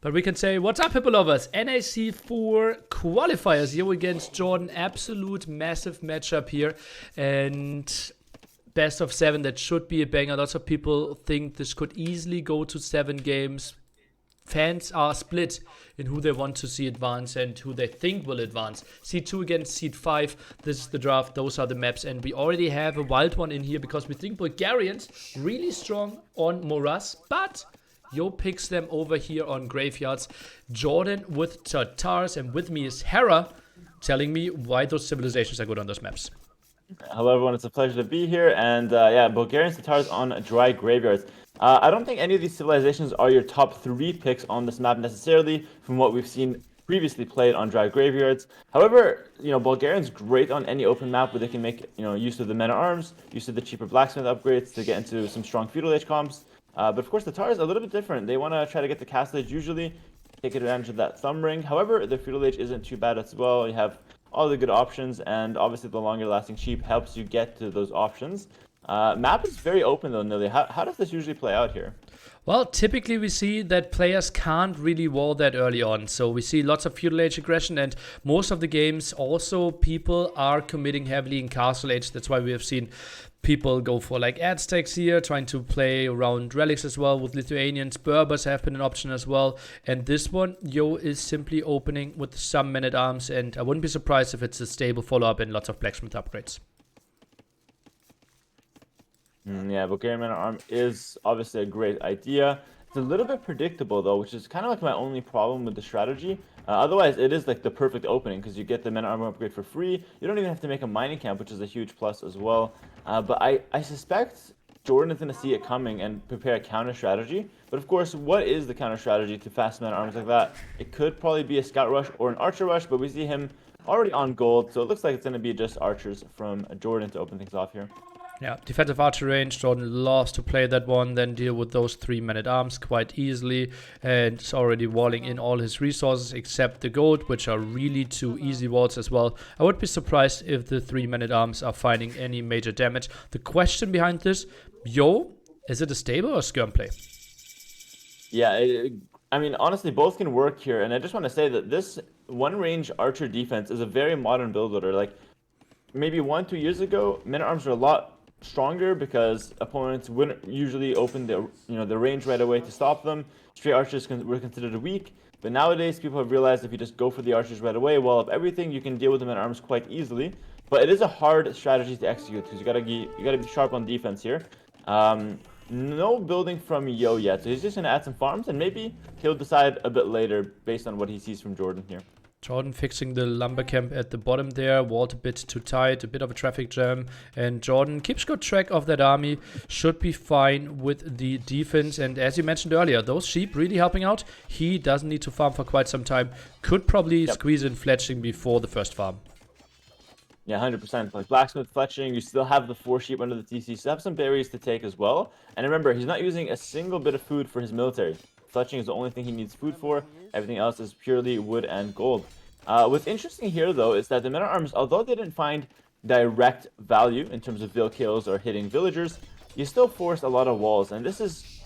But we can say, what's up, people lovers? NAC 4 qualifiers here against Jordan. Absolute massive matchup here. And best of 7, that should be a banger. Lots of people think this could easily go to 7 games. Fans are split in who they want to see advance and who they think will advance. Seed 2 against Seed 5. This is the draft. Those are the maps. And we already have a wild one in here because we think Bulgarians really strong on Moras. But Yo picks them over here on Graveyards. Jordan with Tatars. And with me is Hera telling me why those civilizations are good on those maps. Hello everyone, it's a pleasure to be here, and yeah, Bulgarian Tatars on dry graveyards. I don't think any of these civilizations are your top 3 picks on this map necessarily, from what we've seen previously played on dry graveyards. However, Bulgarian's great on any open map where they can make use of the men-at-arms, use of the cheaper blacksmith upgrades to get into some strong feudal age comps. But of course, the Tatars are a little bit different. They want to try to get the castle age usually, take advantage of that thumb ring. However, the feudal age isn't too bad as well. You have all the good options, and obviously the longer lasting sheep helps you get to those options. Map is very open though, Nili. How does this usually play out here? Well, typically we see that players can't really wall that early on. So we see lots of feudal age aggression, and most of the games also people are committing heavily in castle age. That's why we have seen people go for like Aztecs here, trying to play around relics as well with Lithuanians. Berbers have been an option as well. And this one, Yo is simply opening with some men-at-arms, and I wouldn't be surprised if it's a stable follow-up and lots of blacksmith upgrades. Yeah, Bulgarian men-at-arm is obviously a great idea. It's a little bit predictable though, which is kind of like my only problem with the strategy. Otherwise, it is like the perfect opening because you get the men-at-arm upgrade for free. You don't even have to make a mining camp, which is a huge plus as well. But I suspect Jordan is going to see it coming and prepare a counter strategy. But of course, what is the counter strategy to fast men-at-arms like that? It could probably be a scout rush or an archer rush, but we see him already on gold, so it looks like it's going to be just archers from Jordan to open things off here. Yeah, defensive archer range, Jordan loves to play that one, then deal with those 3 men-at-arms quite easily, and is already walling in all his resources except the gold, which are really 2 easy walls as well. I would be surprised if the 3 men-at-arms are finding any major damage. The question behind this, Yo, is it a stable or skirm play? Yeah, I mean, honestly, both can work here, and I just want to say that this one-range archer defense is a very modern build order. Like, maybe 1-2 years ago, men-at-arms were a lot stronger because opponents wouldn't usually open the range right away to stop them. Straight archers were considered weak, but nowadays people have realized if you just go for the archers right away, wall up everything, you can deal with them at arms quite easily. But it is a hard strategy to execute because you gotta be sharp on defense here. No building from Yo yet, so he's just gonna add some farms and maybe he'll decide a bit later based on what he sees from Jordan here. Jordan fixing the lumber camp at the bottom there, walled a bit too tight, a bit of a traffic jam, and Jordan keeps good track of that army, should be fine with the defense, and as you mentioned earlier, those sheep really helping out. He doesn't need to farm for quite some time, could probably squeeze in fletching before the first farm. Yeah, 100%. Like blacksmith fletching, you still have the 4 sheep under the TC, so have some berries to take as well. And remember, he's not using a single bit of food for his military. Fletching is the only thing he needs food for. Everything else is purely wood and gold. What's interesting here, though, is that the men-at-arms, although they didn't find direct value in terms of vill kills or hitting villagers, you still forced a lot of walls. And this is,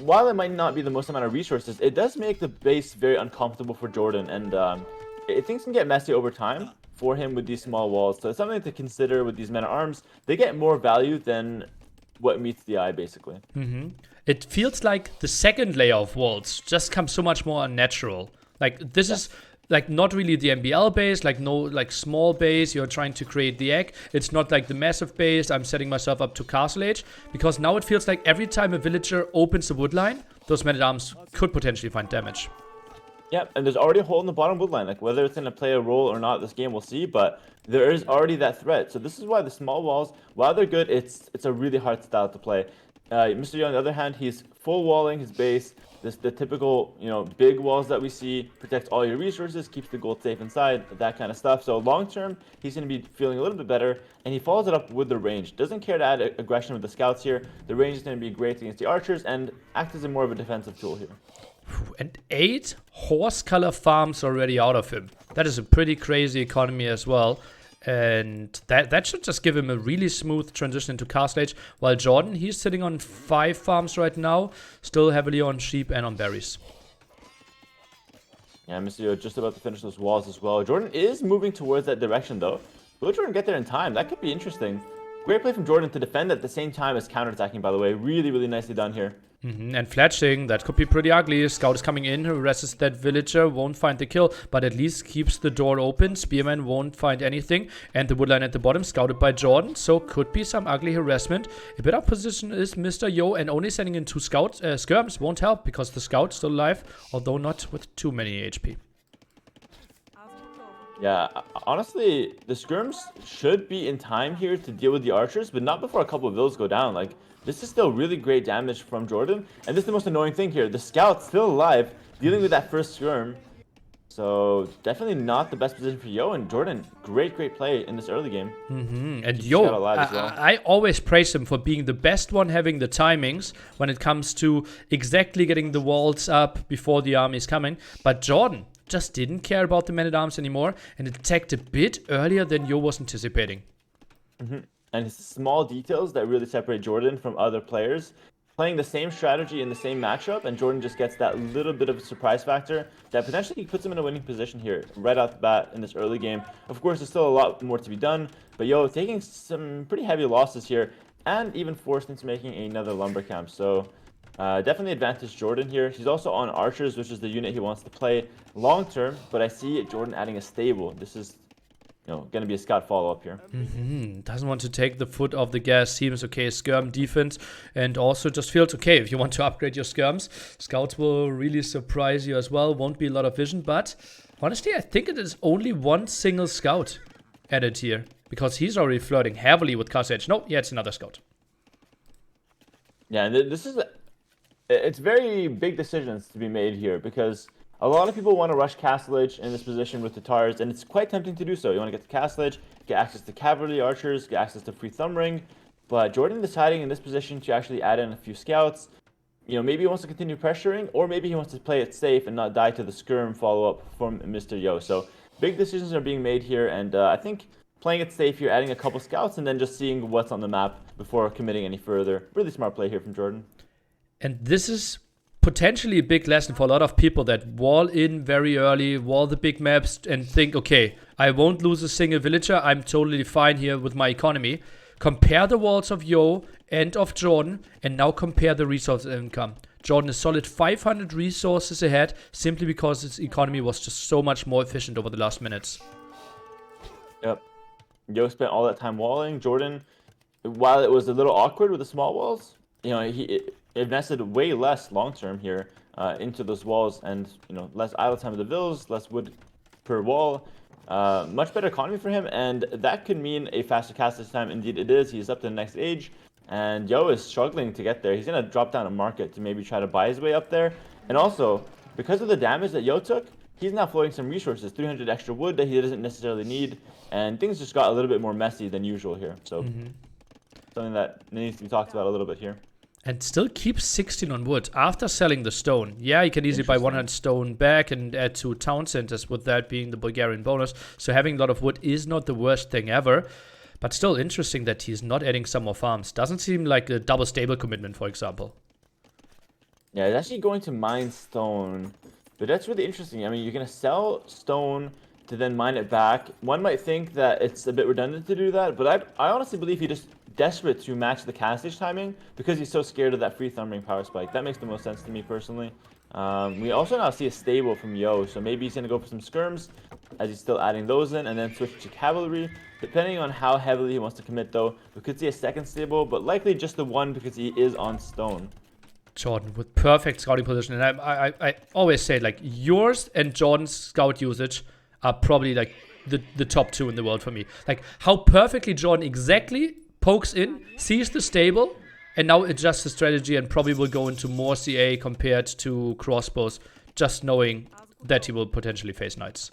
while it might not be the most amount of resources, it does make the base very uncomfortable for Jordan. And things can get messy over time for him with these small walls. So it's something to consider with these men-at-arms. They get more value than what meets the eye, basically. It feels like the second layer of walls just comes so much more unnatural. Like, this is like not really the MBL base, like no like small base, you're trying to create the egg. It's not like the massive base, I'm setting myself up to castle age. Because now it feels like every time a villager opens the wood line, those men-at-arms could potentially find damage. Yep, and there's already a hole in the bottom wood line. Like, whether it's going to play a role or not, this game we'll see, but there is already that threat. So this is why the small walls, while they're good, it's a really hard style to play. Mr. Yo, on the other hand, he's full walling his base. The typical, big walls that we see, protects all your resources, keeps the gold safe inside, that kind of stuff. So long term, he's going to be feeling a little bit better, and he follows it up with the range. Doesn't care to add aggression with the scouts here. The range is going to be great against the archers and act as more of a defensive tool here. And 8 horse color farms already out of him. That is a pretty crazy economy as well. And that should just give him a really smooth transition into castle age. While Jordan, he's sitting on 5 farms right now, still heavily on sheep and on berries. Yeah, Mr. Yo just about to finish those walls as well. Jordan is moving towards that direction though. Will Jordan get there in time? That could be interesting. Great play from Jordan to defend at the same time as counterattacking, by the way. Really, really nicely done here. And fletching, that could be pretty ugly. Scout is coming in, harasses that villager, won't find the kill, but at least keeps the door open. Spearman won't find anything, and the woodline at the bottom, scouted by Jordan, so could be some ugly harassment. A bit out position is Mr. Yo, and only sending in 2 skirms won't help, because the scout's still alive, although not with too many HP. Yeah, honestly, the skirms should be in time here to deal with the archers, but not before a couple of those go down. Like, this is still really great damage from Jordan, and this is the most annoying thing here. The scout's still alive, dealing with that first skirm. So, definitely not the best position for Yo, and Jordan, great play in this early game. And Yo, I always praise him for being the best one having the timings when it comes to exactly getting the walls up before the army is coming. But Jordan just didn't care about the man-at-arms anymore and attacked a bit earlier than Yo was anticipating. And it's small details that really separate Jordan from other players. Playing the same strategy in the same matchup, and Jordan just gets that little bit of a surprise factor that potentially puts him in a winning position here right off the bat in this early game. Of course, there's still a lot more to be done, but Yo taking some pretty heavy losses here and even forced into making another lumber camp. So definitely advantage Jordan here. He's also on archers, which is the unit he wants to play long term, but I see Jordan adding a stable. This is going to be a scout follow-up here. Doesn't want to take the foot off the gas. Seems okay. Skirm defense, and also just feels okay if you want to upgrade your skirms. Scouts will really surprise you as well. Won't be a lot of vision, but honestly, I think it is only one single scout added here because he's already flirting heavily with Castle Edge. No, yeah, it's another scout. Yeah, and it's very big decisions to be made here because a lot of people want to rush Castle Edge in this position with the Tatars, and it's quite tempting to do so. You want to get to Castle Edge, get access to cavalry archers, get access to free thumb ring, but Jordan deciding in this position to actually add in a few scouts. Maybe he wants to continue pressuring, or maybe he wants to play it safe and not die to the skirm follow-up from Mr. Yo. So big decisions are being made here, and I think playing it safe here, adding a couple scouts, and then just seeing what's on the map before committing any further. Really smart play here from Jordan. And this is potentially a big lesson for a lot of people that wall in very early, wall the big maps, and think, okay, I won't lose a single villager. I'm totally fine here with my economy. Compare the walls of Yo and of Jordan, and now compare the resource income. Jordan is solid 500 resources ahead, simply because his economy was just so much more efficient over the last minutes. Yep. Yo spent all that time walling. Jordan, while it was a little awkward with the small walls, he invested way less long-term here into those walls, and less idle time of the vills, less wood per wall, much better economy for him, and that could mean a faster cast this time. Indeed it is. He's up to the next age, and Yo is struggling to get there. He's gonna drop down a market to maybe try to buy his way up there, and also because of the damage that Yo took, he's now floating some resources, 300 extra wood that he doesn't necessarily need, and things just got a little bit more messy than usual here. So something that needs to be talked about a little bit here. And still keeps 16 on wood after selling the stone. Yeah, you can easily buy 100 stone back and add 2 town centers, with that being the Bulgarian bonus. So having a lot of wood is not the worst thing ever. But still interesting that he's not adding some more farms. Doesn't seem like a double stable commitment, for example. Yeah, he's actually going to mine stone. But that's really interesting. I mean, you're going to sell stone to then mine it back. One might think that it's a bit redundant to do that, but I honestly believe he just desperate to match the castage timing because he's so scared of that free thumb ring power spike. That makes the most sense to me personally. We also now see a stable from Yo, so maybe he's going to go for some skirms as he's still adding those in, and then switch to cavalry. Depending on how heavily he wants to commit though, we could see a second stable, but likely just the one because he is on stone. Jordan with perfect scouting position, and I always say, like, yours and Jordan's scout usage are probably like the top 2 in the world for me. Like how perfectly Jordan exactly pokes in, sees the stable, and now adjusts the strategy and probably will go into more CA compared to crossbows, just knowing that he will potentially face knights.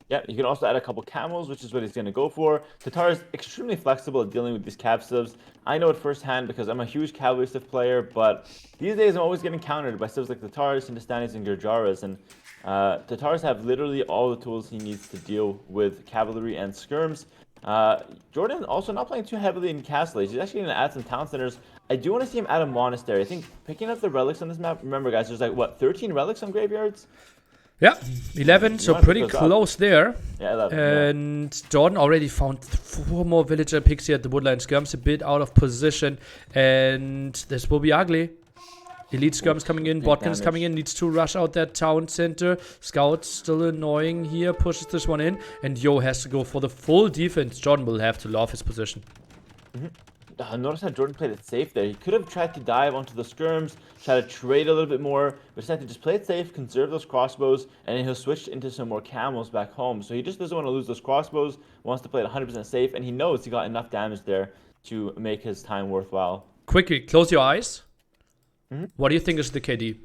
Yeah, you can also add a couple camels, which is what he's going to go for. Tatar is extremely flexible at dealing with these cav civs. I know it firsthand because I'm a huge cavalry civ player, but these days I'm always getting countered by civs like Tatars, Hindustanis, and Gurjaras, and Tatars have literally all the tools he needs to deal with cavalry and skirms. Jordan also not playing too heavily in Castle Age. He's actually going to add some town centers. I do want to see him add a monastery. I think picking up the relics on this map, remember guys, there's like, what, 13 relics on graveyards? Yeah, 11, so pretty close there. Yeah, 11. And Jordan already found 4 more villager picks here at the woodline skirms, a bit out of position. And this will be ugly. Elite skirms coming in, botcans coming in, needs to rush out that town center. Scout still annoying here, pushes this one in. And Yo has to go for the full defense. Jordan will have to love his position. Notice how Jordan played it safe there. He could have tried to dive onto the skirms, try to trade a little bit more, but decided to just play it safe, conserve those crossbows, and then he'll switch into some more camels back home. So he just doesn't want to lose those crossbows, wants to play it 100% safe, and he knows he got enough damage there to make his time worthwhile. Quickly, close your eyes. What do you think is the KD?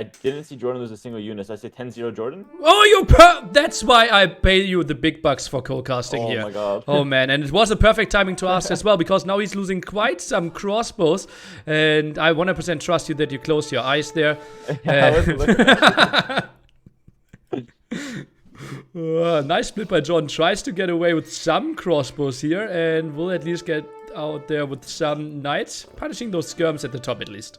I didn't see Jordan lose a single unit, so I say 10-0 Jordan. Oh, that's why I pay you the big bucks for co-casting here. Oh my god. Oh man, and it was a perfect timing to ask as well, because now he's losing quite some crossbows, and I 100% trust you that you closed your eyes there. I wasn't looking at Nice split by Jordan. Tries to get away with some crossbows here, and will at least get out there with some knights, punishing those skirms at the top at least.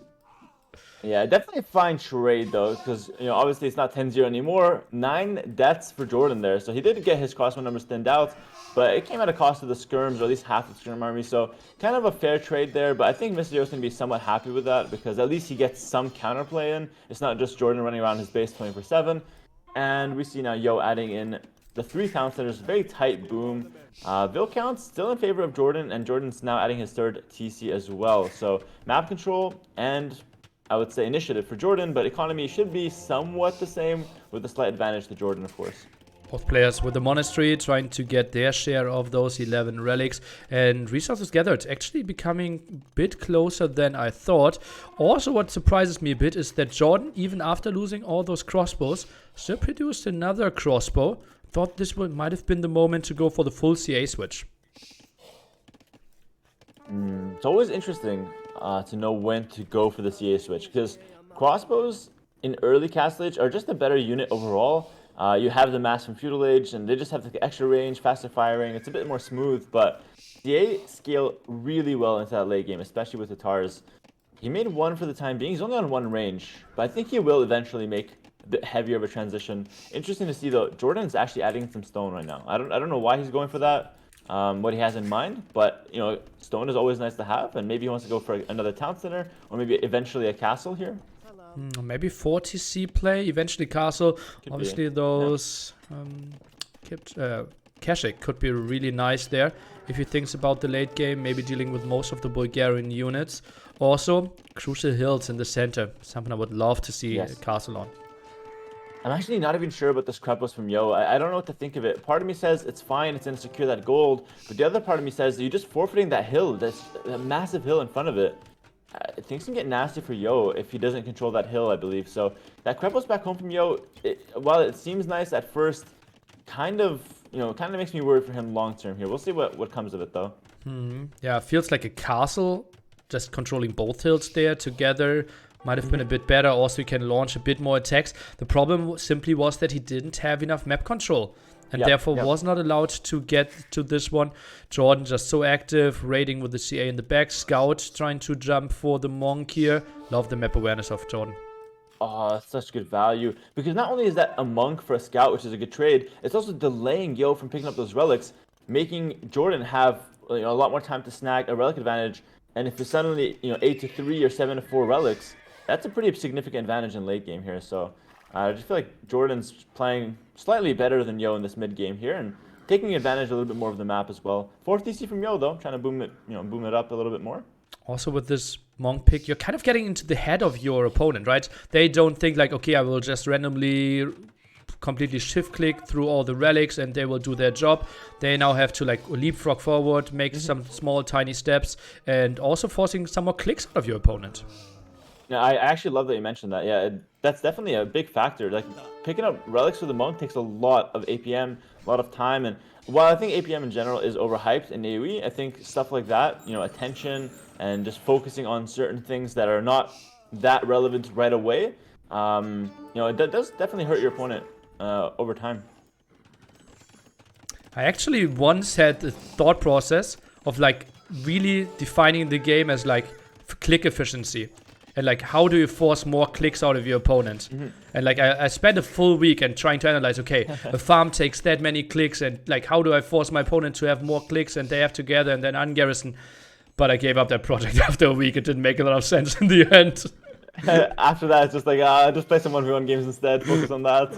Yeah, definitely a fine trade though, because obviously it's not 10-0 anymore. 9 deaths for Jordan there, so he did get his crossbow numbers thinned out, but it came at a cost of the skirms, or at least half the skirm army. So kind of a fair trade there, but I think Mr. Yo's gonna be somewhat happy with that, because at least he gets some counterplay in. It's not just Jordan running around his base 24/7, and we see now Yo adding in the 3 town centers, very tight boom. Vill count's still in favor of Jordan, and Jordan's now adding his 3rd TC as well. So map control and I would say initiative for Jordan, but economy should be somewhat the same, with a slight advantage to Jordan, of course. Both players with the monastery trying to get their share of those 11 relics, and resources gathered actually becoming a bit closer than I thought. Also, what surprises me a bit is that Jordan, even after losing all those crossbows, still produced another crossbow. Thought this might have been the moment to go for the full CA switch. It's always interesting to know when to go for the CA switch, because crossbows in early Castle Age are just a better unit overall. You have the mass from Feudal Age, and they just have the extra range, faster firing. It's a bit more smooth, but CA scale really well into that late game, especially with the Tars. He made 1 for the time being. He's only on 1 range, but I think he will eventually make a bit heavier of a transition. Interesting to see though, Jordan's actually adding some stone right now. I don't know why he's going for that. What he has in mind, but stone is always nice to have, and maybe he wants to go for another town center, or maybe eventually a castle here. Maybe 40C play, eventually castle. Could obviously be. Those Kashik could be really nice there if he thinks about the late game, maybe dealing with most of the Bulgarian units. Also, crucial hills in the center, something I would love to see a castle on. I'm actually not even sure about this Krepos from Yo. I don't know what to think of it. Part of me says it's fine, it's going to secure that gold, but the other part of me says you're just forfeiting that hill, that massive hill in front of it. Things can get nasty for Yo if he doesn't control that hill, I believe. So that Krepos back home from Yo, while it seems nice at first, kind of makes me worried for him long term here. We'll see what comes of it though. Yeah, it feels like a castle, just controlling both hills there together. Might have been a bit better. Also, you can launch a bit more attacks. The problem simply was that he didn't have enough map control, and therefore was not allowed to get to this one. Jordan just so active, raiding with the CA in the back. Scout trying to jump for the monk here. Love the map awareness of Jordan. Oh, such good value. Because not only is that a monk for a scout, which is a good trade, it's also delaying Yo from picking up those relics, making Jordan have a lot more time to snag a relic advantage. And if it's suddenly 8-3 or 7-4 relics, that's a pretty significant advantage in late game here. So I just feel like Jordan's playing slightly better than Yo in this mid game here, and taking advantage a little bit more of the map as well. 4th DC from Yo though, trying to boom it up a little bit more. Also with this monk pick, you're kind of getting into the head of your opponent, right? They don't think like, okay, I will just randomly completely shift click through all the relics and they will do their job. They now have to like leapfrog forward, make some small tiny steps, and also forcing some more clicks out of your opponent. Yeah, I actually love that you mentioned that. Yeah, that's definitely a big factor. Like picking up relics with the monk takes a lot of APM, a lot of time, and while I think APM in general is overhyped in AoE, I think stuff like that, attention and just focusing on certain things that are not that relevant right away, it does definitely hurt your opponent over time. I actually once had the thought process of like really defining the game as like click efficiency. and like how do you force more clicks out of your opponent. And like I spent a full weekend trying to analyze, okay, a farm takes that many clicks, and like how do I force my opponent to have more clicks and they have together and then ungarrison. But I gave up that project after a week. It didn't make a lot of sense in the end. After that, it's just like, just play some 1v1 games instead, focus on that.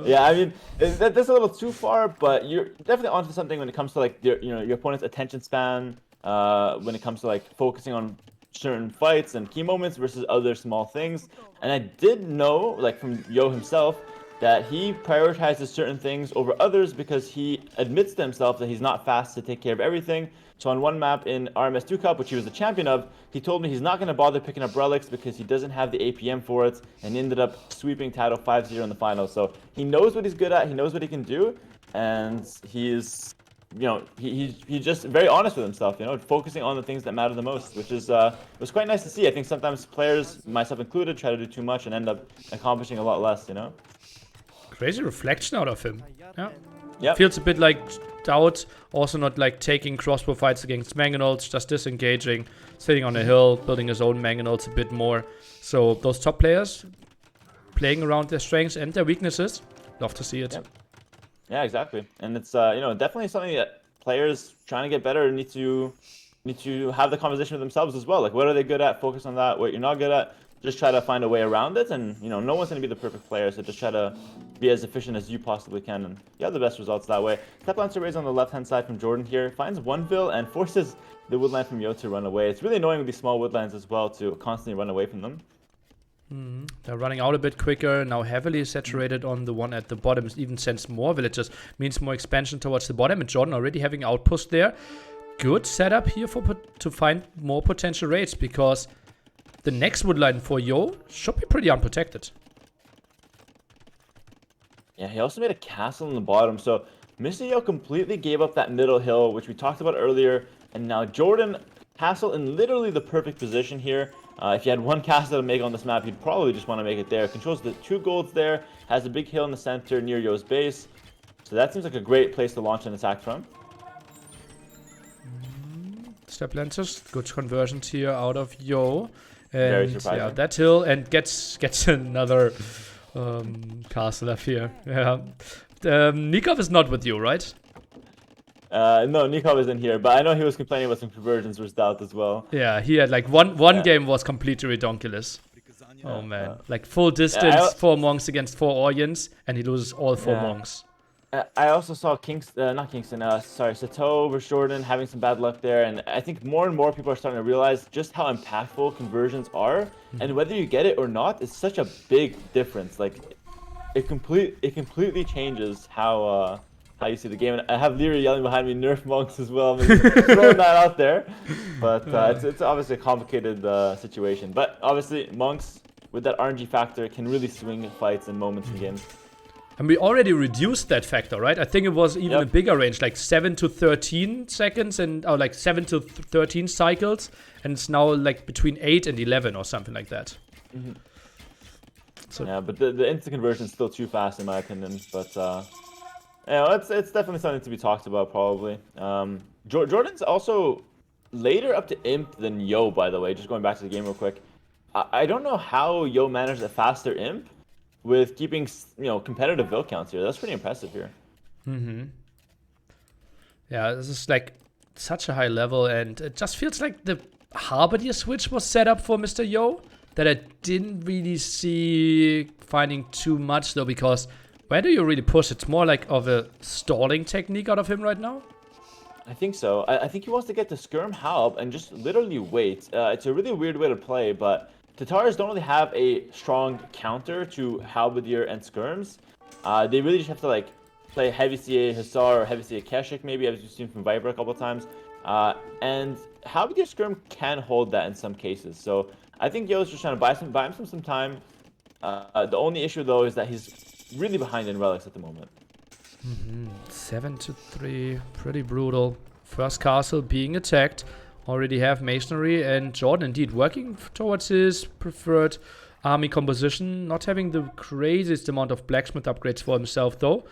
Yeah, I mean, that's a little too far, but you're definitely onto something when it comes to like your opponent's attention span, when it comes to like focusing on certain fights and key moments versus other small things. And I did know, like from Yo himself, that he prioritizes certain things over others because he admits to himself that he's not fast to take care of everything. So on one map in RMS2 Cup, which he was the champion of, he told me he's not going to bother picking up relics because he doesn't have the APM for it, and he ended up sweeping Tato 5-0 in the final. So he knows what he's good at, he knows what he can do, and he's, he's just very honest with himself, focusing on the things that matter the most, which is was quite nice to see. I think sometimes players, myself included, try to do too much and end up accomplishing a lot less, Crazy reflection out of him. Yeah. Yep. Feels a bit like Doubt, also not like taking crossbow fights against Mangonels, just disengaging, sitting on a hill, building his own Mangonels a bit more. So those top players playing around their strengths and their weaknesses, love to see it. Yep. Yeah, exactly. And it's definitely something that players trying to get better need to have the conversation with themselves as well. Like, what are they good at? Focus on that. What you're not good at, just try to find a way around it. And no one's going to be the perfect player, so just try to be as efficient as you possibly can, and you have the best results that way. Step Lancer raise on the left hand side from Jordan here, finds one vill and forces the woodland from Yo to run away. It's really annoying with these small woodlands as well to constantly run away from them. They're running out a bit quicker, now heavily saturated on the one at the bottom. Even sends more villagers, means more expansion towards the bottom, and Jordan already having outpost there. Good setup here to find more potential raids, because the next woodline for Yo should be pretty unprotected. Yeah, he also made a castle in the bottom, so Mr. Yo completely gave up that middle hill, which we talked about earlier, and now Jordan, castle in literally the perfect position here. If you had one castle to make on this map, you'd probably just want to make it there. Controls the 2 golds there, has a big hill in the center near Yo's base, so that seems like a great place to launch an attack from. Step Lancers, good conversions here out of Yo. And Very surprising. Yeah, that hill, and gets another castle up here. Yeah. Nikov is not with you, right? No, Nikov isn't here, but I know he was complaining about some conversions versus Doubt as well. Yeah, he had like one game was completely redonkulous. Oh man, like full distance, 4 monks against 4 Orients, and he loses all 4 monks. I also saw Sato versus Jordan having some bad luck there, and I think more and more people are starting to realize just how impactful conversions are, and whether you get it or not, it's such a big difference. Like, it completely changes how you see the game. And I have Lyra yelling behind me, "Nerf monks" as well. Throwing that out there, but it's obviously a complicated situation. But obviously, monks with that RNG factor can really swing fights and moments in games. And we already reduced that factor, right? I think it was even a bigger range, like 7 to 13 seconds, or like 7 to 13 cycles, and it's now like between 8 and 11 or something like that. So yeah, but the instant conversion is still too fast in my opinion. But it's definitely something to be talked about probably. Jordan's also later up to Imp than Yo, by the way. Just going back to the game real quick. I don't know how Yo managed a faster Imp with keeping, competitive vill counts here. That's pretty impressive here. Yeah, this is like such a high level, and it just feels like the Harbinger switch was set up for Mr. Yo, that I didn't really see finding too much though, because where do you really push? It's more like of a stalling technique out of him right now. I think so. I think he wants to get to Skirm Halb and just literally wait. It's a really weird way to play, but Tatars don't really have a strong counter to Halberdier and Skirms. They really just have to like play heavy CA Hussar or heavy CA Keshik maybe, as you've seen from Viper a couple times. And Halberdier Skirm can hold that in some cases. So I think Yo's just trying to buy him some time. The only issue though is that he's really behind in relics at the moment. 7 to 3, pretty brutal. First castle being attacked. Already have masonry, and Jordan indeed working towards his preferred army composition. Not having the craziest amount of blacksmith upgrades for himself though.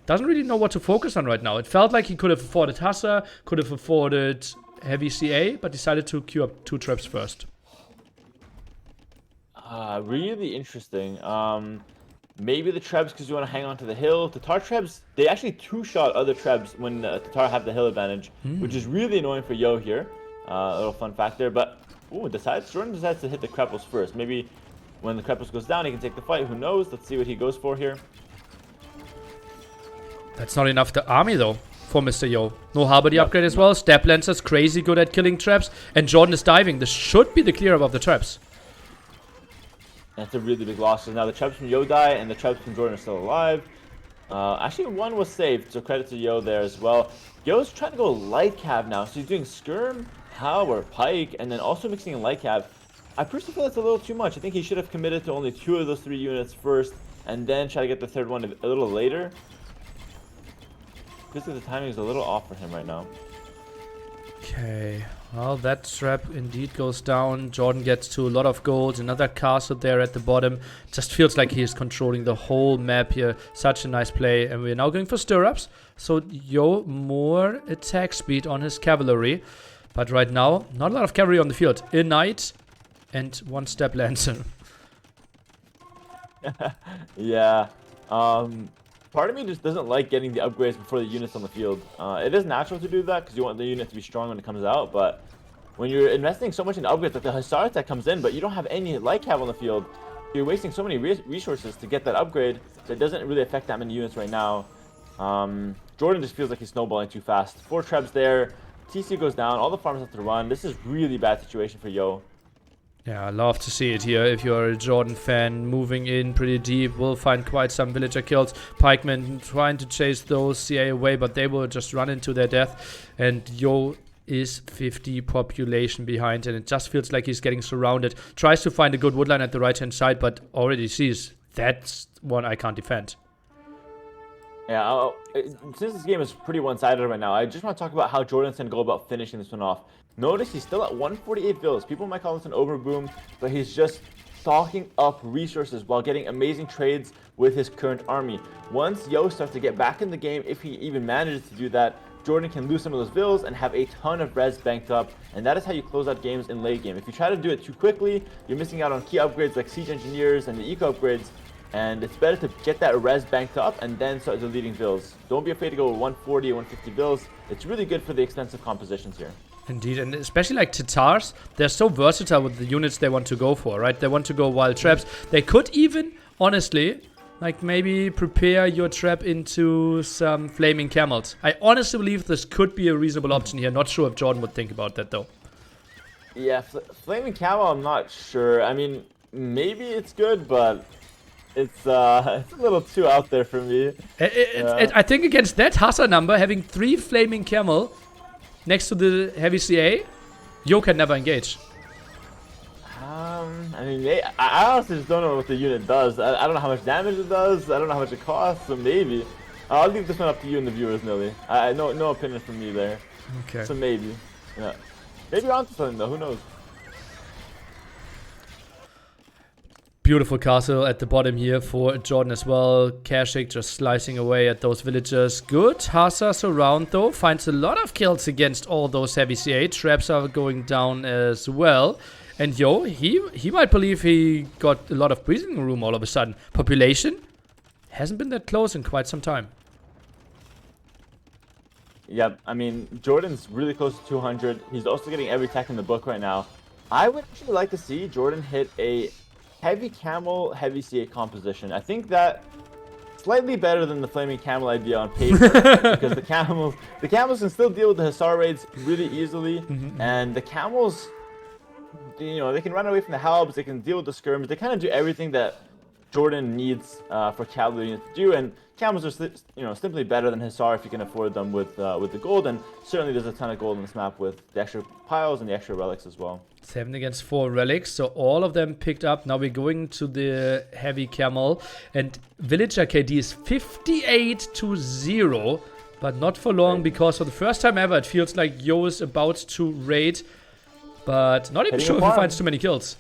Doesn't really know what to focus on right now. It felt like he could have afforded Hussar, could have afforded heavy CA, but decided to queue up 2 traps first. Really interesting. Maybe the Trebs because you want to hang on to the hill. Tatar Trebs, they actually two-shot other Trebs when Tatar have the hill advantage, which is really annoying for Yo here. A little fun fact there, but Jordan decides to hit the Krepels first. Maybe when the Krepels goes down, he can take the fight. Who knows? Let's see what he goes for here. That's not enough the army though for Mr. Yo. No Harbor the upgrade as well. Step Lancer's crazy good at killing traps, and Jordan is diving. This should be the clear up of the traps. That's a really big loss. So now the Trebs from Yo die, and the Trebs from Jordan are still alive. Actually, one was saved, so credit to Yo there as well. Yo's trying to go light cav now, so he's doing Skirm, How, or Pike, and then also mixing in light cav. I personally feel that's a little too much. I think he should have committed to only 2 of those 3 units first, and then try to get the 3rd one a little later. Because the timing is a little off for him right now. Okay, well, that trap indeed goes down. Jordan gets to a lot of gold. Another castle there at the bottom. Just feels like he is controlling the whole map here. Such a nice play. And we're now going for stirrups. So Yo, more attack speed on his cavalry. But right now, not a lot of cavalry on the field. A knight and 1 step lancer. Yeah. Part of me just doesn't like getting the upgrades before the units on the field. It is natural to do that because you want the unit to be strong when it comes out, but when you're investing so much in upgrades, like the Hussar attack comes in, but you don't have any light cav on the field, you're wasting so many resources to get that upgrade, so it doesn't really affect that many units right now. Jordan just feels like he's snowballing too fast. 4 Trebs there, TC goes down, all the farms have to run. This is really bad situation for Yo. Yeah, I love to see it here. If you're a Jordan fan, moving in pretty deep, we'll find quite some villager kills. Pikemen trying to chase those CA away, but they will just run into their death. And Yo is 50 population behind, and it just feels like he's getting surrounded. Tries to find a good woodline at the right-hand side, but already sees that's one I can't defend. Yeah, since this game is pretty one-sided right now, I just want to talk about how Jordan's going to go about finishing this one off. Notice he's still at 148 villas. People might call this an overboom, but he's just stocking up resources while getting amazing trades with his current army. Once Yo starts to get back in the game, if he even manages to do that, Jordan can lose some of those villas and have a ton of res banked up, and that is how you close out games in late game. If you try to do it too quickly, you're missing out on key upgrades like siege engineers and the eco upgrades, and it's better to get that res banked up and then start deleting villas. Don't be afraid to go with 140 or 150 villas. It's really good for the expensive compositions here. Indeed, and especially like Tatars, they're so versatile with the units they want to go for, right? They want to go wild traps. They could even, honestly, like maybe prepare your trap into some flaming camels. I honestly believe this could be a reasonable option here. Not sure if Jordan would think about that though. Yeah, flaming camel, I'm not sure. I mean, maybe it's good, but it's a little too out there for me. I think against that Hussar number, having 3 flaming camel next to the heavy CA, Yo can never engage. I mean, I honestly just don't know what the unit does. I don't know how much damage it does. I don't know how much it costs, so maybe. I'll leave this one up to you and the viewers, Nili. No opinion from me there. Okay. So maybe. Yeah. Maybe you're onto something though, who knows? Beautiful castle at the bottom here for Jordan as well. Kashik just slicing away at those villagers. Good Hussars around though. Finds a lot of kills against all those heavy CA. Traps are going down as well. And Yo, he might believe he got a lot of breathing room all of a sudden. Population hasn't been that close in quite some time. Yep, I mean, Jordan's really close to 200. He's also getting every tech in the book right now. I would actually like to see Jordan hit a heavy camel, heavy CA composition. I think that slightly better than the flaming camel idea on paper because the camels can still deal with the Hussar raids really easily, and the camels, you know, they can run away from the halbs, they can deal with the skirms, they kind of do everything that Jordan needs for cavalry units to do, and camels are simply better than Hussar if you can afford them with the gold, and certainly there's a ton of gold in this map with the extra piles and the extra relics as well. 7 against 4 relics, so all of them picked up. Now we're going to the heavy camel, and villager KD is 58-0, but not for long, because for the first time ever it feels like Yo is about to raid, but not even sure if he finds too many kills.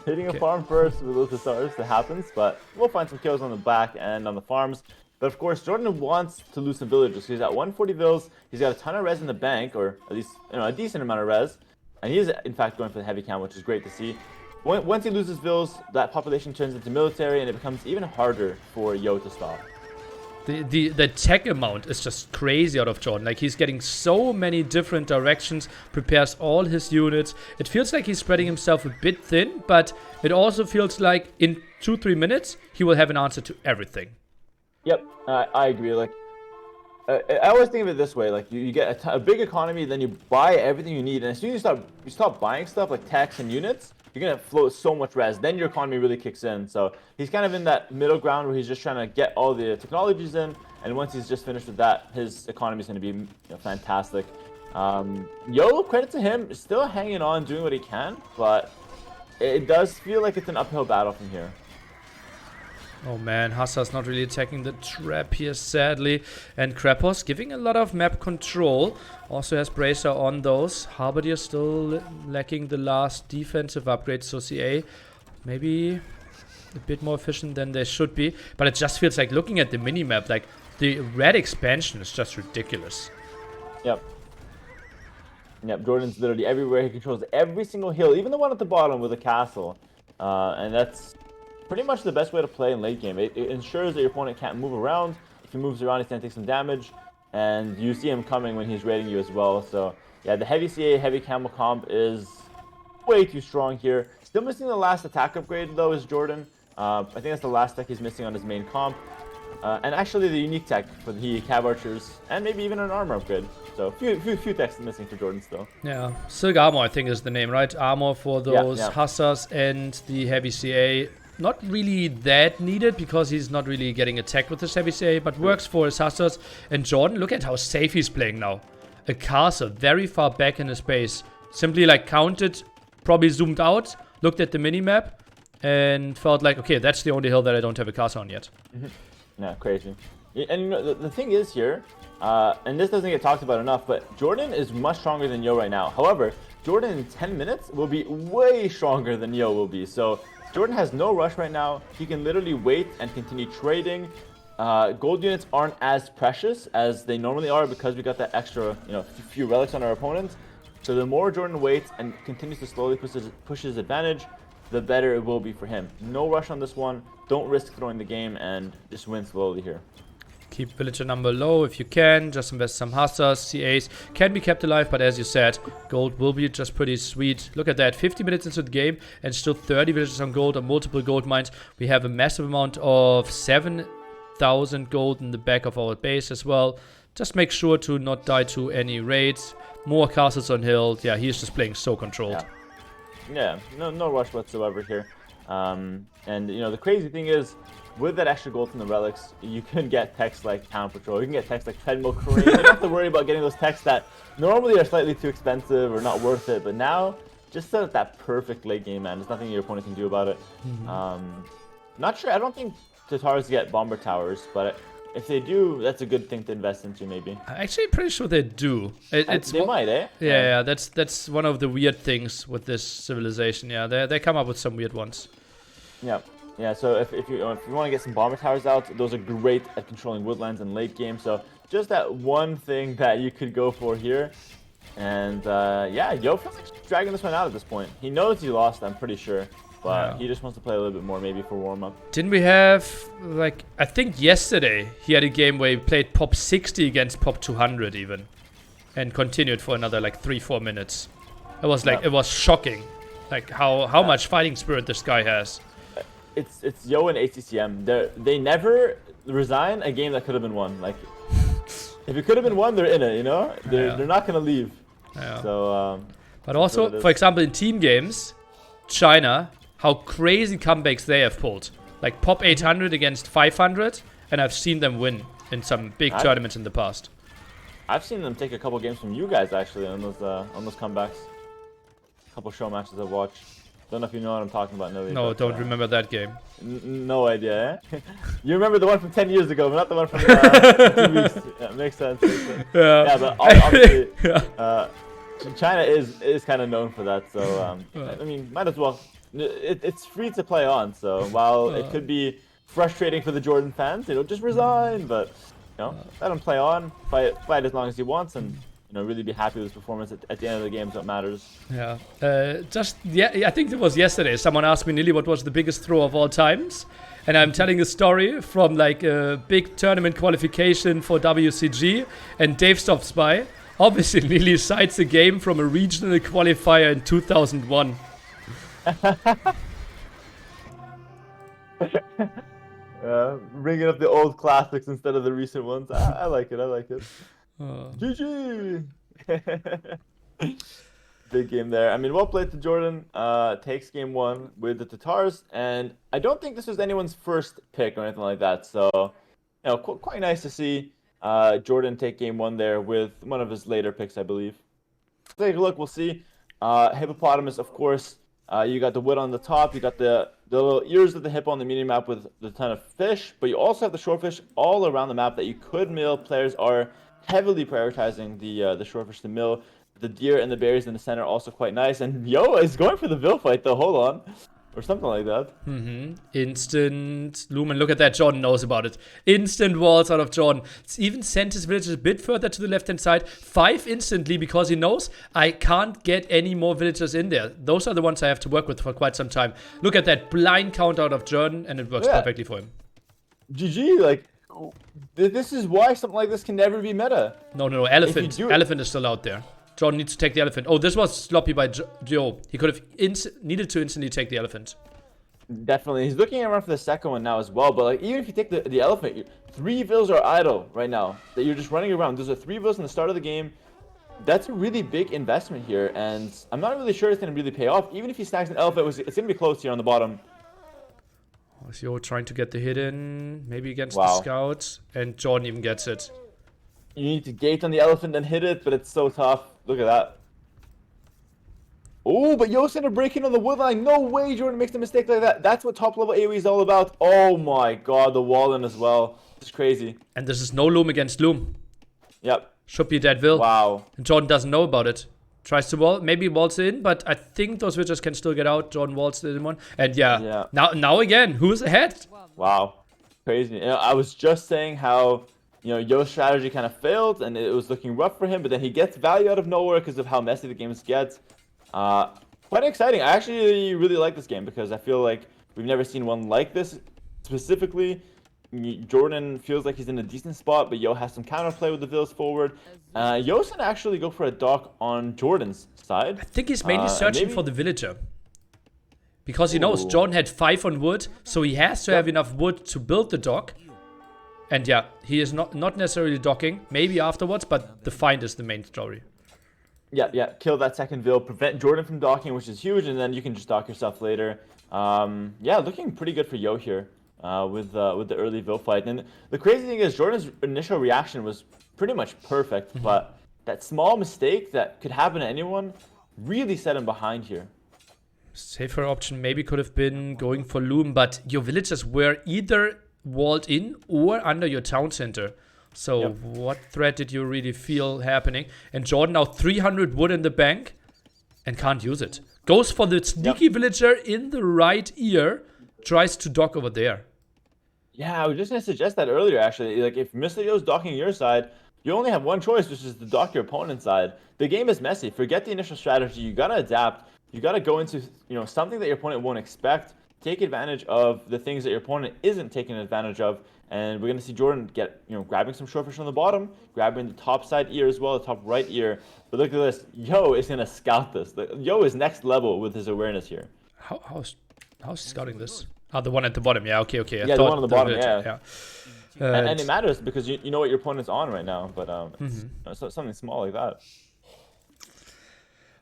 Hitting a farm first with those Hussars, that happens, but we'll find some kills on the back and on the farms. But of course, Jordan wants to lose some villagers. He's at 140 vills, he's got a ton of res in the bank, or at least a decent amount of res. And he is, in fact, going for the heavy cam, which is great to see. Once he loses vills, that population turns into military, and it becomes even harder for Yo to stop. The tech amount is just crazy out of Jordan. Like, he's getting so many different directions, prepares all his units. It feels like he's spreading himself a bit thin, but it also feels like in 2-3 minutes, he will have an answer to everything. Yep, I agree. Like, I always think of it this way: like, you get a big economy, then you buy everything you need, and as soon as you stop buying stuff like techs and units, you're gonna float so much res. Then your economy really kicks in. So he's kind of in that middle ground where he's just trying to get all the technologies in, and once he's just finished with that, his economy is gonna be fantastic. Yo, credit to him, still hanging on, doing what he can, but it does feel like it's an uphill battle from here. Oh man, Hassa's not really attacking the trap here, sadly. And Krapos giving a lot of map control. Also has Bracer on those. Halberdier still lacking the last defensive upgrades, so CA maybe a bit more efficient than they should be. But it just feels like, looking at the minimap, like the red expansion is just ridiculous. Yep. Yep, Jordan's literally everywhere. He controls every single hill, even the one at the bottom with a castle. And that's pretty much the best way to play in late game. It ensures that your opponent can't move around. If he moves around, he's going to take some damage. And you see him coming when he's raiding you as well. So, yeah, the heavy CA, heavy camel comp is way too strong here. Still missing the last attack upgrade, though, is Jordan. I think that's the last tech he's missing on his main comp. And actually the unique tech for the cav archers, and maybe even an armor upgrade. So few techs missing for Jordan still. Yeah, Silk Armor I think is the name, right? Armor for those Hussars and the heavy CA. Not really that needed because he's not really getting attacked with his heavy CA, but works for his Hussars. And Jordan, look at how safe he's playing now. A castle very far back in his base. Simply like counted, probably zoomed out, looked at the minimap, and felt like, okay, that's the only hill that I don't have a castle on yet. Yeah, crazy. And you know, the thing is here, and this doesn't get talked about enough, but Jordan is much stronger than Yo right now. However, Jordan in 10 minutes will be way stronger than Yo will be. So Jordan has no rush right now. He can literally wait and continue trading. Gold units aren't as precious as they normally are because we got that extra, few relics on our opponents. So the more Jordan waits and continues to slowly push his advantage, the better it will be for him. No rush on this one. Don't risk throwing the game and just win slowly here. Keep villager number low if you can. Just invest some Hussars. CAs can be kept alive, but as you said, gold will be just pretty sweet. Look at that, 50 minutes into the game and still 30 villagers on gold on multiple gold mines. We have a massive amount of 7,000 gold in the back of our base as well. Just make sure to not die to any raids. More castles on hill. Yeah, he's just playing so controlled. Yeah, no rush whatsoever here. And the crazy thing is, with that extra gold from the relics, you can get techs like Town Patrol, you can get techs like Treadmill Crane. You don't have to worry about getting those techs that normally are slightly too expensive or not worth it, but now, just set up that perfect late game, man. There's nothing your opponent can do about it. Not sure, I don't think Tatars get bomber towers, but if they do, that's a good thing to invest into, maybe. I'm actually pretty sure they do. They might, eh? Yeah, that's one of the weird things with this civilization. Yeah, they come up with some weird ones. Yeah. So if you want to get some bomber towers out, those are great at controlling woodlands and late game. So just that one thing that you could go for here, and Yo feels like he's dragging this one out at this point. He knows he lost, I'm pretty sure. But he just wants to play a little bit more, maybe for warm-up. Didn't we have, like, I think yesterday he had a game where he played Pop 60 against Pop 200 even. And continued for another, like, 3-4 minutes. It was, like, it was shocking. Like, how much fighting spirit this guy has. It's Yo and ACCM. They never resign a game that could have been won. Like, if it could have been won, they're in it, you know? They're not going to leave. Yeah. So, but also, for example, in team games, China, how crazy comebacks they have pulled. Like Pop 800 against 500, and I've seen them win in some big tournaments in the past. I've seen them take a couple games from you guys actually on those comebacks. A couple show matches I've watched. Don't know if you know what I'm talking about, Nili. No, don't remember that game. No idea, eh? You remember the one from 10 years ago, but not the one from 2 weeks. Yeah, makes sense. Yeah, but obviously, China is kind of known for that, so I mean, might as well. It's free to play on, so while it could be frustrating for the Jordan fans, just resign, but let him play on, fight as long as he wants, and really be happy with his performance at the end of the game is what matters. Yeah. I think it was yesterday. Someone asked me, Nili, what was the biggest throw of all times? And I'm telling a story from like a big tournament qualification for WCG, and Dave stops by. Obviously, Nili cites a game from a regional qualifier in 2001. Bringing up the old classics instead of the recent ones. I like it. I like it. GG. Big game there. I mean, well played to Jordan. Takes game 1 with the Tatars, and I don't think this was anyone's first pick or anything like that. So, quite nice to see Jordan take game 1 there with one of his later picks, I believe. Take a look. We'll see. Hippopotamus, of course. You got the wood on the top. You got the little ears of the hippo on the mini map with the ton of fish, but you also have the shorefish all around the map that you could mill. Players are heavily prioritizing the shorefish to mill. The deer and the berries in the center are also quite nice. And Yo is going for the Vil fight though. Hold on. Or something like that. Instant Lumen. Look at that. Jordan knows about it. Instant walls out of Jordan. It's even sent his villagers a bit further to the left-hand side. 5 instantly because he knows I can't get any more villagers in there. Those are the ones I have to work with for quite some time. Look at that blind count out of Jordan, and it works perfectly for him. GG. Like, this is why something like this can never be meta. No. Elephant. Elephant is still out there. Jordan needs to take the elephant. Oh, this was sloppy by Joe. He could have needed to instantly take the elephant. Definitely. He's looking around for the second one now as well. But like, even if you take the elephant, 3 vills are idle right now. That you're just running around. Those are 3 vills in the start of the game. That's a really big investment here. And I'm not really sure it's going to really pay off. Even if he snags an elephant, it's going to be close here on the bottom. Joe trying to get the hit in. Maybe against the scouts. And Jordan even gets it. You need to gate on the elephant and hit it, but it's so tough. Look at that. Oh, but Yo's gonna break in on the wood line. No way Jordan makes a mistake like that. That's what top level AoE is all about. Oh my god, the wall in as well. It's crazy. And this is no loom against loom. Yep. Should be a dead Vil. Wow. And Jordan doesn't know about it. Tries to wall, maybe waltz in, but I think those witches can still get out. Jordan waltzed in one. And yeah. Now again, who's ahead? Wow. Crazy. I was just saying how Yo's strategy kind of failed, and it was looking rough for him, but then he gets value out of nowhere because of how messy the games get. Quite exciting. I actually really like this game because I feel like we've never seen one like this. Specifically, Jordan feels like he's in a decent spot, but Yo has some counterplay with the vills forward. Yo's gonna actually go for a dock on Jordan's side. I think he's mainly searching for the villager. Because he knows Jordan had 5 on wood, so he has to have enough wood to build the dock. And yeah, he is not necessarily docking, maybe afterwards, but the find is the main story. Yeah, kill that second Vil, prevent Jordan from docking, which is huge, and then you can just dock yourself later. Yeah, looking pretty good for Yo here with the early Vil fight. And the crazy thing is Jordan's initial reaction was pretty much perfect, but that small mistake that could happen to anyone really set him behind here. Safer option maybe could have been going for loom, but your villagers were either walled in or under your town center. So what threat did you really feel happening? And Jordan now 300 wood in the bank and can't use it. Goes for the sneaky villager in the right ear, tries to dock over there. Yeah, I was just going to suggest that earlier, actually. Like, if Mr. Yo's docking your side, you only have one choice, which is to dock your opponent's side. The game is messy. Forget the initial strategy. You got to adapt. You got to go into something that your opponent won't expect. Take advantage of the things that your opponent isn't taking advantage of. And we're going to see Jordan get, grabbing some shorefish on the bottom, grabbing the top side ear as well, the top right ear. But look at this. Yo is going to scout this. Yo is next level with his awareness here. How's he scouting this? Oh, the one at the bottom. Yeah, okay. Yeah, the one on the bottom, yeah. And it matters because you know what your opponent's on right now. But it's something small like that.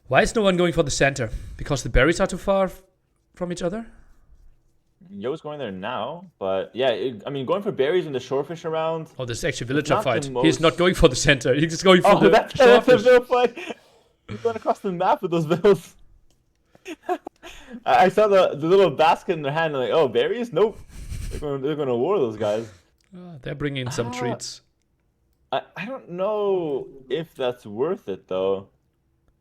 Why is no one going for the center? Because the berries are too far from each other? Yo's going there now, but yeah, going for berries and the shorefish around. Oh, this is actually villager fight. He's not going for the center. He's just going for the that's shorefish. Vil fight. He's going across the map with those vills. I saw the little basket in their hand. And like, oh, berries? Nope. They're going to war those guys. They're bringing in some treats. I don't know if that's worth it though.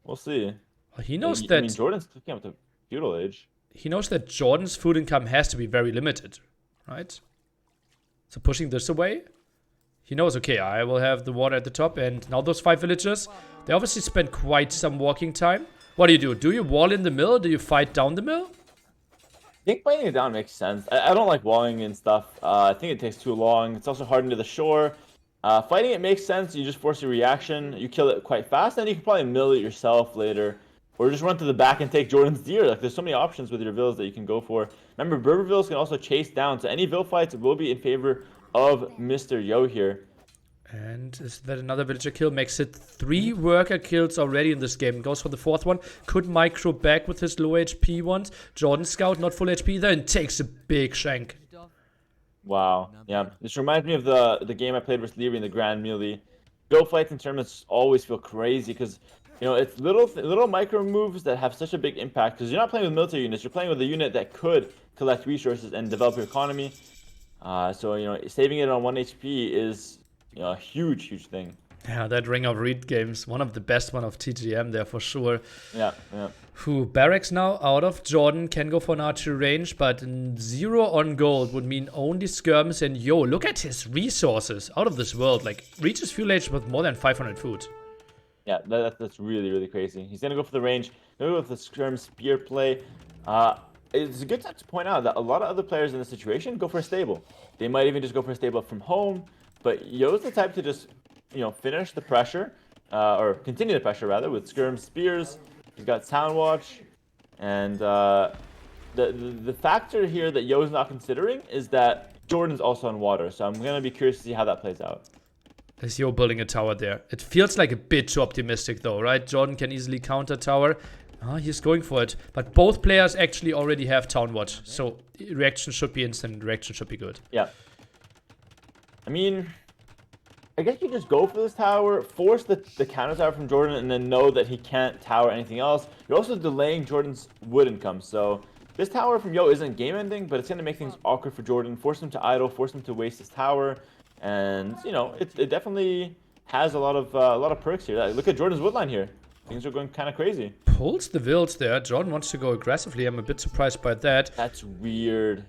We'll see. Well, he knows that. Jordan's clicking up to feudal age. He knows that Jordan's food income has to be very limited, right? So pushing this away, he knows, okay, I will have the water at the top, and now those 5 villagers They obviously spent quite some walking time. What do? Do you wall in the mill? Do you fight down the mill? I think fighting it down makes sense. I don't like walling and stuff. I think it takes too long. It's also hard into the shore. Fighting it makes sense. You just force a reaction. You kill it quite fast, and you can probably mill it yourself later. Or just run to the back and take Jordan's deer. Like, there's so many options with your vills that you can go for. Remember, Berber vills can also chase down. So any vill fights will be in favor of Mr. Yo here. And is that another villager kill? Makes it 3 worker kills already in this game. Goes for the 4th one. Could micro back with his low HP ones. Jordan Scout, not full HP, then takes a big shank. Wow. Yeah. This reminds me of the game I played with Leary in the Grand Melee. Go fights in tournaments always feel crazy because, you know, it's little micro moves that have such a big impact because you're not playing with military units. You're playing with a unit that could collect resources and develop your economy. So, you know, saving it on 1 HP is, you know, a huge thing. Yeah, that Ring of Reed game's one of the best one of TGM there for sure. Yeah. Who barracks now out of Jordan, can go for an archery range, but 0 on gold would mean only skirms. And yo, look at his resources, out of this world. Like, reaches fuel age with more than 500 food. Yeah, that's really crazy. He's gonna go for the range. Gonna go with the skirm spear play. It's a good time to point out that a lot of other players in this situation go for a stable. They might even just go for a stable from home. But Yo's the type to just, you know, finish the pressure, or continue the pressure rather, with skirm spears. He's got Sound Watch, and the factor here that Yo's not considering is that Jordan's also on water. So I'm gonna be curious to see how that plays out. Is Yo building a tower there? It feels like a bit too optimistic though, right? Jordan can easily counter tower. He's going for it. But both players actually already have Town Watch, so reaction should be instant. Reaction should be good. Yeah. I mean, I guess you just go for this tower, force the counter tower from Jordan, and then know that he can't tower anything else. You're also delaying Jordan's wood income, so this tower from Yo isn't game-ending, but it's going to make things awkward for Jordan, force him to idle, force him to waste his tower, and, you know, it definitely has a lot of perks here. Look at Jordan's wood line here. Things are going kind of crazy. Pulls the vills there. Jordan wants to go aggressively. I'm a bit surprised by that. That's weird.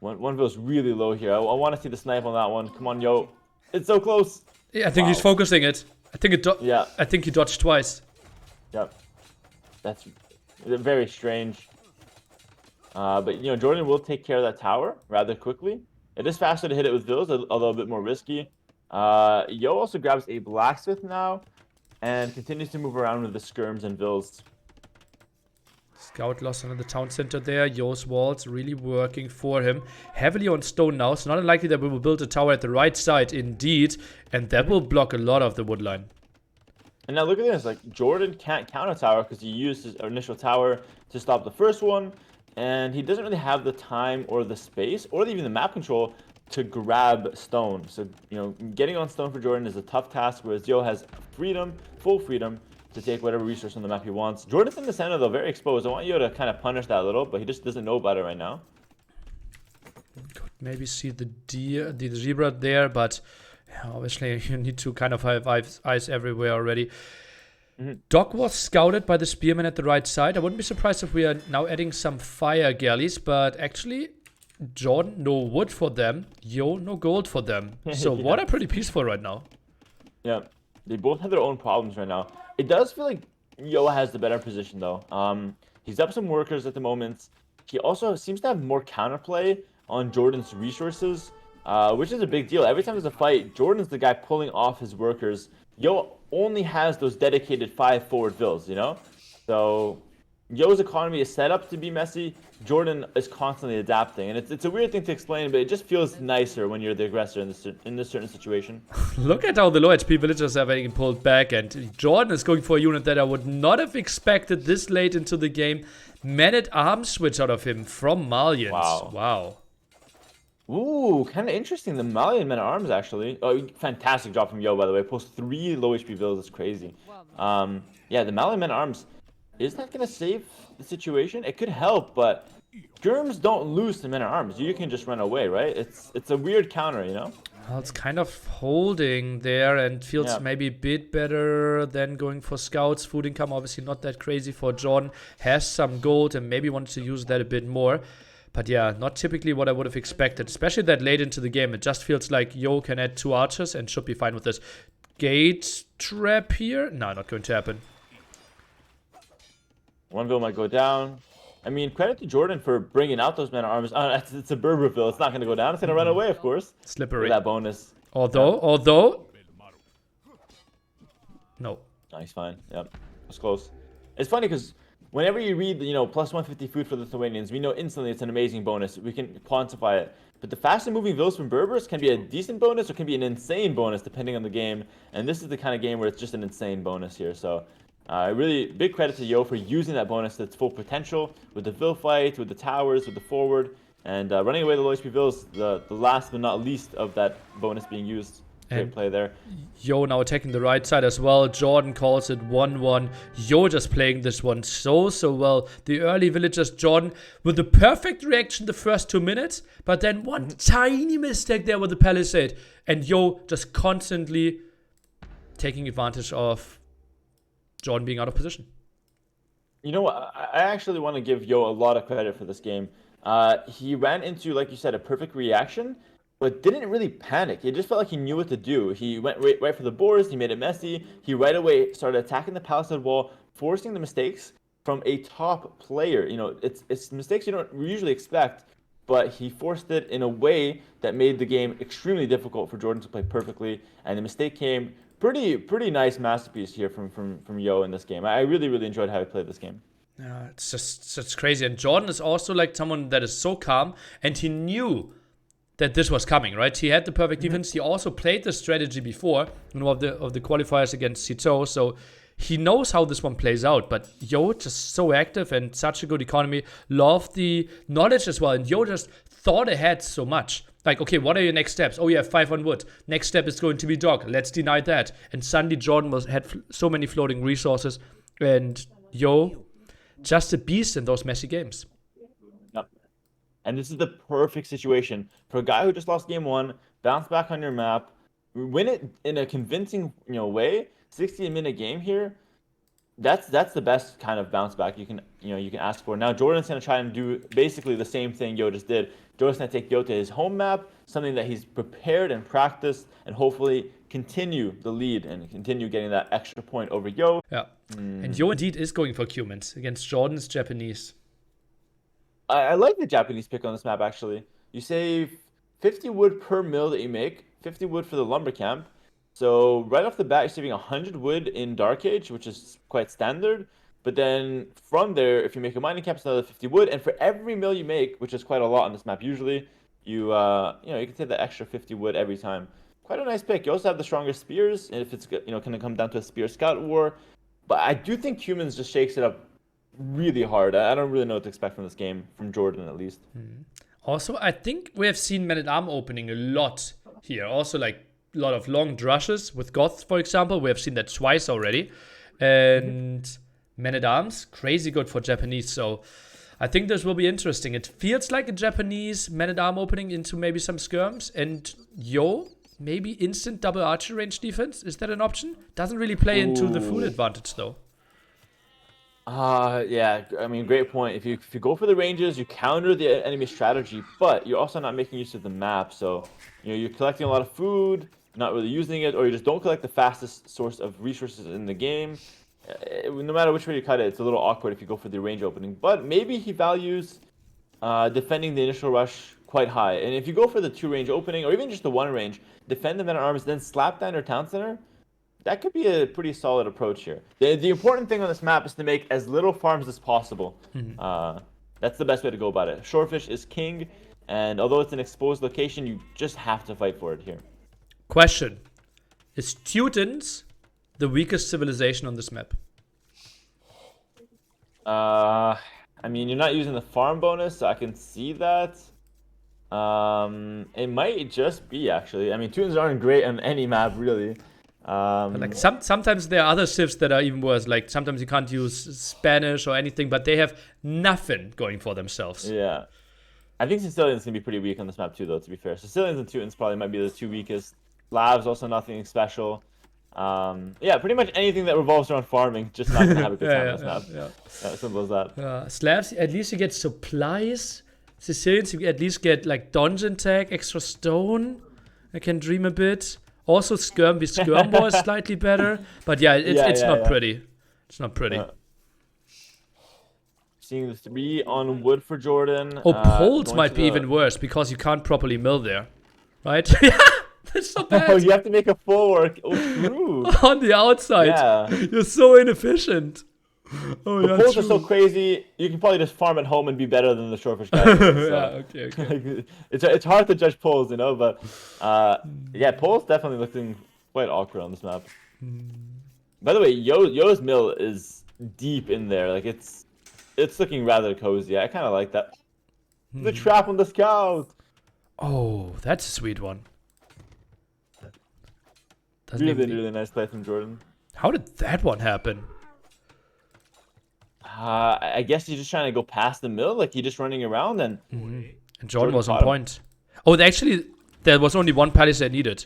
One vill's really low here. I want to see the snipe on that one. Come on, Yo. It's so close. Yeah, I think he's focusing it. I think he dodged twice. Yep. That's very strange. But, you know, Jordan will take care of that tower rather quickly. It is faster to hit it with vills, although a bit more risky. Yo also grabs a blacksmith now and continues to move around with the skirms and vills. Scout lost another town center there. Yo's walls really working for him. Heavily on stone now, so not unlikely that we will build a tower at the right side indeed. And that will block a lot of the wood line. And now look at this, like, Jordan can't counter tower because he used his initial tower to stop the first one. And he doesn't really have the time or the space or even the map control to grab stone. So, you know, getting on stone for Jordan is a tough task, whereas Yo has freedom, full freedom, to take whatever resource on the map he wants. Jordan's in the center, though, very exposed. I want Yo to kind of punish that a little, but he just doesn't know about it right now. Could maybe see the deer, the zebra there, but obviously you need to kind of have eyes everywhere already. Doc was scouted by the spearman at the right side. I wouldn't be surprised if we are now adding some fire galleys, but actually, Jordan, no wood for them. Yo, no gold for them. So Yeah. water pretty peaceful right now. Yeah, they both have their own problems right now. It does feel like Yo has the better position, though. He's up some workers at the moment. He also seems to have more counterplay on Jordan's resources, which is a big deal. Every time there's a fight, Jordan's the guy pulling off his workers. Yo only has those dedicated 5 forward vills, you know? So Yo's economy is set up to be messy. Jordan is constantly adapting. And it's a weird thing to explain, but it just feels nicer when you're the aggressor in this certain situation. Look at how the low HP villagers are being pulled back, and Jordan is going for a unit that I would not have expected this late into the game. Man-at-Arms switch out of him from Malians. Wow. Ooh, kind of interesting. The Malian men-at-arms, actually. Oh, fantastic job from Yo, by the way. Post 3 low HP vills. That's crazy. Yeah, the Malian men-at-arms. Is that going to save the situation? It could help, but Germs don't lose to men-at-arms. You can just run away, right? It's a weird counter, you know? Well, it's kind of holding there and feels maybe a bit better than going for scouts. Food income, obviously not that crazy for John. Has some gold and maybe wanted to use that a bit more. But yeah, not typically what I would have expected, especially that late into the game. It just feels like Yo can add 2 archers and should be fine with this. gate trap here. No, not going to happen. One bill might go down. I mean, credit to Jordan for bringing out those men-at-arms. It's a Berber bill. It's not going to go down. It's going to run away, of course. Slippery. With that bonus. Although... No. Nice, fine. Yep. It's close. It's funny because whenever you read, plus 150 food for the Lithuanians, we know instantly it's an amazing bonus. We can quantify it. But the faster moving villas from Berbers can be a decent bonus or can be an insane bonus depending on the game. And this is the kind of game where it's just an insane bonus here. So really big credit to Yo for using that bonus to its full potential with the Vil fight, with the towers, with the forward, and running away the low HP Vils, the last but not least of that bonus being used. Great play there. Yo now attacking the right side as well. Jordan calls it 1-1. Yo just playing this one so well. The early villagers, Jordan with the perfect reaction the first 2 minutes, but then one tiny mistake there with the palisade. And Yo just constantly taking advantage of Jordan being out of position. You know what? I actually want to give Yo a lot of credit for this game. He ran into, like you said, a perfect reaction, but didn't really panic. It just felt like he knew what to do. He went right for the boars. He made it messy. He right away started attacking the palisade wall, forcing the mistakes from a top player. It's mistakes you don't usually expect, but he forced it in a way that made the game extremely difficult for Jordan to play perfectly. And the mistake came pretty nice masterpiece here from Yo in this game. I really enjoyed how he played this game. Yeah, it's just crazy. And Jordan is also like someone that is so calm, and he knew that this was coming, right? He had the perfect defense. He also played the strategy before in one of the qualifiers against Cito, so he knows how this one plays out. But Yo just so active and such a good economy. Love the knowledge as well. And Yo just thought ahead so much. Like, okay, what are your next steps? Oh, you have 5 on wood. Next step is going to be dog. Let's deny that. And suddenly Jordan had so many floating resources. And Yo, just a beast in those messy games. And this is the perfect situation for a guy who just lost game 1, bounce back on your map, win it in a convincing, way. 60-minute game here. That's the best kind of bounce back you can ask for. Now Jordan's gonna try and do basically the same thing Yo just did. Jordan's gonna take Yo to his home map, something that he's prepared and practiced, and hopefully continue the lead and continue getting that extra point over Yo. Yeah. And Yo indeed is going for Cumans against Jordan's Japanese. I like the Japanese pick on this map, actually. You save 50 wood per mill that you make, 50 wood for the lumber camp. So right off the bat, you're saving 100 wood in Dark Age, which is quite standard. But then from there, if you make a mining camp, it's another 50 wood. And for every mill you make, which is quite a lot on this map usually, you can save that extra 50 wood every time. Quite a nice pick. You also have the stronger spears, and if it's going to come down to a spear scout war. But I do think Humans just shakes it up really hard. I don't really know what to expect from this game, from Jordan at least. Also, I think we have seen Man-at-Arm opening a lot here. Also, like a lot of long drushes with Goths, for example. We have seen that twice already. And Man-at-Arms, crazy good for Japanese. So I think this will be interesting. It feels like a Japanese Man-at-Arm opening into maybe some skirms. And Yo, maybe instant double archer range defense. Is that an option? Doesn't really play into the food advantage, though. Yeah, I mean, great point. If you go for the ranges, you counter the enemy strategy, but you're also not making use of the map. So, you're collecting a lot of food, not really using it, or you just don't collect the fastest source of resources in the game. No matter which way you cut it, it's a little awkward if you go for the range opening. But maybe he values defending the initial rush quite high. And if you go for the 2 range opening, or even just the 1 range, defend the Men-at-Arms, then slap down your town center, that could be a pretty solid approach here. The important thing on this map is to make as little farms as possible. That's the best way to go about it. Shorefish is king, and although it's an exposed location, you just have to fight for it here. Question. Is Teutons the weakest civilization on this map? I mean, you're not using the farm bonus, so I can see that. It might just be, actually. I mean, Teutons aren't great on any map, really. But like sometimes there are other civs that are even worse. Like sometimes you can't use Spanish or anything, but they have nothing going for themselves. Yeah, I think Sicilian's gonna be pretty weak on this map too, though. To be fair, Sicilians and Teutons probably might be the 2 weakest. Slavs also nothing special. Yeah, pretty much anything that revolves around farming, just not gonna have a good time on this map. Yeah, simple as that. Slavs, at least you get supplies. Sicilians, you at least get like dungeon tag, extra stone. I can dream a bit. Also, Skirm with Skirm War is slightly better. But yeah, it's not pretty. It's not pretty. Seeing the 3 on wood for Jordan. Oh, poles might be even worse because you can't properly mill there. Right? Yeah, that's so bad. Oh, you have to make a full work. Oh, true. On the outside. Yeah. You're so inefficient. Oh, the poles are so crazy. You can probably just farm at home and be better than the Shorefish guy. So, yeah, okay. It's hard to judge poles, you know, but yeah, poles definitely looking quite awkward on this map. By the way, Yo's mill is deep in there. Like it's looking rather cozy. I kind of like that. The trap on the scout. Oh, that's a sweet one. Really nice play from Jordan. How did that one happen? I guess he's just trying to go past the mill, like he's just running around, and and Jordan was on point. Oh, actually, there was only one palisade needed.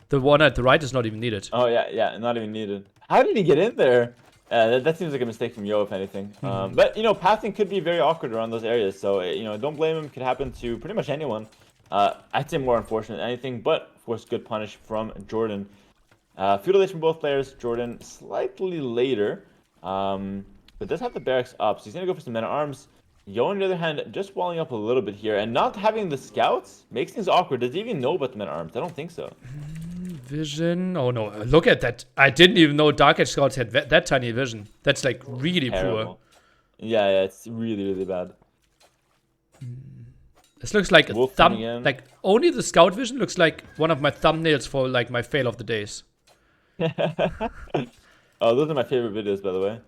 The one at the right is not even needed. Oh yeah, not even needed. How did he get in there? That seems like a mistake from Yo, if anything. But you know, pathing could be very awkward around those areas, so you know, don't blame him. Could happen to pretty much anyone. I'd say more unfortunate than anything, but of course, good punish from Jordan. Feudal from both players. Jordan slightly later. But does have the barracks up, so he's going to go for some men-at-arms. Yo, on the other hand, just walling up a little bit here, and not having the scouts makes things awkward. Does he even know about the men-at-arms? I don't think so. Vision. Oh no, look at that. I didn't even know Dark Edge Scouts had that tiny vision. That's like really poor. Yeah, it's really bad. This looks like a thumb. Like, only the scout vision looks like one of my thumbnails for like my fail of the days. Oh, those are my favorite videos, by the way.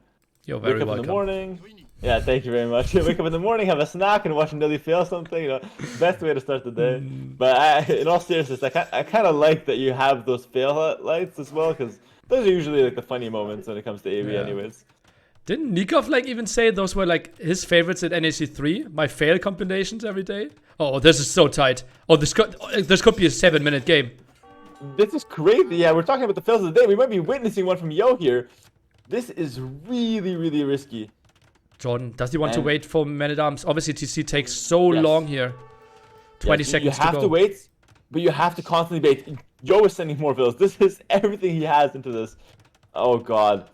You're very welcome. Wake up in the morning. Yeah, thank you very much. Wake up in the morning, have a snack, and watch Nili fail something. You know, best way to start the day. But in all seriousness, I kind of like that you have those fail lights as well, because those are usually like the funny moments when it comes to AV, anyways. Didn't Nikov like even say those were like his favorites at NAC 3? My fail combinations every day. Oh, this is so tight. Oh, this could be a 7-minute game. This is crazy. Yeah, we're talking about the fails of the day. We might be witnessing one from Yo here. This is really risky. Jordan, does he want to wait for men-at-arms? Obviously, TC takes so long here. 20 seconds to go. You have to wait, but you have to constantly bait. Yo is sending more vills. This is everything he has into this. Oh, God.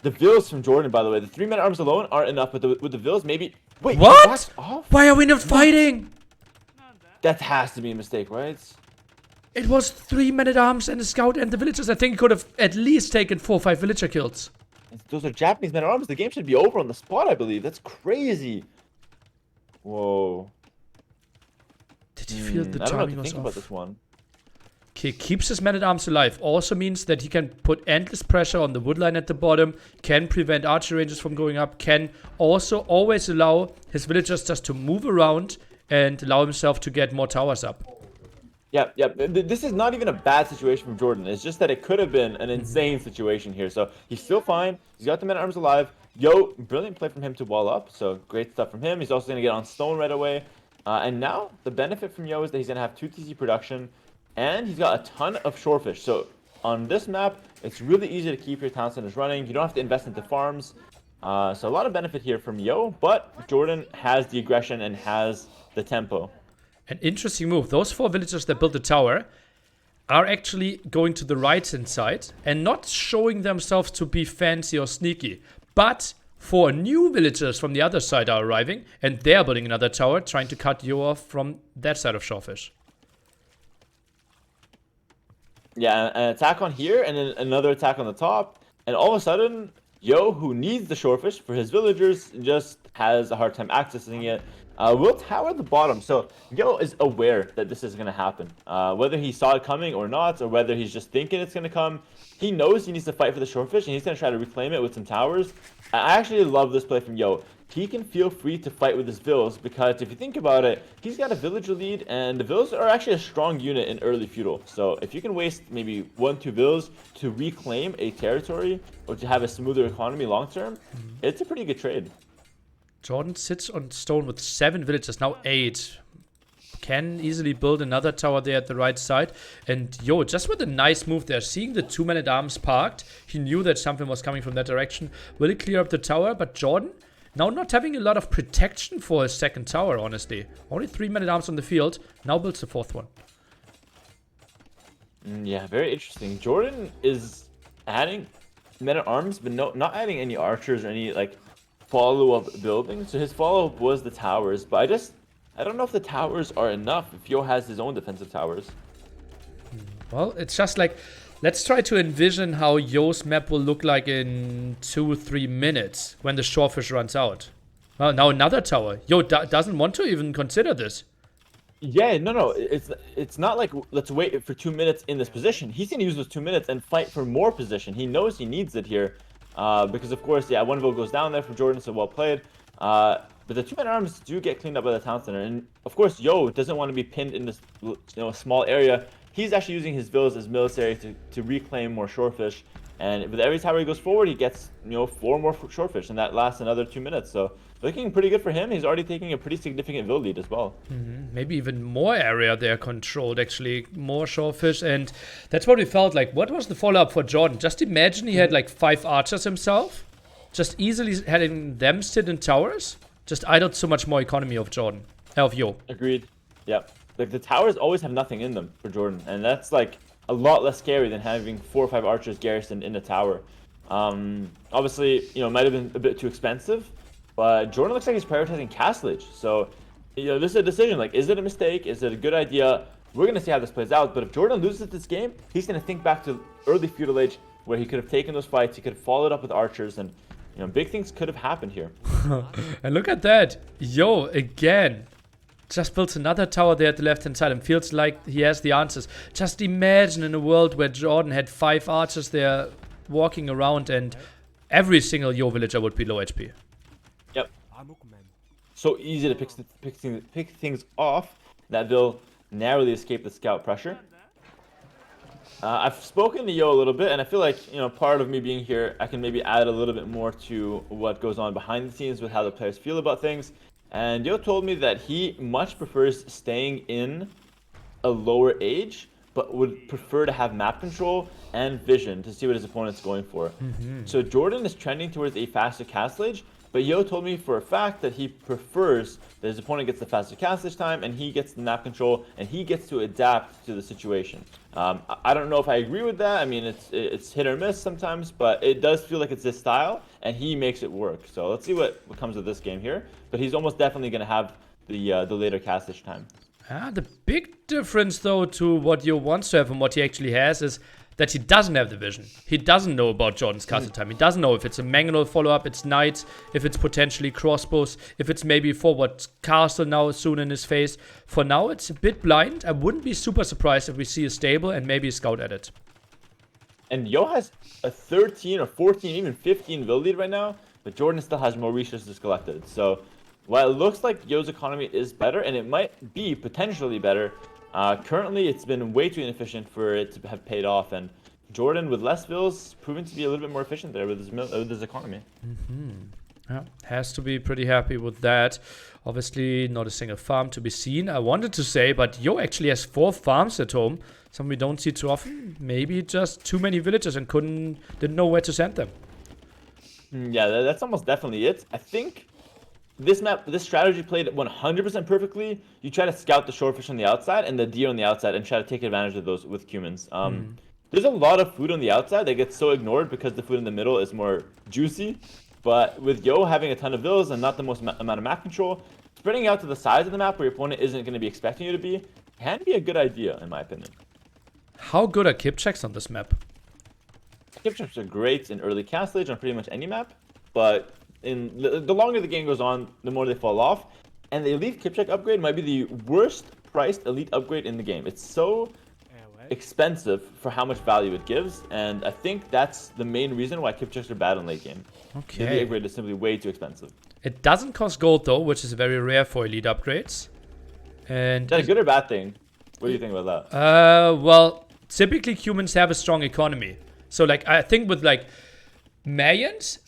The vills from Jordan, by the way. The 3 men-at-arms alone aren't enough, but with the vills, maybe... Wait, what? Why are we not fighting? That has to be a mistake, right? It was 3 men-at-arms and a scout and the villagers. I think he could have at least taken 4 or 5 villager kills. Those are Japanese men-at-arms. The game should be over on the spot, I believe. That's crazy. Whoa. Did you feel the timing was off? I don't know what to think about this one. Okay, keeps his men-at-arms alive. Also means that he can put endless pressure on the wood line at the bottom, can prevent archer ranges from going up, can also always allow his villagers just to move around and allow himself to get more towers up. Yeah. This is not even a bad situation from Jordan. It's just that it could have been an insane situation here. So he's still fine. He's got the men-at-arms alive. Yo, brilliant play from him to wall up. So great stuff from him. He's also going to get on stone right away. And now the benefit from Yo is that he's going to have 2 TC production. And he's got a ton of shorefish. So on this map, it's really easy to keep your town centers running. You don't have to invest into farms. So a lot of benefit here from Yo. But Jordan has the aggression and has the tempo. An interesting move. Those 4 villagers that built the tower are actually going to the right-hand side and not showing themselves to be fancy or sneaky. But 4 new villagers from the other side are arriving, and they're building another tower, trying to cut you off from that side of Shorefish. Yeah, an attack on here, and then another attack on the top. And all of a sudden, Yo, who needs the Shorefish for his villagers, just has a hard time accessing it. Will tower the bottom. So Yo is aware that this is going to happen. Whether he saw it coming or not, or whether he's just thinking it's going to come, he knows he needs to fight for the shorefish, and he's going to try to reclaim it with some towers. I actually love this play from Yo. He can feel free to fight with his vills, because if you think about it, he's got a villager lead, and the vills are actually a strong unit in early feudal. So if you can waste maybe 1-2 vills to reclaim a territory, or to have a smoother economy long term, it's a pretty good trade. Jordan sits on stone with 7 villagers, now 8. Can easily build another tower there at the right side. And Yo, just with a nice move there, seeing the 2 men-at-arms parked, he knew that something was coming from that direction. Will he clear up the tower? But Jordan, now not having a lot of protection for his second tower, honestly. Only 3 men-at-arms on the field, now builds the 4th one. Yeah, very interesting. Jordan is adding men-at-arms, but not adding any archers or any like follow-up building. So his follow-up was the towers, but I don't know if the towers are enough if Yo has his own defensive towers. Well, it's just like, let's try to envision how Yo's map will look like in 2-3 minutes when the shorefish runs out. Well, now another tower. Yo doesn't want to even consider this. Yeah, no. It's not like let's wait for 2 minutes in this position. He's gonna use those 2 minutes and fight for more position. He knows he needs it here, because of course, yeah, one vote goes down there for Jordan, so well played. But the two-man arms do get cleaned up by the town center, and of course, Yo doesn't want to be pinned in this small area. He's actually using his villas as military to reclaim more shorefish. And with every tower he goes forward, he gets 4 more shorefish, and that lasts another 2 minutes. So looking pretty good for him. He's already taking a pretty significant vill lead as well. Maybe even more area there controlled, actually. More shorefish, and that's what we felt like. What was the follow-up for Jordan? Just imagine he had like 5 archers himself. Just easily having them sit in towers. Just idled so much more economy of Jordan. Of Yo. Agreed. Yep. Like the towers always have nothing in them for Jordan, and that's like a lot less scary than having 4 or 5 archers garrisoned in a tower. Obviously, it might have been a bit too expensive, but Jordan looks like he's prioritizing castlage. So, this is a decision. Like, is it a mistake? Is it a good idea? We're gonna see how this plays out. But if Jordan loses this game, he's gonna think back to early feudal age where he could have taken those fights. He could have followed up with archers, and big things could have happened here. And look at that. Yo, again. Just built another tower there at the left-hand side and feels like he has the answers. Just imagine in a world where Jordan had 5 archers there walking around and every single Yo villager would be low HP. Yep. So easy to pick things off that will narrowly escape the scout pressure. I've spoken to Yo a little bit, and I feel like, part of me being here, I can maybe add a little bit more to what goes on behind the scenes with how the players feel about things. And Yo told me that he much prefers staying in a lower age, but would prefer to have map control and vision to see what his opponent's going for. So Jordan is trending towards a faster castle age, but Yo told me for a fact that he prefers that his opponent gets the faster castlage time, and he gets the map control, and he gets to adapt to the situation. I don't know if I agree with that. I mean, it's hit or miss sometimes, but it does feel like it's his style, and he makes it work. So let's see what comes of this game here. But he's almost definitely going to have the later castlage time. The big difference, though, to what Yo wants to have and what he actually has is that he doesn't have the vision. He doesn't know about Jordan's castle time. He doesn't know if it's a manual follow-up, it's knights, if it's potentially crossbows, if it's maybe forward castle now soon in his face. For now, it's a bit blind. I wouldn't be super surprised if we see a stable and maybe a scout at it. And Yo has a 13 or 14, even 15 vill lead right now, but Jordan still has more resources collected. So while it looks like Yo's economy is better, and it might be potentially better, currently it's been way too inefficient for it to have paid off, and Jordan with less vills proven to be a little bit more efficient there with his economy. Yeah, has to be pretty happy with that. Obviously not a single farm to be seen, I wanted to say, but Yo actually has 4 farms at home, something we don't see too often. Maybe just too many villagers and didn't know where to send them. Yeah, that's almost definitely it. I think this strategy played 100% perfectly. You try to scout the shorefish on the outside and the deer on the outside and try to take advantage of those with humans. There's a lot of food on the outside that gets so ignored because the food in the middle is more juicy. But with Yo having a ton of vills and not the most amount of map control, spreading out to the sides of the map where your opponent isn't going to be expecting you to be can be a good idea, in my opinion. How good are kip checks on this map? Kip checks are great in early castlage on pretty much any map, but the longer the game goes on, the more they fall off. And the elite kip check upgrade might be the worst priced elite upgrade in the game. It's so expensive for how much value it gives, and I think that's the main reason why kip checks are bad in late game. Okay. The upgrade is simply way too expensive. It doesn't cost gold though, which is very rare for elite upgrades. And Is that a good or bad thing? What do you think about that? Well, typically humans have a strong economy. So like I think with like Mayans,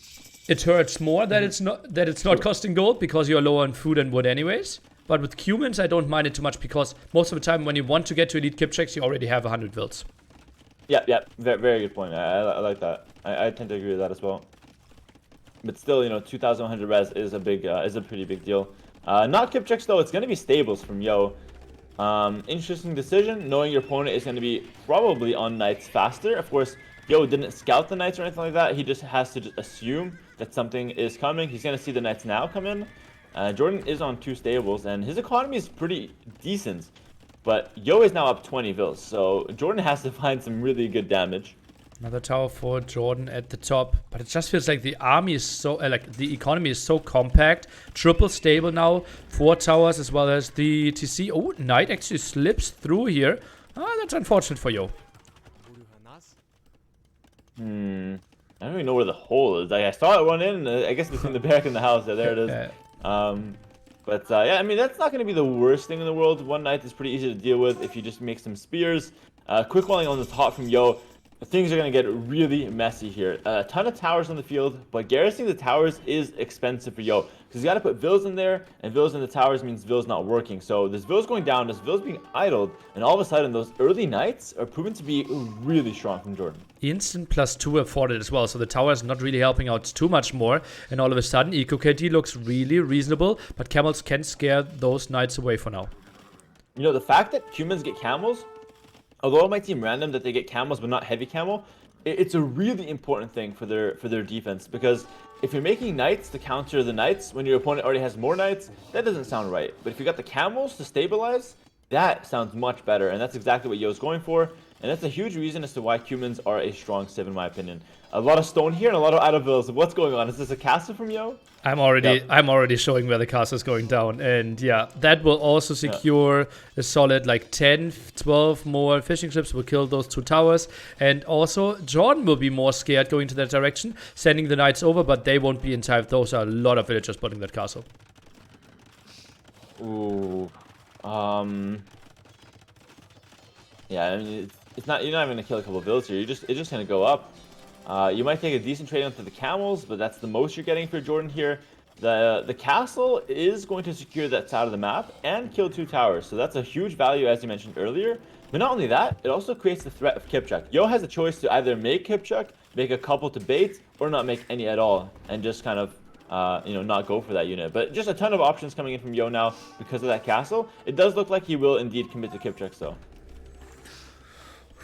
it hurts more that it's not costing gold because you're lower on food and wood anyways. But with humans, I don't mind it too much because most of the time when you want to get to elite kip checks, you already have 100 vills. Yeah, very good point. I like that. I tend to agree with that as well. But still, 2,100 res is a pretty big deal. Not kip checks though. It's gonna be stables from Yo. Interesting decision, knowing your opponent is going to be probably on knights faster. Of course, Yo didn't scout the knights or anything like that. He just has to just assume that something is coming. He's going to see the knights now come in. Jordan is on 2 stables, and his economy is pretty decent. But Yo is now up 20 vils, so Jordan has to find some really good damage. Another tower for Jordan at the top, but it just feels like the army is so, like the economy is so compact. Triple stable now, 4 towers as well as the TC. Oh, Knight actually slips through here. Ah, that's unfortunate for Yo. I don't even know where the hole is. Like, I saw it run in, I guess between the barrack and the house. There it is. Yeah, I mean, that's not going to be the worst thing in the world. 1 knight is pretty easy to deal with if you just make some spears. Quick walling on the top from Yo. Things are going to get really messy here. A ton of towers on the field, but garrisoning the towers is expensive for Yo. Because you got to put vills in there, and vills in the towers means vills not working. So this vills going down, this vills being idled, and all of a sudden those early knights are proven to be really strong from Jordan. Instant +2 afforded as well, so the tower is not really helping out too much more. And all of a sudden, Eco KD looks really reasonable, but camels can scare those knights away for now. You know, the fact that humans get camels, although it might seem random that they get camels but not heavy camel, it's a really important thing for their defense, because if you're making knights to counter the knights when your opponent already has more knights, that doesn't sound right. But if you got the camels to stabilize, that sounds much better, and that's exactly what Yo's going for. And that's a huge reason as to why humans are a strong civ in my opinion. A lot of stone here and a lot of idle vills. What's going on? Is this a castle from Yo? I'm already showing where the castle is going down, and yeah, that will also secure a solid like 10, 12 more fishing ships will kill those 2 towers, and also Jordan will be more scared going to that direction, sending the knights over, but they won't be in time. Those are a lot of villagers putting that castle. Ooh, yeah, I mean, it's not, you're not even gonna kill a couple of villas here. It's just gonna go up. You might take a decent trade onto the camels, but that's the most you're getting for Jordan here. The castle is going to secure that side of the map and kill 2 towers, so that's a huge value as you mentioned earlier. But not only that, it also creates the threat of Kipchak. Yo has a choice to either make Kipchak, make a couple to bait, or not make any at all, and just kind of not go for that unit. But just a ton of options coming in from Yo now because of that castle. It does look like he will indeed commit to Kipchak though.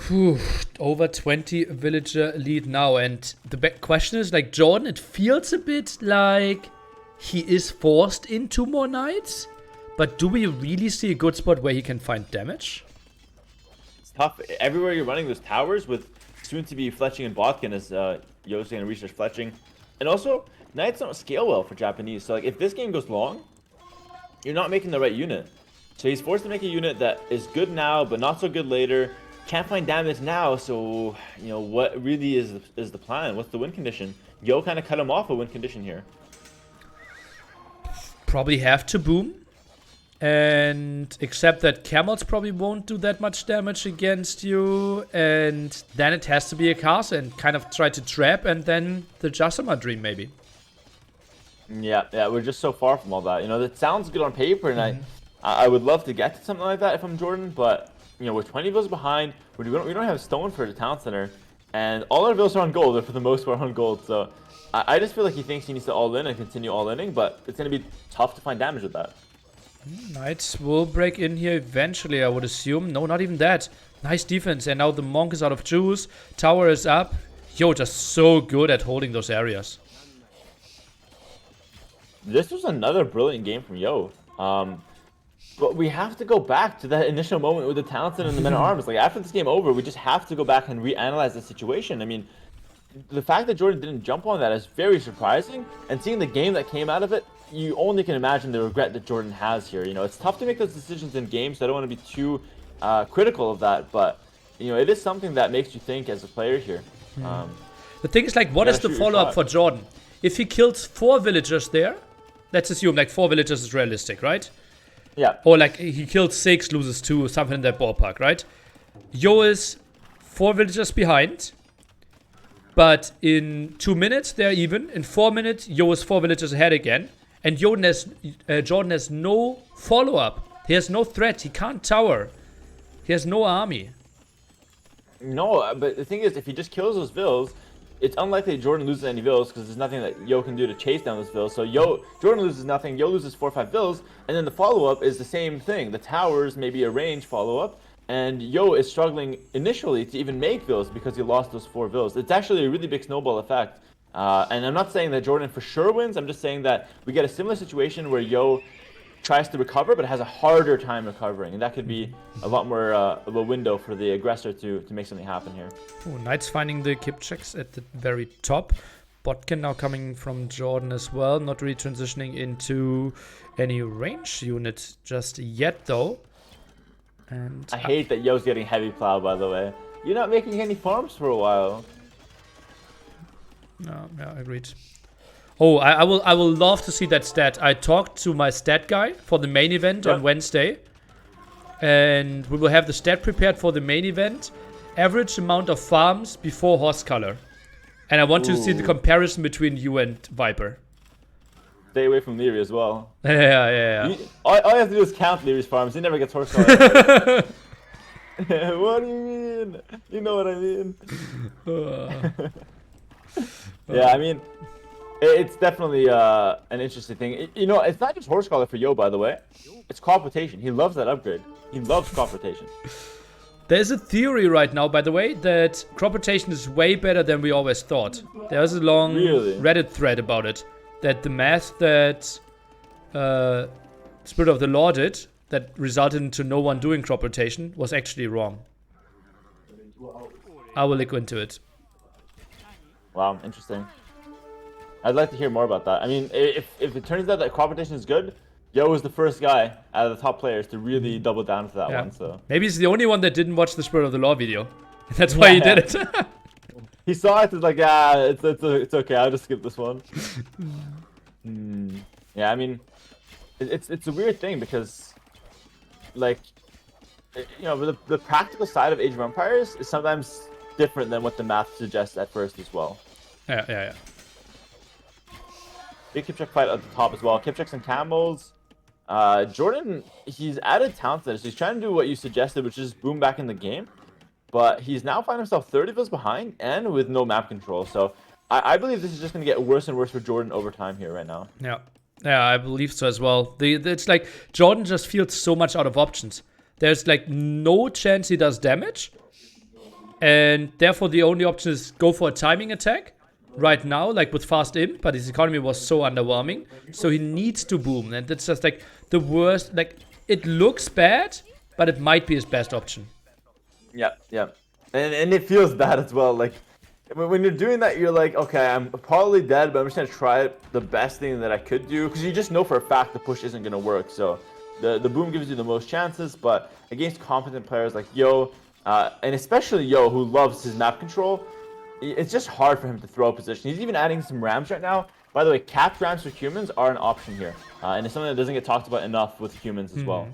Whew, over 20 villager lead now, and the question is, like, Jordan, it feels a bit like he is forced into more knights, but do we really see a good spot where he can find damage? It's tough. Everywhere you're running those towers with soon-to-be Fletching and Botkin as Yo's going to research Fletching. And also, knights don't scale well for Japanese, so like if this game goes long, you're not making the right unit. So he's forced to make a unit that is good now, but not so good later. Can't find damage now, so what really is the plan? What's the win condition? Yo kind of cut him off a win condition here. Probably have to boom, and except that camels probably won't do that much damage against you, and then it has to be a castle and kind of try to trap, and then the Jasama dream maybe. Yeah, we're just so far from all that. That sounds good on paper, and I would love to get to something like that if I'm Jordan, but we're 20 vills behind. We don't have stone for the town center, and all our vills are on gold, or for the most part on gold. So I just feel like he thinks he needs to all in and continue all inning, but it's going to be tough to find damage with that. Knights will break in here eventually, I would assume. No, not even that. Nice defense, and now the monk is out of juice. Tower is up. Yo, just so good at holding those areas. This was another brilliant game from Yo. But we have to go back to that initial moment with the Townsend and the men-at-arms. Like, after this game over, we just have to go back and reanalyze the situation. I mean, the fact that Jordan didn't jump on that is very surprising. And seeing the game that came out of it, you only can imagine the regret that Jordan has here. It's tough to make those decisions in games, so I don't want to be too critical of that. But, it is something that makes you think as a player here. The thing is, like, what is the follow-up for Jordan? If he kills 4 villagers there, let's assume, like, 4 villagers is realistic, right? Yeah. Or like he killed 6, loses 2, something in that ballpark, right? Yo is 4 villagers behind, but in 2 minutes they're even. In 4 minutes, Yo is 4 villagers ahead again, and Jordan has no follow-up. He has no threat. He can't tower. He has no army. No, but the thing is, if he just kills those vills, it's unlikely Jordan loses any vills because there's nothing that Yo can do to chase down those vills. So Jordan loses nothing, Yo loses 4 or 5 vills, and then the follow-up is the same thing. The towers may be a range follow-up, and Yo is struggling initially to even make vills because he lost those 4 vills. It's actually a really big snowball effect. And I'm not saying that Jordan for sure wins, I'm just saying that we get a similar situation where Yo tries to recover but has a harder time recovering, and that could be a lot more of a window for the aggressor to make something happen here. Oh, Knights finding the kip checks at the very top. Botkin now coming from Jordan as well, not really transitioning into any range unit just yet though. And I hate that Yo's getting heavy plow, by the way. You're not making any farms for a while. No, yeah, agreed. Oh, I will love to see that stat. I talked to my stat guy for the main event on Wednesday. And we will have the stat prepared for the main event. Average amount of farms before horse color. And I want to see the comparison between you and Viper. Stay away from Nili as well. Yeah. All you have to do is count Nili's farms. He never gets horse color. What do you mean? You know what I mean. Yeah, I mean, it's definitely an interesting thing. You know, it's not just horse collar for Yo, by the way. It's crop rotation. He loves that upgrade. He loves crop rotation. There's a theory right now, by the way, that crop rotation is way better than we always thought. There's a long Reddit thread about it. That the math that Spirit of the Law did, that resulted into no one doing crop rotation, was actually wrong. I will look into it. Wow, interesting. I'd like to hear more about that. I mean, if it turns out that crop rotation is good, Yo was the first guy out of the top players to really double down for that one. So maybe he's the only one that didn't watch the Spirit of the Law video. That's why he did it. He saw it, it's like, it's okay, I'll just skip this one. Yeah, I mean, it's a weird thing because, like, you know, the practical side of Age of Empires is sometimes different than what the math suggests at first as well. Yeah. Big Kipcheck fight at the top as well. Kipchecks and camels. Jordan, he's added talent to this. He's trying to do what you suggested, which is boom back in the game. But he's now finding himself 30 vills behind and with no map control. So I believe this is just going to get worse and worse for Jordan over time here right now. Yeah, I believe so as well. It's like Jordan just feels so much out of options. There's like no chance he does damage. And therefore the only option is go for a timing attack. Right now, like with fast imp, but his economy was so underwhelming. So he needs to boom. And it's just like the worst. Like, it looks bad, but it might be his best option. Yeah. And it feels bad as well. Like, when you're doing that, you're like, okay, I'm probably dead, but I'm just going to try the best thing that I could do. Because you just know for a fact the push isn't going to work. So the boom gives you the most chances. But against competent players like Yo, and especially Yo, who loves his map control, it's just hard for him to throw a position. He's even adding some rams right now. By the way, capped rams for humans are an option here. And it's something that doesn't get talked about enough with humans as well.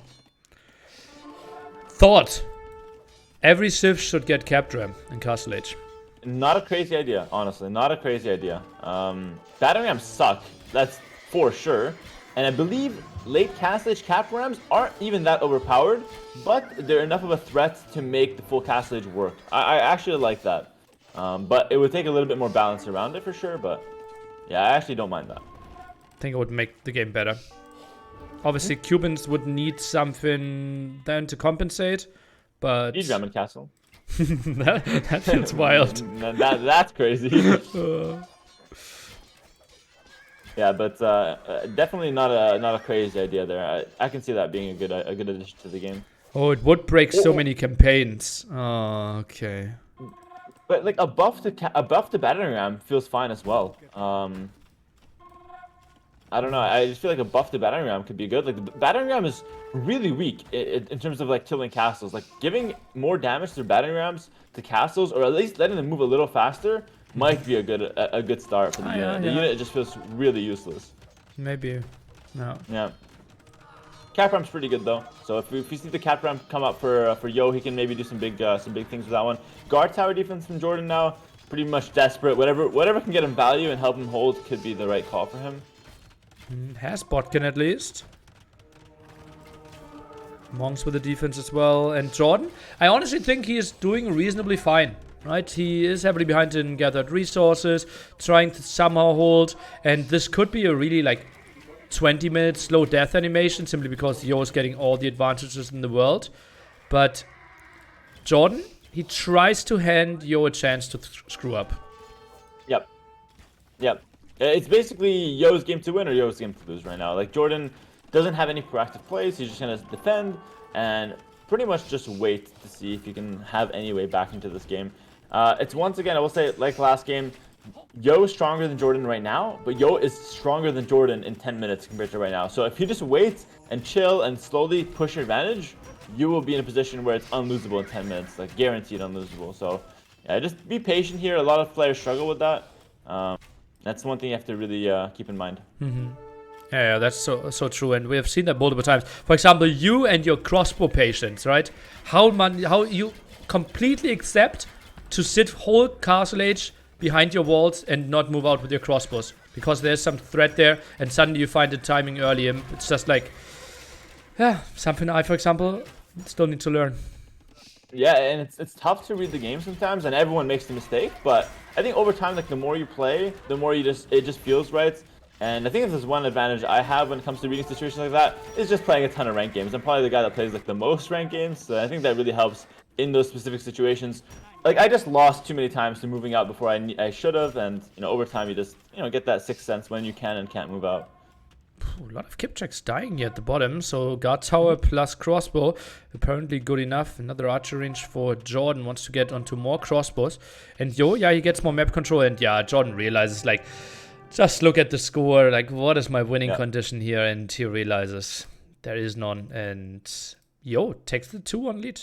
Thought. Every Civ should get capped ram in Castle Age. Not a crazy idea, honestly. Not a crazy idea. Battle rams suck. That's for sure. And I believe late Castle Age capped rams aren't even that overpowered. But they're enough of a threat to make the full Castle Age work. I actually like that. But it would take a little bit more balance around it for sure, but yeah, I actually don't mind that. I think it would make the game better. Obviously, Cubans would need something then to compensate, but... Need Ramen Castle. that feels wild. That's crazy. Yeah, but definitely not a crazy idea there. I can see that being a good addition to the game. Oh, it would break so many campaigns. Oh, okay. But like a buff to battering ram feels fine as well. I don't know. I just feel like a buff to battering ram could be good. Like the battering ram is really weak in terms of like killing castles. Like giving more damage to battering rams to castles, or at least letting them move a little faster, might be a good start for the unit. The unit just feels really useless. Maybe. No. Yeah. Cap ram's pretty good though. So if you see the cap ram come up for Yo, he can maybe do some big things with that one. Guard tower defense from Jordan now, pretty much desperate. Whatever can get him value and help him hold could be the right call for him. Has Botkin at least. Monks with the defense as well, and Jordan. I honestly think he is doing reasonably fine. right? He is heavily behind in gathered resources, trying to somehow hold, and this could be a really like 20-minute slow death animation simply because Yo is getting all the advantages in the world. But Jordan, he tries to hand Yo a chance to screw up. Yep. Yep. It's basically Yo's game to win or Yo's game to lose right now. Like, Jordan doesn't have any proactive plays. He's just going to defend and pretty much just wait to see if he can have any way back into this game. It's once again, I will say, like last game, Yo is stronger than Jordan right now, but Yo is stronger than Jordan in 10 minutes compared to right now. So if you just wait and chill and slowly push your advantage, you will be in a position where it's unlosable in 10 minutes, like guaranteed unlosable. So yeah, just be patient here. A lot of players struggle with that. That's one thing you have to really keep in mind. Yeah, that's so true, and we have seen that multiple times. For example, you and your crossbow patience, right? How you completely accept to sit whole castle age behind your walls and not move out with your crossbows because there's some threat there, and suddenly you find the timing early. And it's just like, yeah, something I, for example, still need to learn. Yeah, and it's tough to read the game sometimes, and everyone makes the mistake. But I think over time, like the more you play, the more it just feels right. And I think this is one advantage I have when it comes to reading situations like that, is just playing a ton of ranked games. I'm probably the guy that plays like the most ranked games, so I think that really helps in those specific situations. Like, I just lost too many times to moving out before I should have, and over time you just get that sixth sense when you can and can't move out. A lot of Kipchaks dying here at the bottom, so guard tower plus crossbow, apparently good enough. Another archer range for Jordan, wants to get onto more crossbows. And Yo, yeah, he gets more map control, and yeah, Jordan realizes, like, just look at the score, like, what is my winning condition here? And he realizes there is none, and Yo takes the 2-1 lead.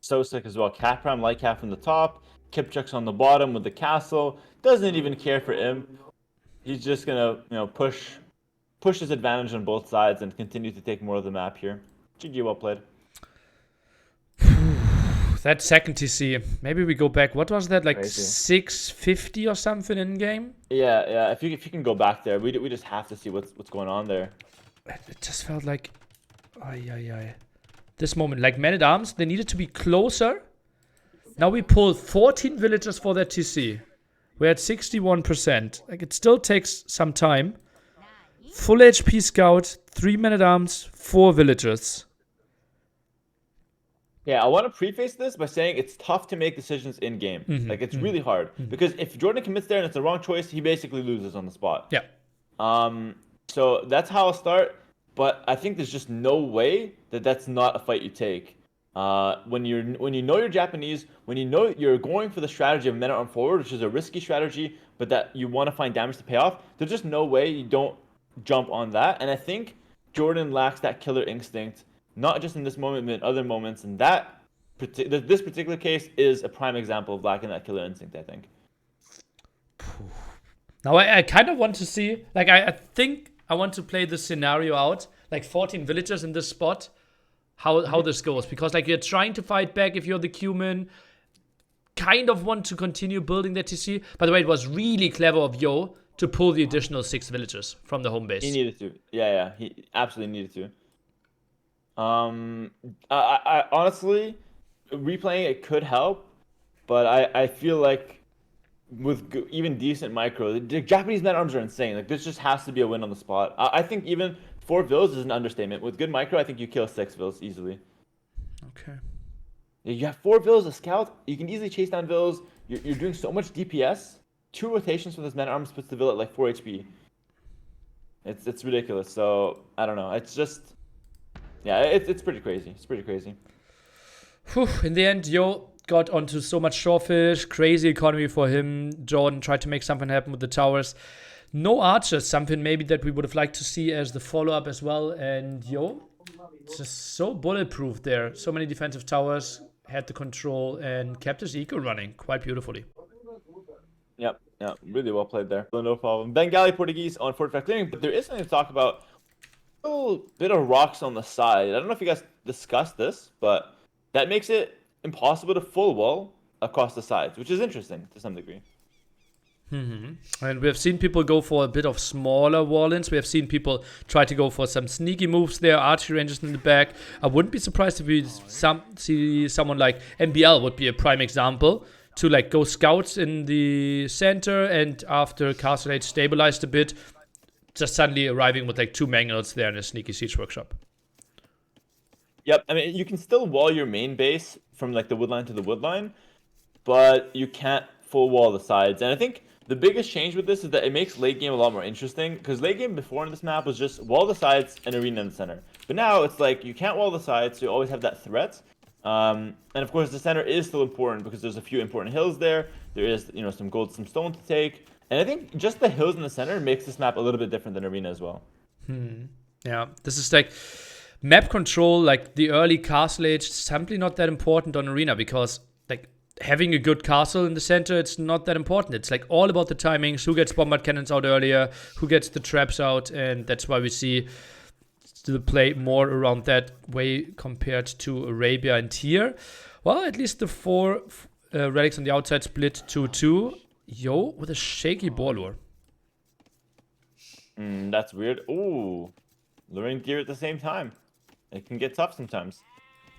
So sick as well. Capram, light cap from the top, Kipchak's on the bottom with the castle, doesn't even care for Imp. He's just gonna, push his advantage on both sides and continue to take more of the map here. GG, well played. That second TC, maybe we go back. What was that, like Crazy. 650 or something in game? Yeah. If you can go back there, we just have to see what's going on there. It just felt like, this moment, like Men at Arms, they needed to be closer. Now we pulled 14 villagers for that TC. We're at 61%. Like, it still takes some time. Full HP scout, 3 Men at Arms, 4 villagers. Yeah, I want to preface this by saying it's tough to make decisions in game. Like, it's really hard because if Jordan commits there and it's the wrong choice, he basically loses on the spot. Yeah. So that's how I'll start. But I think there's just no way that that's not a fight you take. When you know you're Japanese, when you know you're going for the strategy of men on forward, which is a risky strategy, but that you want to find damage to pay off, there's just no way you don't jump on that. And I think Jordan lacks that killer instinct, not just in this moment, but in other moments. And this particular case is a prime example of lacking that killer instinct, I think. Now I kind of want to see, like, I think I want to play the scenario out, like 14 villagers in this spot, how this goes. Because, like, you're trying to fight back if you're the Cuman, kind of want to continue building that TC. By the way, it was really clever of Yo to pull the additional 6 villagers from the home base. He needed to. Yeah, he absolutely needed to. I honestly, replaying it could help, but I feel like with even decent micro, the Japanese men arms are insane. Like, this just has to be a win on the spot. I think even 4 vills is an understatement. With good micro, I think you kill 6 vills easily. Okay. You have 4 vills a scout. You can easily chase down vills. You're doing so much DPS. 2 rotations with his men arms puts the vill at like 4 HP. It's ridiculous. So I don't know. It's just, yeah, it's pretty crazy. It's pretty crazy. Whew, in the end, Yo got onto so much shorefish, crazy economy for him. Jordan tried to make something happen with the towers. No archers, something maybe that we would have liked to see as the follow-up as well. And Yo, it's just so bulletproof there. So many defensive towers, had the control, and kept his eco running quite beautifully. Yep, really well played there. No problem. Bengali Portuguese on fortified clearing, but there is something to talk about. A little bit of rocks on the side. I don't know if you guys discussed this, but that makes it impossible to full wall across the sides, which is interesting to some degree. And we have seen people go for a bit of smaller wall-ins. We have seen people try to go for some sneaky moves there, archery ranges in the back. I wouldn't be surprised if we see someone like NBL would be a prime example to like go scouts in the center, and after Castle Age stabilized a bit, just suddenly arriving with like 2 Mangonels there in a sneaky siege workshop. Yep, I mean, you can still wall your main base from like the woodline to the woodline, but you can't full wall the sides. And I think the biggest change with this is that it makes late game a lot more interesting, because late game before in this map was just wall the sides and arena in the center. But now it's like you can't wall the sides, so you always have that threat. And of course the center is still important because there's a few important hills there. There is, you know, some gold, some stone to take. And I think just the hills in the center makes this map a little bit different than arena as well. Yeah, this is like map control, like the early Castle Age, simply not that important on arena, because like having a good castle in the center, it's not that important. It's like all about the timings, who gets bombard cannons out earlier, who gets the traps out, and that's why we see the play more around that way compared to Arabia and Tier. Well, at least the 4 relics on the outside split 2-2. Yo, with a shaky ball lure. That's weird. Ooh, luring gear at the same time. It can get tough sometimes.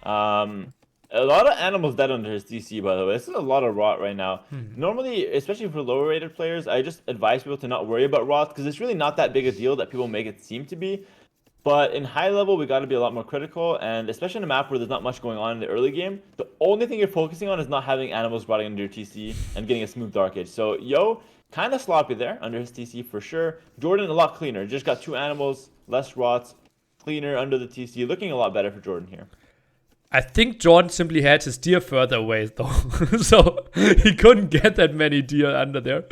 A lot of animals dead under his DC, by the way. This is a lot of rot right now. Normally, especially for lower rated players, I just advise people to not worry about rot, because it's really not that big a deal that people make it seem to be. But in high level, we got to be a lot more critical, and especially in a map where there's not much going on in the early game, the only thing you're focusing on is not having animals rotting under your TC and getting a smooth Dark Age. So Yo, kind of sloppy there under his TC for sure. Jordan, a lot cleaner. Just got 2 animals, less rots, cleaner under the TC. Looking a lot better for Jordan here. I think Jordan simply had his deer further away, though. So he couldn't get that many deer under there.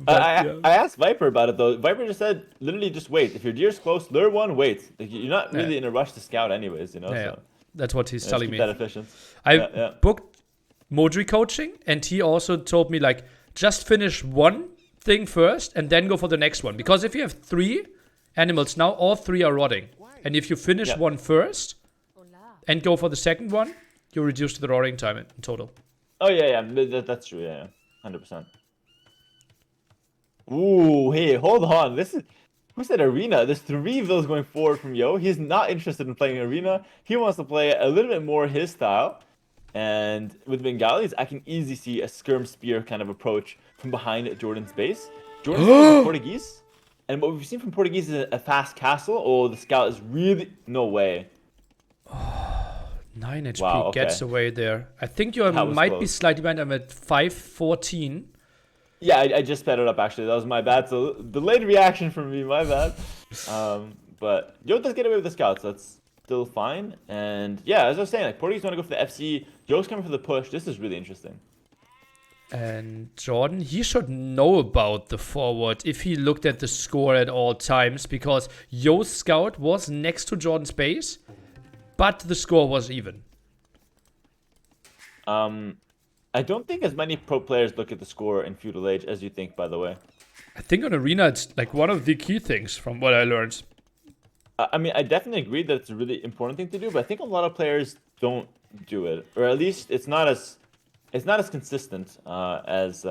I asked Viper about it, though. Viper just said, literally just wait. If your deer's close, lure one, wait. Like, you're not really in a rush to scout anyways, you know? Yeah, so. That's what he's telling me. That efficient. I booked Modri coaching, and he also told me, like, just finish one thing first and then go for the next one. Because if you have 3 animals now, all 3 are rotting. And if you finish one first and go for the second one, you reduce the rotting time in total. Oh, yeah. That's true, yeah. 100%. Ooh, hey, hold on. This is... Who said arena? There's 3 villas going forward from Yo. He's not interested in playing arena. He wants to play a little bit more his style. And with Bengalis, I can easily see a skirm spear kind of approach from behind Jordan's base. Jordan's playing Portuguese. And what we've seen from Portuguese is a fast castle. Oh, the scout is really... No way. 9 HP Wow, okay. gets away there. I think you might be slightly behind. I'm at 514. Yeah, I just sped it up, actually. That was my bad. So, delayed reaction from me, my bad. But Yo does get away with the scouts. That's still fine. And yeah, as I was saying, like, Portuguese want to go for the FC. Yo's coming for the push. This is really interesting. And Jordan, he should know about the forward if he looked at the score at all times, because Yo's scout was next to Jordan's base, but the score was even. I don't think as many pro players look at the score in Feudal Age as you think, by the way. I think on Arena, it's like one of the key things from what I learned. I mean, I definitely agree that it's a really important thing to do, but I think a lot of players don't do it, or at least it's not as consistent as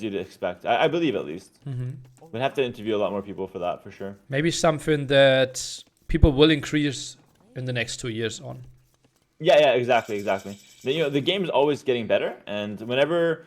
you'd expect. I believe, at least. We'd have to interview a lot more people for that, for sure. Maybe something that people will increase in the next 2 years on. Yeah, exactly. The game is always getting better, and whenever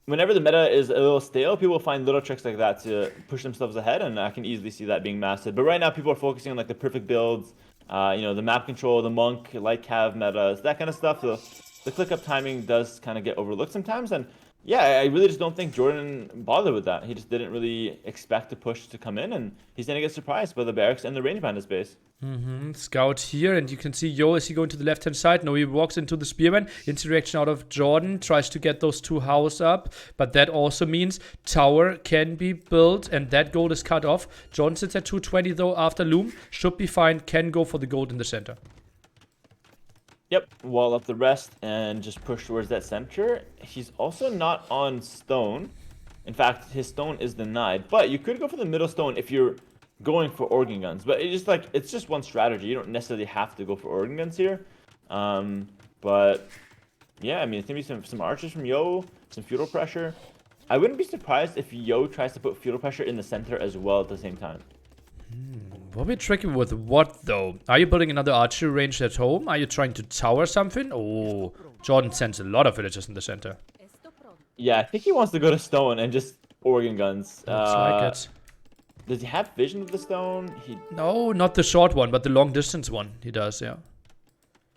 the meta is a little stale, people find little tricks like that to push themselves ahead, and I can easily see that being mastered. But right now, people are focusing on like the perfect builds, the map control, the monk, light cav metas, that kind of stuff. So the click up timing does kind of get overlooked sometimes, and yeah, I really just don't think Jordan bothered with that. He just didn't really expect the push to come in, and he's gonna get surprised by the barracks and the range bandit base. Scout here, and you can see Yo, is he going to the left hand side? No, he walks into the spearman. Interaction out of Jordan, tries to get those 2 houses up, but that also means tower can be built, and that gold is cut off. Jordan sits at 220 though after Loom, should be fine, can go for the gold in the center. Yep, wall up the rest and just push towards that center. He's also not on stone. In fact, his stone is denied, but you could go for the middle stone if you're going for organ guns. But it's just one strategy. You don't necessarily have to go for organ guns here. But yeah, I mean, it's gonna be some archers from Yo, some feudal pressure. I wouldn't be surprised if Yo tries to put feudal pressure in the center as well at the same time. Will be tricky with what though? Are you building another archery range at home? Are you trying to tower something? Oh, Jordan sends a lot of villagers in the center. Yeah, I think he wants to go to stone and just organ guns. Looks like it. Does he have vision of the stone? No, not the short one, but the long distance one. He does, yeah.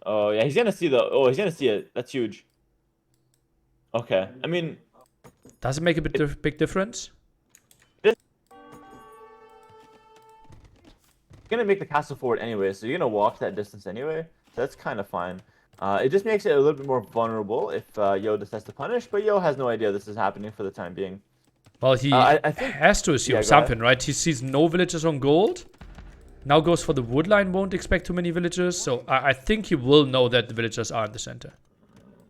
Oh yeah, he's gonna see the. Oh, he's gonna see it. That's huge. Okay, I mean, does it make a big difference? It's gonna make the castle forward anyway, so you're gonna walk that distance anyway. So that's kind of fine. It just makes it a little bit more vulnerable if Yo decides to punish, but Yo has no idea this is happening for the time being. Well, he I think, has to assume something, right? He sees no villagers on gold. Now goes for the wood line, won't expect too many villagers. So I think he will know that the villagers are in the center.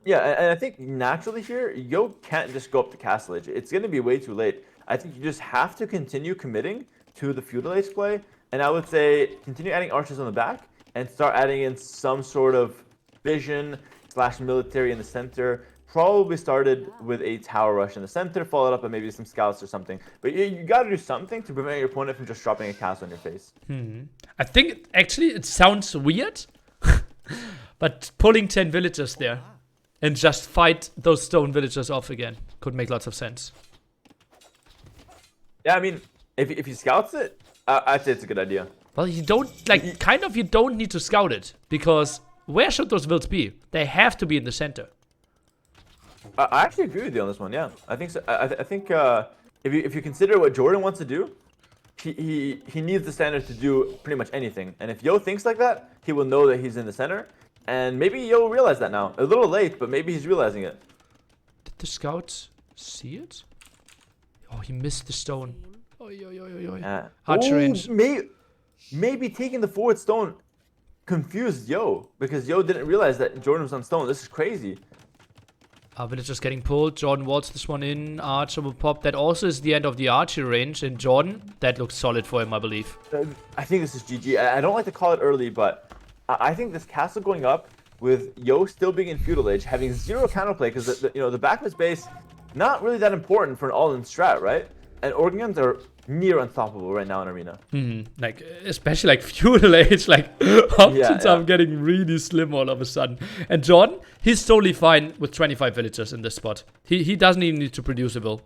Yeah, and I think naturally here, Yo can't just go up to Castle Age. It's going to be way too late. I think you just have to continue committing to the feudal age play. And I would say continue adding archers on the back and start adding in some sort of vision / military in the center. Probably started with a tower rush in the center, followed up by maybe some scouts or something. But you got to do something to prevent your opponent from just dropping a castle in your face. I think actually it sounds weird, but pulling 10 villagers there and just fight those stone villagers off again could make lots of sense. Yeah, I mean, if he scouts it, I'd say it's a good idea. Well, you don't, like, you don't need to scout it, because where should those vills be? They have to be in the center. I actually agree with you on this one. Yeah, I think so. I think if you consider what Jordan wants to do, he needs the center to do pretty much anything. And if Yo thinks like that, he will know that he's in the center. And maybe Yo will realize that now. A little late, but maybe he's realizing it. Did the scouts see it? Oh, he missed the stone. Archer range. Maybe taking the forward stone confused Yo, because Yo didn't realize that Jordan was on stone. This is crazy. Villagers getting pulled. Jordan waltz this one in. Archer will pop. That also is the end of the archer range. And Jordan, that looks solid for him, I believe. I think this is GG. I don't like to call it early, but I think this castle going up with Yo still being in feudal age, having zero counterplay, because the back of his base, not really that important for an all-in strat, right? And organ guns are near unstoppable right now in arena. Like, especially like feudal age, like options are getting really slim all of a sudden. And Jordan, he's totally fine with 25 villagers in this spot. He doesn't even need to produce a bill.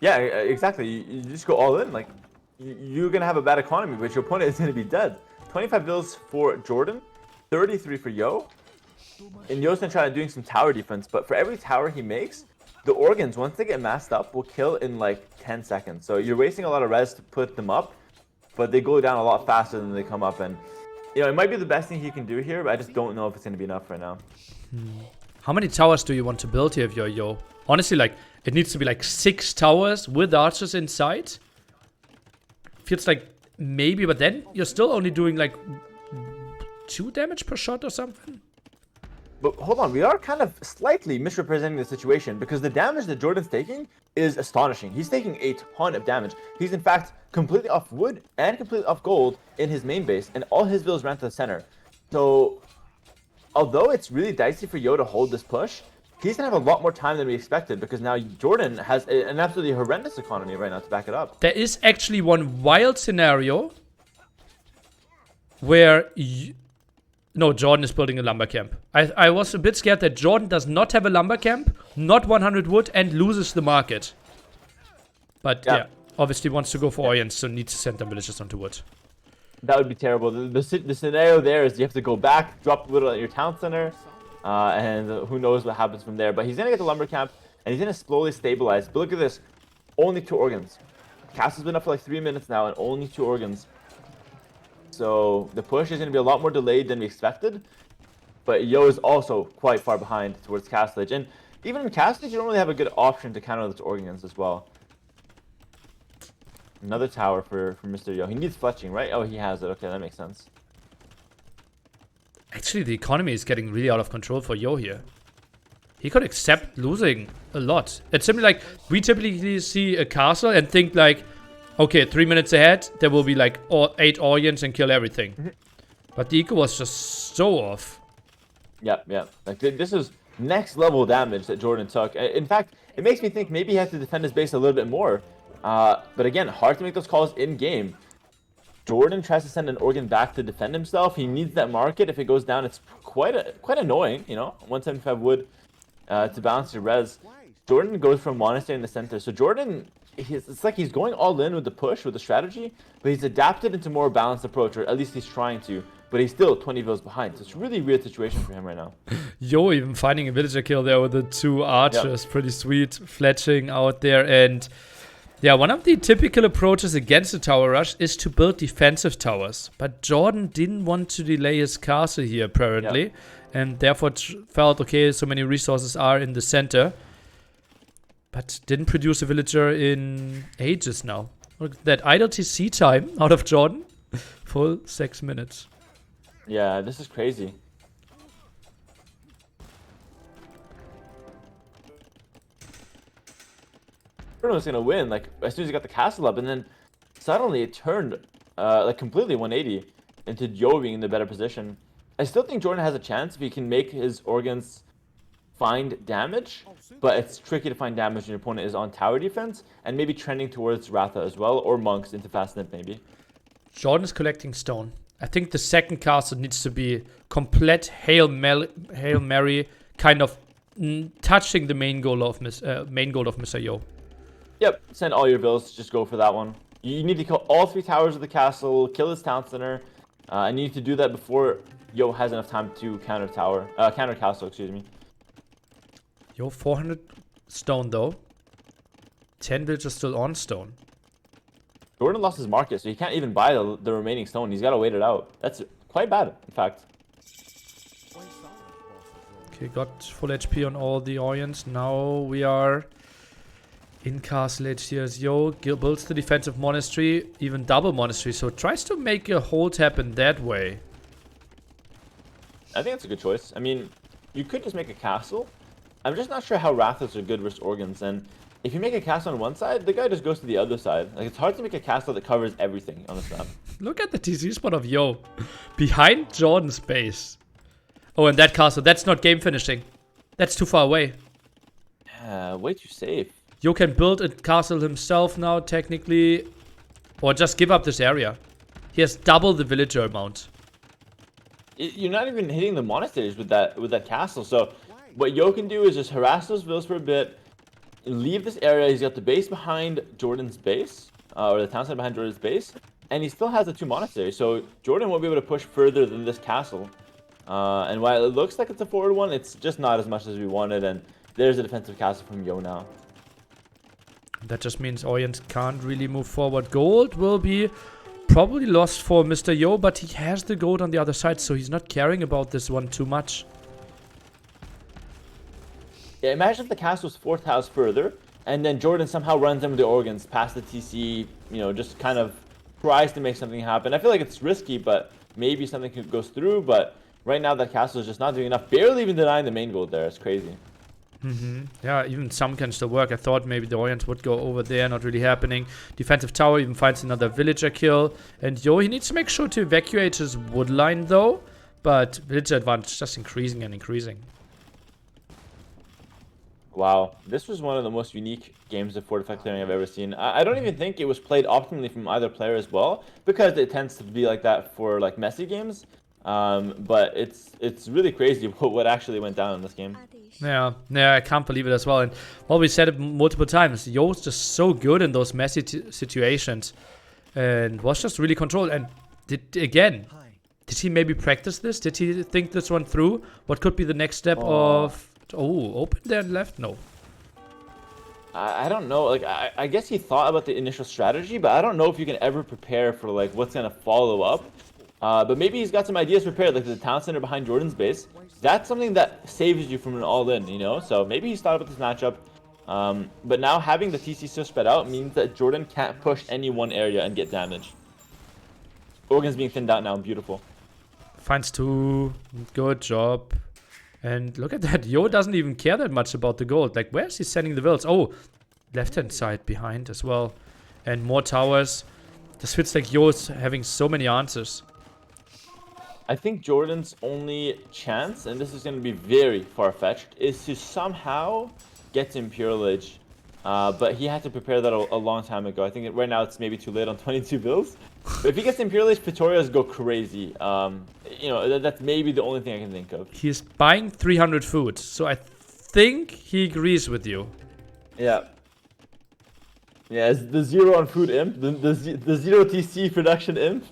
Yeah, exactly. You just go all in. Like, you're gonna have a bad economy, but your opponent is gonna be dead. 25 bills for Jordan, 33 for Yo. And Yo's gonna try doing some tower defense, but for every tower he makes, the organs, once they get masked up, will kill in like 10 seconds. So you're wasting a lot of res to put them up, but they go down a lot faster than they come up. And, it might be the best thing he can do here, but I just don't know if it's gonna be enough right now. How many towers do you want to build here if you're Yo? Honestly, like, it needs to be like 6 towers with archers inside. Feels like maybe, but then you're still only doing like 2 damage per shot or something. But hold on, we are kind of slightly misrepresenting the situation, because the damage that Jordan's taking is astonishing. He's taking a ton of damage. He's in fact completely off wood and completely off gold in his main base, and all his vills ran to the center. So, although it's really dicey for Yo to hold this push, he's gonna have a lot more time than we expected, because now Jordan has an absolutely horrendous economy right now to back it up. There is actually one wild scenario where no, Jordan is building a lumber camp. I was a bit scared that Jordan does not have a lumber camp, not 100 wood, and loses the market. But yeah, obviously wants to go for Orients, so needs to send them villagers onto wood. That would be terrible. The scenario there is you have to go back, drop wood at your town center, and who knows what happens from there. But he's going to get the lumber camp, and he's going to slowly stabilize. But look at this. Only 2 organs. Castle's been up for like 3 minutes now, and only 2 organs. So the push is going to be a lot more delayed than we expected. But Yo is also quite far behind towards Castle Age. And even in Castle Age, you don't really have a good option to counter those organs as well. Another tower for Mr. Yo. He needs fletching, right? Oh, he has it. Okay, that makes sense. Actually, the economy is getting really out of control for Yo here. He could accept losing a lot. It's simply like, we typically see a castle and think like, okay, 3 minutes ahead, there will be like 8 Orients and kill everything. But the eco was just so off. Yeah. Like this is next level damage that Jordan took. In fact, it makes me think maybe he has to defend his base a little bit more. But again, hard to make those calls in game. Jordan tries to send an organ back to defend himself. He needs that market. If it goes down, it's quite annoying. You know, 175 wood to balance your res. Jordan goes from monastery in the center. So Jordan, it's like he's going all in with the push, with the strategy, but he's adapted into a more balanced approach, or at least he's trying to. But he's still 20 vills behind. So it's a really weird situation for him right now. Yo, even finding a villager kill there with the 2 archers. Yep. Pretty sweet. Fletching out there. And yeah, one of the typical approaches against the tower rush is to build defensive towers. But Jordan didn't want to delay his castle here, apparently. Yep. And therefore felt, okay, so many resources are in the center. But didn't produce a villager in ages now. Look at that idle TC time out of Jordan. Full 6 minutes. Yeah, this is crazy. Jordan was gonna win, like, as soon as he got the castle up, and then suddenly it turned, like, completely 180 into Yo being in the better position. I still think Jordan has a chance if he can make his organs find damage, but it's tricky to find damage when your opponent is on tower defense, and maybe trending towards Ratha as well, or monks into fastnet maybe. Jordan is collecting stone. I think the second castle needs to be complete Hail Mary, kind of touching the main goal of Mr. Yo. Yep, send all your vills, just go for that one. You need to kill all 3 towers of the castle, kill his town center, and you need to do that before Yo has enough time to counter castle, excuse me. Yo, 400 stone though. 10 villagers still on stone. Jordan lost his market, so he can't even buy the remaining stone. He's got to wait it out. That's quite bad, in fact. Okay, got full HP on all the Orients. Now we are in castle age here. Yo builds the defensive monastery, even double monastery, so tries to make a hold happen that way. I think that's a good choice. I mean, you could just make a castle. I'm just not sure how Rathas are good versus organs, and if you make a castle on one side, the guy just goes to the other side. Like, it's hard to make a castle that covers everything on this map. Look at the TC spot of Yo. Behind Jordan's base. Oh, and that castle, that's not game finishing. That's too far away. Yeah, way too safe. Yo can build a castle himself now, technically. Or just give up this area. He has double the villager amount. You're not even hitting the monasteries with that castle, so what Yo can do is just harass those villas for a bit, leave this area. He's got the base behind Jordan's base, or the town side behind Jordan's base, and he still has the 2 monasteries, so Jordan won't be able to push further than this castle. And while it looks like it's a forward one, it's just not as much as we wanted, and there's a defensive castle from Yo now. That just means Orient can't really move forward. Gold will be probably lost for Mr. Yo, but he has the gold on the other side, so he's not caring about this one too much. Yeah, imagine if the castle was 4th house further, and then Jordan somehow runs in with the organs past the TC, you know, just kind of tries to make something happen. I feel like it's risky, but maybe something goes through, but right now that castle is just not doing enough. Barely even denying the main gold there. It's crazy. Yeah, even some can still work. I thought maybe the Orient would go over there, not really happening. Defensive tower even finds another villager kill. And Yo, he needs to make sure to evacuate his wood line though, but villager advantage just increasing and increasing. Wow, this was one of the most unique games of fortified clearing I've ever seen. I don't even think it was played optimally from either player as well, because it tends to be like that for like messy games. But it's really crazy what actually went down in this game. Yeah, I can't believe it as well. And well, we said it multiple times. Yo's just so good in those messy situations, and was just really controlled. And did he maybe practice this? Did he think this one through? What could be the next step of? Oh, open there and left? No. I don't know. Like, I guess he thought about the initial strategy, but I don't know if you can ever prepare for like what's gonna follow up. But maybe he's got some ideas prepared, like the town center behind Jordan's base. That's something that saves you from an all-in, you know? So maybe he's thought about this matchup. But now having the TC so spread out means that Jordan can't push any one area and get damage. Organ's being thinned out now. Beautiful. Finds 2. Good job. And look at that. Yo doesn't even care that much about the gold. Like, where is he sending the vills? Oh, left-hand side behind as well. And more towers. This feels like Yo's having so many answers. I think Jordan's only chance, and this is going to be very far-fetched, is to somehow get to Imperial Age. But he had to prepare that a long time ago. I think right now it's maybe too late on 22 bills. But if he gets to Imperial Age, Pretorias go crazy. You know, that's maybe the only thing I can think of. He's buying 300 food, so I think he agrees with you. Yeah. Yeah, it's the 0 on food imp, the 0 TC production imp.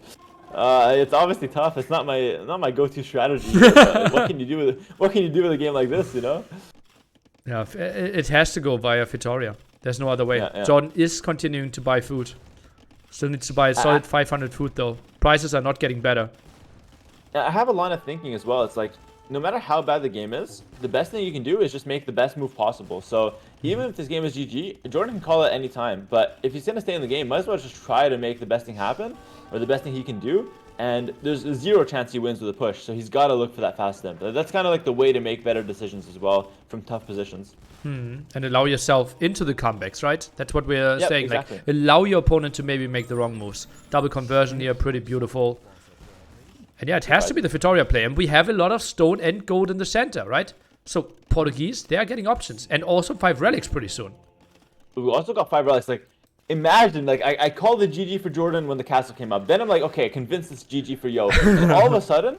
It's obviously tough. It's not my go-to strategy. But, what can you do with a game like this? You know? Yeah, it has to go via Victoria. There's no other way. Yeah. Jordan is continuing to buy food. Still needs to buy a solid 500 food though. Prices are not getting better. I have a line of thinking as well. It's like, no matter how bad the game is, the best thing you can do is just make the best move possible. So even if this game is GG, Jordan can call it any time. But if he's going to stay in the game, might as well just try to make the best thing happen, or the best thing he can do. And there's a 0 chance he wins with a push, so he's got to look for that fast imp. That's kind of like the way to make better decisions as well from tough positions. And allow yourself into the comebacks, right? That's what we're saying. Exactly. Like, allow your opponent to maybe make the wrong moves. Double conversion here, pretty beautiful. And yeah, it has to be the Victoria play. And we have a lot of stone and gold in the center, right? So Portuguese, they are getting options. And also 5 relics pretty soon. We also got 5 relics. Like, imagine, like, I called the GG for Jordan when the castle came up. Then I'm like, okay, convinced it's GG for Yo. And all of a sudden,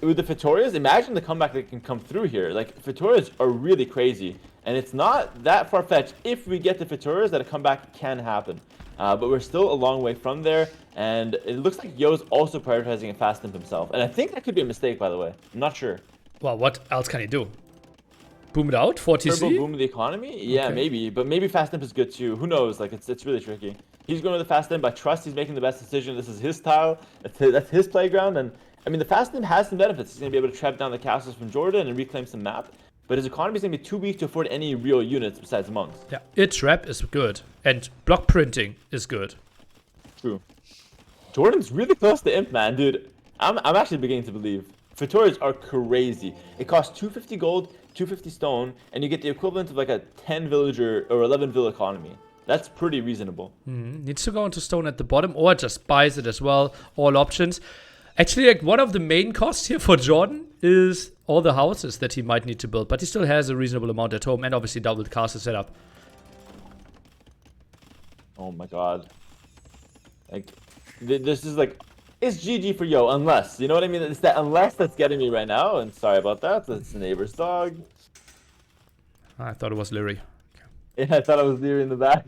with the Victorias, imagine the comeback that can come through here. Like, Victorias are really crazy. And it's not that far-fetched if we get the Victorias that a comeback can happen. But we're still a long way from there. And it looks like Yo's also prioritizing a fast imp himself. And I think that could be a mistake, by the way. I'm not sure. Well, what else can he do? Boom it out? 4 TC? Turbo boom the economy? Yeah, Okay. maybe. But maybe fast imp is good too. Who knows? Like, it's really tricky. He's going with the fast imp. I trust he's making the best decision. This is his style. That's his playground. And, I mean, the fast imp has some benefits. He's going to be able to trap down the castles from Jordan and reclaim some map. But his economy is going to be too weak to afford any real units besides monks. Yeah, its rep is good. And block printing is good. True. Jordan's really close to imp, man, dude. I'm actually beginning to believe. Victorias are crazy. It costs 250 gold, 250 stone, and you get the equivalent of like a 10 villager or 11 villa economy. That's pretty reasonable. Needs to go into stone at the bottom or just buys it as well. All options. Actually, like one of the main costs here for Jordan is all the houses that he might need to build. But he still has a reasonable amount at home and obviously double the castle setup. Oh my god. Like, this is like, it's GG for Yo, unless. You know what I mean? It's that unless that's getting me right now. And sorry about that. That's the neighbor's dog. I thought it was Lyri. Yeah, I thought I was Leary in the back.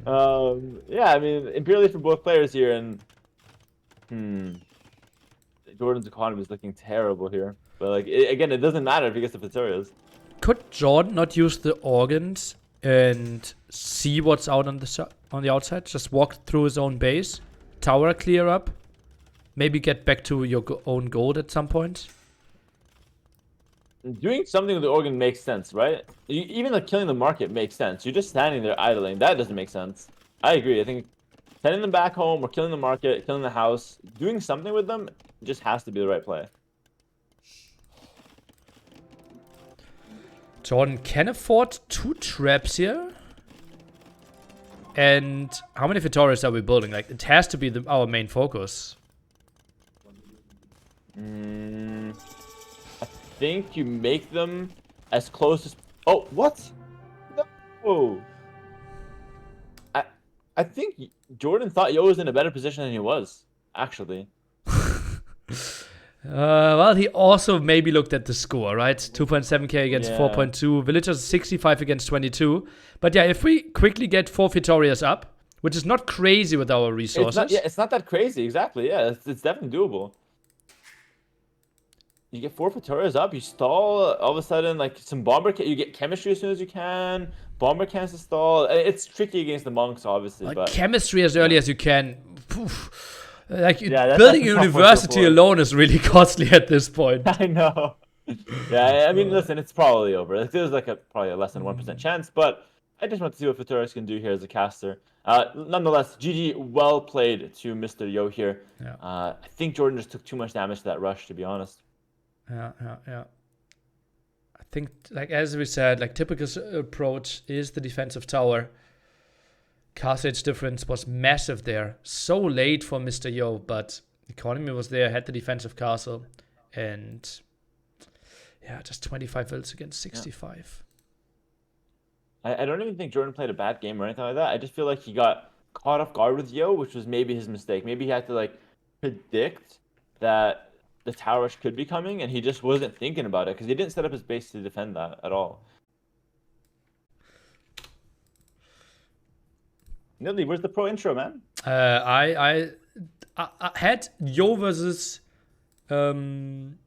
Yeah, I mean, Imperial for both players here, and Jordan's economy is looking terrible here. But like, again, it doesn't matter if he gets the Victorias. Could Jordan not use the organs and see what's out on the outside? Just walk through his own base, tower clear up, maybe get back to your own gold at some point. Doing something with the organ makes sense, right? Even like killing the market makes sense. You're just standing there idling. That doesn't make sense. I agree. I think sending them back home or killing the market, killing the house, doing something with them just has to be the right play. Jordan can afford 2 traps here. And how many Victorias are we building? Like, it has to be our main focus. I think you make them as close as... Oh, what? No. I think Jordan thought Yo was in a better position than he was, actually. Well, he also maybe looked at the score, right? 2.7k against 4.2. Villagers 65 against 22. But yeah, if we quickly get 4 Victorias up, which is not crazy with our resources. It's not that crazy, exactly. Yeah, it's definitely doable. You get 4 Victorias up, you stall, all of a sudden, like, some bomber... You get chemistry as soon as you can. Bomber cans to stall. It's tricky against the monks, obviously, but... Chemistry as early as you can. Poof. Like, Yeah, building that's a a tough one to university afford. alone is really costly at this point. I know. Yeah, I mean, listen, it's probably over. Like, there's like probably a less than 1% chance, but I just want to see what Victorias can do here as a caster. Nonetheless, GG, well played to Mr. Yo here. Yeah. I think Jordan just took too much damage to that rush, to be honest. Yeah. I think, like, as we said, like, typical approach is the defensive tower. Castle age difference was massive there. So late for Mr. Yo, but economy was there, had the defensive castle, and yeah, just 25 vills against 65. I don't even think Jordan played a bad game or anything like that. I just feel like he got caught off guard with Yo, which was maybe his mistake. Maybe he had to like predict that the tower rush could be coming, and he just wasn't thinking about it because he didn't set up his base to defend that at all. Nili, where's the pro intro, man? I had Yo versus Jordan.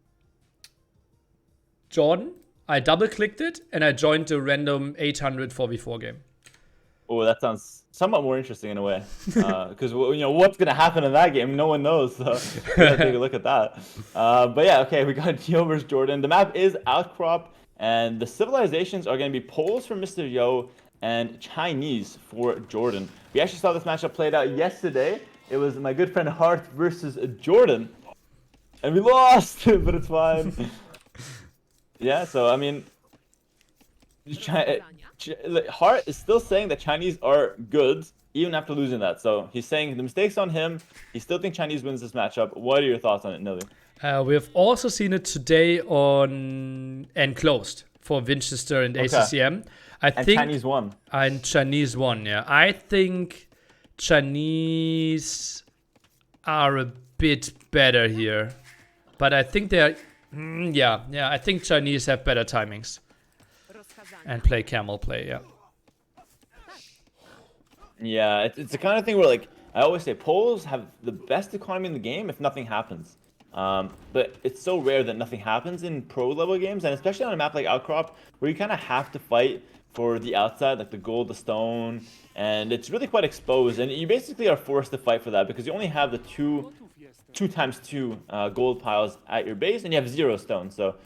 I double clicked it and I joined the random 800 4v4 game. Oh, that sounds somewhat more interesting in a way, because you know what's gonna happen in that game, no one knows. So we gotta take a look at that. But yeah, okay, we got Yo versus Jordan. The map is Outcrop, and the civilizations are gonna be Poles for Mr. Yo and Chinese for Jordan. We actually saw this matchup played out yesterday. It was my good friend Hart versus Jordan, and we lost, but it's fine. Yeah, so I mean, Hart is still saying that Chinese are good even after losing that. So he's saying the mistake's on him. He still thinks Chinese wins this matchup. What are your thoughts on it, Nili? We have also seen it today on Enclosed for Winchester and ACCM. I think Chinese won. And Chinese won, yeah. I think Chinese are a bit better here. But I think they're... yeah, I think Chinese have better timings. And play camel play, yeah. Yeah, it's the kind of thing where, like, I always say Poles have the best economy in the game if nothing happens. But it's so rare that nothing happens in pro level games, and especially on a map like Outcrop, where you kind of have to fight for the outside, like the gold, the stone, and it's really quite exposed, and you basically are forced to fight for that because you only have the two times two gold piles at your base, and you have 0 stone. So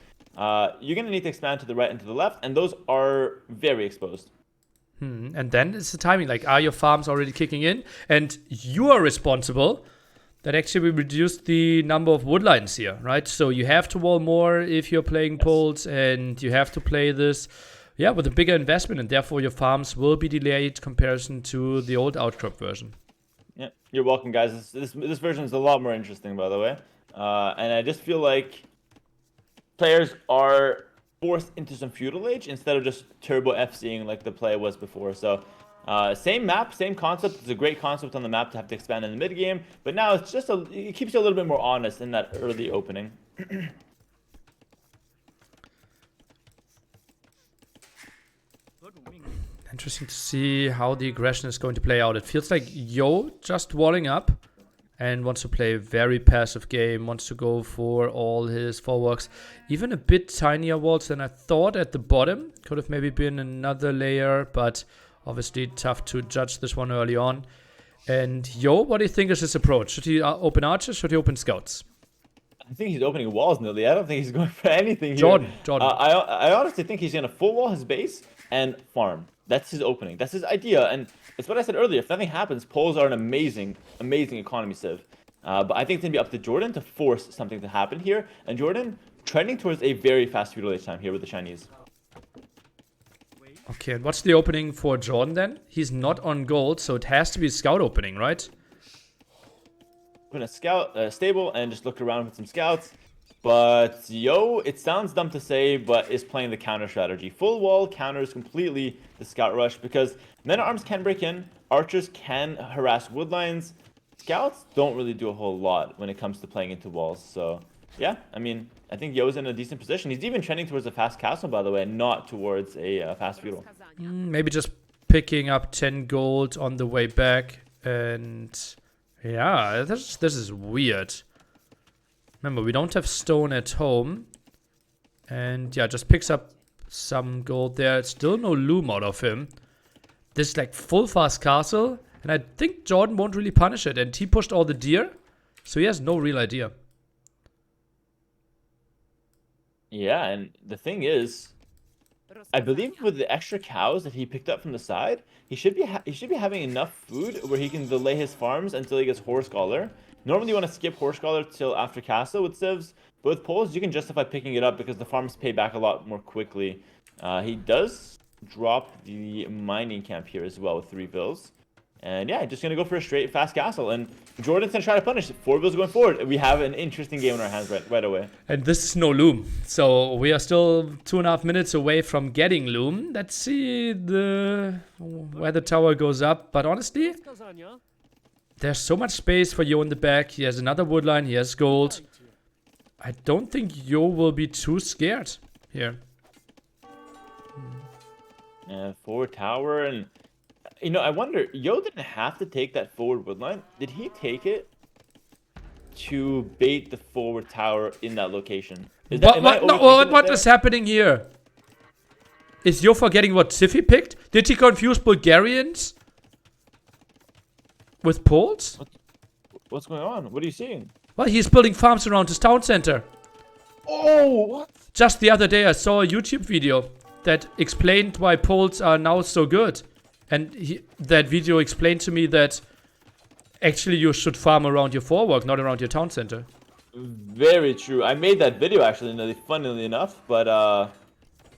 you're gonna need to expand to the right and to the left, and those are very exposed. And then it's the timing, like, are your farms already kicking in? And you are responsible that actually we reduced the number of wood lines here, right? So you have to wall more if you're playing Poles, and you have to play this, yeah, with a bigger investment, and therefore your farms will be delayed comparison to the old Outcrop version. Yeah, you're welcome, guys. This version is a lot more interesting, by the way. And I just feel like players are forced into some feudal age instead of just turbo FCing like the play was before. So same map, same concept. It's a great concept on the map to have to expand in the mid game, but now it's just it keeps you a little bit more honest in that early opening. Interesting to see how the aggression is going to play out. It feels like Yo just walling up and wants to play a very passive game, wants to go for all his forwarks. Even a bit tinier walls than I thought at the bottom. Could have maybe been another layer, but obviously tough to judge this one early on. And Yo, what do you think is his approach? Should he open archers? Should he open scouts? I think he's opening walls, Nili. I don't think he's going for anything here. Jordan. I honestly think he's going to full wall his base and farm. That's his opening. That's his idea. And it's what I said earlier. If nothing happens, Poles are an amazing economy civ. But I think it's going to be up to Jordan to force something to happen here. And Jordan trending towards a very fast feudal age time here with the Chinese. Okay, and what's the opening for Jordan then? He's not on gold, so it has to be a scout opening, right? Open a scout stable and just look around with some scouts. But Yo, it sounds dumb to say, but is playing the counter strategy. Full wall counters completely the scout rush because men-at-arms can break in, archers can harass wood lines. Scouts don't really do a whole lot when it comes to playing into walls. So yeah, I mean, I think Yo's in a decent position. He's even trending towards a fast castle, by the way, and not towards a fast feudal. Maybe just picking up 10 gold on the way back, and yeah, this is weird. Remember, we don't have stone at home. And yeah, just picks up some gold there. Still no loom out of him. This is like full fast castle. And I think Jordan won't really punish it. And he pushed all the deer. So he has no real idea. Yeah, and the thing is, I believe with the extra cows that he picked up from the side, he should be having enough food where he can delay his farms until he gets Horse Scholar. Normally you want to skip Horse Scholar till after castle with civs, but with Poles you can justify picking it up because the farms pay back a lot more quickly. He does drop the mining camp here as well with 3 bills. And yeah, just going to go for a straight fast castle. And Jordan's going to try to punish it. 4 builds going forward. We have an interesting game in our hands right away. And this is no loom. So we are still 2.5 minutes away from getting loom. Let's see where the tower goes up. But honestly, there's so much space for Yo in the back. He has another woodline. He has gold. I don't think Yo will be too scared here. Yeah, forward tower. And, you know, I wonder, Yo didn't have to take that forward woodline. Did he take it to bait the forward tower in that location? What is happening here? Is Yo forgetting what Siffy picked? Did he confuse Bulgarians with Poles? What's going on? What are you seeing? Well, he's building farms around his town center. Oh, what? Just the other day I saw a YouTube video that explained why Poles are now so good. And that video explained to me that actually you should farm around your forework, not around your town center. Very true. I made that video actually, funnily enough. But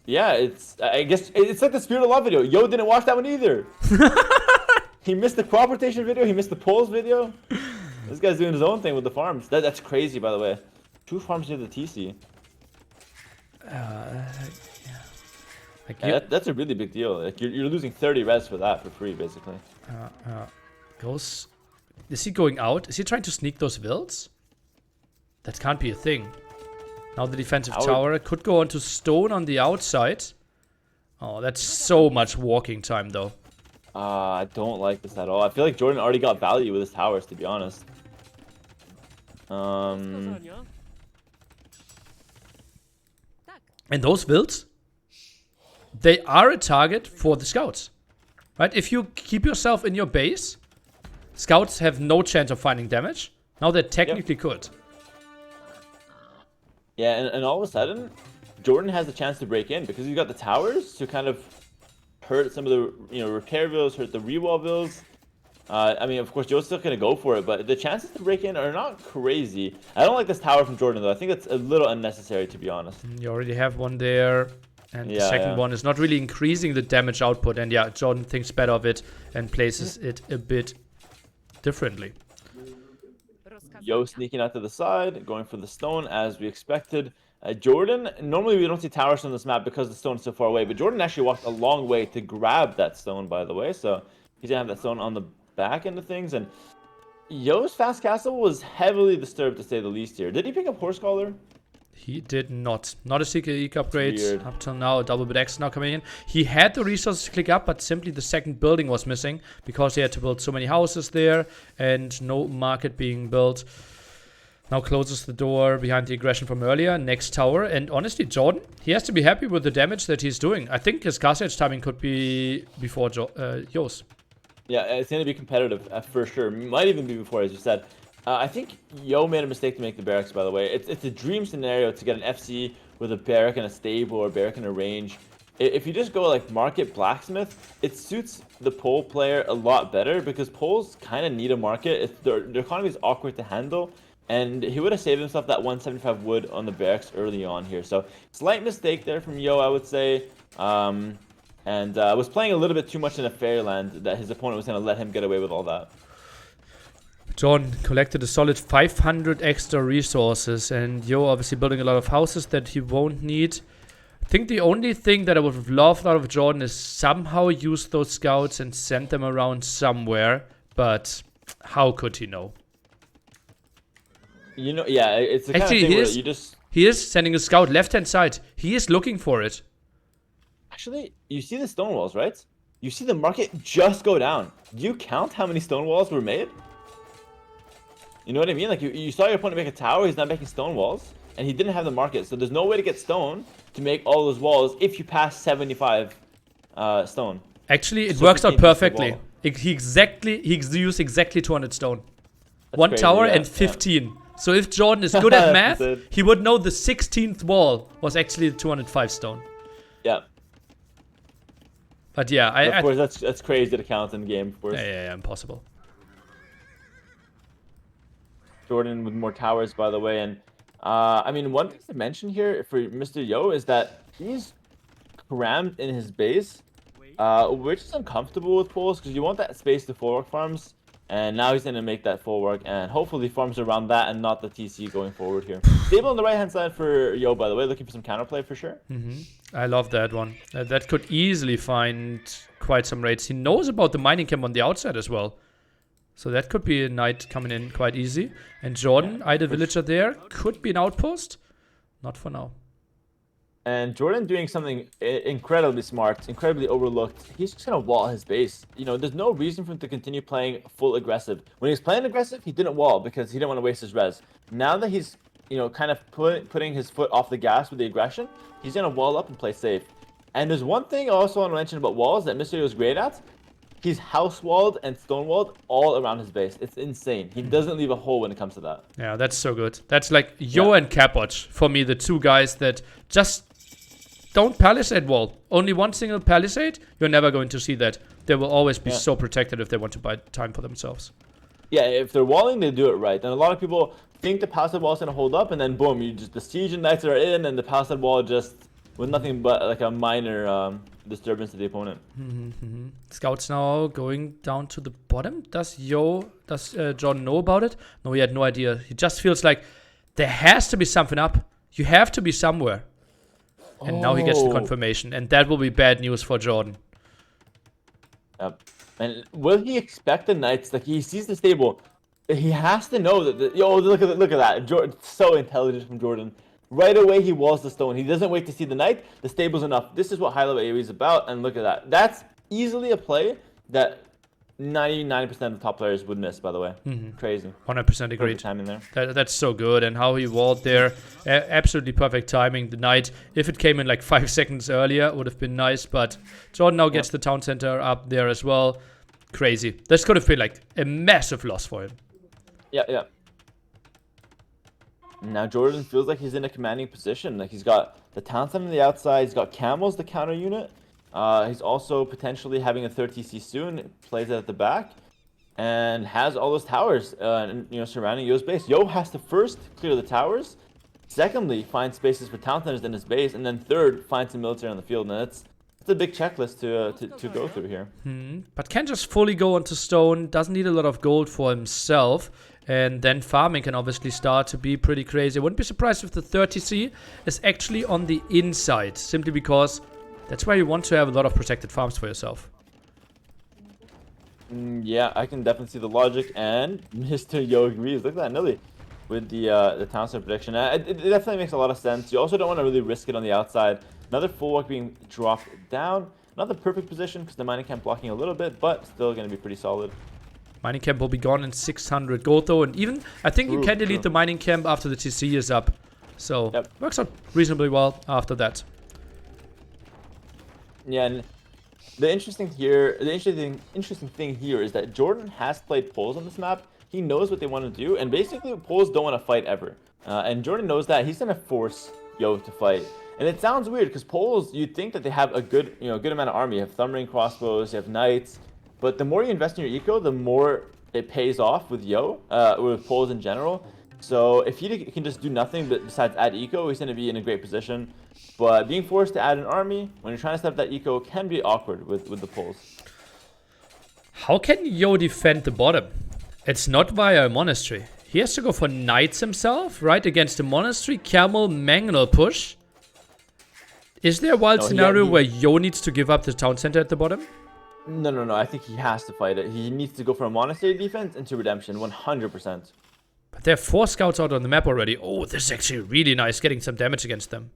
yeah, I guess it's like the Spirit of Love video. Yo didn't watch that one either. He missed the crop rotation video. He missed the Poles video. This guy's doing his own thing with the farms. That's crazy, by the way. 2 farms near the TC. Yeah, that's a really big deal. Like you're losing 30 res for that for free, basically. Is he going out? Is he trying to sneak those builds? That can't be a thing. Now the defensive tower could go onto stone on the outside. Oh, that's so much walking time, though. I don't like this at all. I feel like Jordan already got value with his towers, to be honest. And those builds, they are a target for the scouts, right? If you keep yourself in your base, scouts have no chance of finding damage. Now they technically could. Yeah, and all of a sudden, Jordan has the chance to break in because he's got the towers to kind of hurt some of the repair builds, hurt the rewall builds. I mean, of course, Joe's still gonna go for it, but the chances to break in are not crazy. I don't like this tower from Jordan though. I think it's a little unnecessary, to be honest. You already have one there, and the second one is not really increasing the damage output. And yeah, Jordan thinks better of it and places it a bit differently. Yo sneaking out to the side, going for the stone as we expected. Jordan, normally we don't see towers on this map because the stone is so far away, but Jordan actually walked a long way to grab that stone, by the way, so he's gonna have that stone on the back end of things. And Yo's fast castle was heavily disturbed, to say the least here. Did he pick up Horse Collar? He did not. Not a secret eke upgrade Weird. up till now. Double bit X now coming in. He had the resources to click up, but simply the second building was missing because he had to build so many houses there and no market being built. Now closes the door behind the aggression from earlier. Next tower. And honestly, Jordan, he has to be happy with the damage that he's doing. I think his cast edge timing could be before Yo's. Yeah, it's going to be competitive for sure. Might even be before, as you said. I think Yo made a mistake to make the barracks, by the way. It's a dream scenario to get an FC with a barrack and a stable or a barrack and a range. If you just go like market blacksmith, it suits the pole player a lot better because poles kind of need a market. Their economy is awkward to handle. And he would have saved himself that 175 wood on the barracks early on here. So, slight mistake there from Yo, I would say. And was playing a little bit too much in a fairyland that his opponent was going to let him get away with all that. John collected a solid 500 extra resources. And Yo obviously building a lot of houses that he won't need. I think the only thing that I would have loved out of Jordan is somehow use those scouts and send them around somewhere. But how could he know? You know, yeah, it's the kind of thing where you just... He is sending a scout left-hand side. He is looking for it. Actually, you see the stone walls, right? You see the market just go down. Do you count how many stone walls were made? You know what I mean? Like, you saw your opponent make a tower, he's not making stone walls, and he didn't have the market. So there's no way to get stone to make all those walls if you pass 75 stone. Actually, it works out perfectly. He used exactly 200 stone. That's one crazy, tower yeah, and 15. So if Jordan is good at math, he would know the 16th wall was actually the 205 stone. Yeah. But yeah, of course, that's crazy to count in the game, of course. Yeah, impossible. Jordan with more towers, by the way. And I mean, one thing to mention here for Mr. Yo is that he's crammed in his base We're just uncomfortable with pulls because you want that space to forward farms. And now he's going to make that full work and hopefully farms around that and not the TC going forward here. Stable on the right-hand side for Yo, by the way, looking for some counterplay for sure. I love that one. That could easily find quite some raids. He knows about the mining camp on the outside as well. So that could be a knight coming in quite easy. And Jordan, either villager there, could be an outpost. Not for now. And Jordan doing something incredibly smart, incredibly overlooked. He's just going to wall his base. You know, there's no reason for him to continue playing full aggressive. When he was playing aggressive, he didn't wall because he didn't want to waste his res. Now that he's, you know, kind of putting his foot off the gas with the aggression, he's going to wall up and play safe. And there's one thing I also want to mention about walls that Mr. Yo is great at. He's house walled and stone walled all around his base. It's insane. He doesn't leave a hole when it comes to that. Yeah, that's so good. That's like Yo and Capoch, for me, the two guys that just don't palisade wall. Only one single palisade, you're never going to see that. They will always be so protected if they want to buy time for themselves. Yeah, if they're walling, they do it right. And a lot of people think the palisade wall is going to hold up, and then boom, the siege and knights are in, and the palisade wall just with nothing but like a minor disturbance to the opponent. Scouts now going down to the bottom. Does John know about it? No, he had no idea. He just feels like there has to be something up. You have to be somewhere. And now he gets the confirmation, and that will be bad news for Jordan. Yep. And will he expect the knights? Like, he sees the stable. He has to know that. Yo, look at that. Jordan, so intelligent from Jordan. Right away, he walls the stone. He doesn't wait to see the knight. The stable's enough. This is what high level AoE is about. And look at that. That's easily a play that 99% of the top players would miss, by the way. Crazy. 100% agreed. Timing there. That's so good. And how he walled there. Absolutely perfect timing. The knight, if it came in like 5 seconds earlier, would have been nice. But Jordan now gets the town center up there as well. Crazy. This could have been like a massive loss for him. Yeah. Now Jordan feels like he's in a commanding position. Like, he's got the town center on the outside. He's got camels, the counter unit. He's also potentially having a third TC soon. Plays it at the back, and has all those towers, surrounding Yo's base. Yo has to first clear the towers. Secondly, find spaces for town centers in his base, and then third, find some military on the field. And it's a big checklist to go through here. But can just fully go onto stone. Doesn't need a lot of gold for himself. And then farming can obviously start to be pretty crazy. I wouldn't be surprised if the 30C is actually on the inside, simply because that's where you want to have a lot of protected farms for yourself. Yeah, I can definitely see the logic, and Mr. Yo agrees. Look at that, Nili, with the town center prediction. It definitely makes a lot of sense. You also don't want to really risk it on the outside. Another full walk being dropped down. Not the perfect position because the mining camp blocking a little bit, but still going to be pretty solid. Mining camp will be gone in 600 gold though, and even I think you can delete the mining camp after the TC is up. So works out reasonably well after that. Yeah, and the interesting thing here is that Jordan has played Poles on this map. He knows what they want to do, and basically Poles don't want to fight ever. And Jordan knows that. He's gonna force Yo to fight. And it sounds weird because Poles, you'd think that they have a good amount of army. You have thumb ring crossbows, you have knights. But the more you invest in your eco, the more it pays off with Yo, with Poles in general. So if he can just do nothing besides add eco, he's going to be in a great position. But being forced to add an army when you're trying to set up that eco can be awkward with the Poles. How can Yo defend the bottom? It's not via a monastery. He has to go for knights himself, right? Against the monastery, camel, mangonel push. Is there a wild scenario where Yo needs to give up the town center at the bottom? No. I think he has to fight it. He needs to go for a monastery defense into redemption, 100%. But there are 4 scouts out on the map already. Oh, this is actually really nice, getting some damage against them.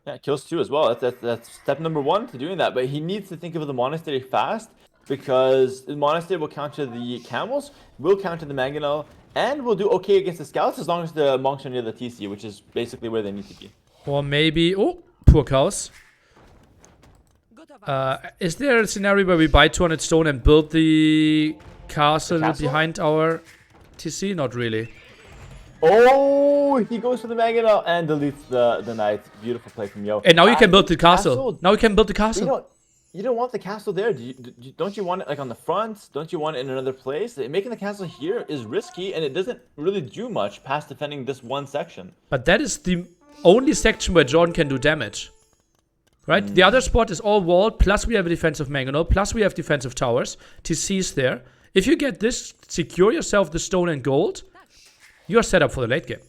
Yeah, kills 2 as well. That's step number 1 to doing that. But he needs to think of the monastery fast, because the monastery will counter the camels, will counter the mangonel, and will do okay against the scouts as long as the monks are near the TC, which is basically where they need to be. Or maybe... Oh, poor cows. Is there a scenario where we buy 200 stone and build the castle behind our TC? Not really. Oh, he goes for the mangonel and deletes the knight. Beautiful play from Yo. And now you can build the castle. Now you can build the castle. You don't want the castle there. Don't you want it like on the front? Don't you want it in another place? Making the castle here is risky, and it doesn't really do much past defending this one section. But that is the only section where Jordan can do damage. right? The other spot is all walled, plus we have a defensive mangonel, plus we have defensive towers. TC's there. If you get this, secure yourself the stone and gold, you're set up for the late game.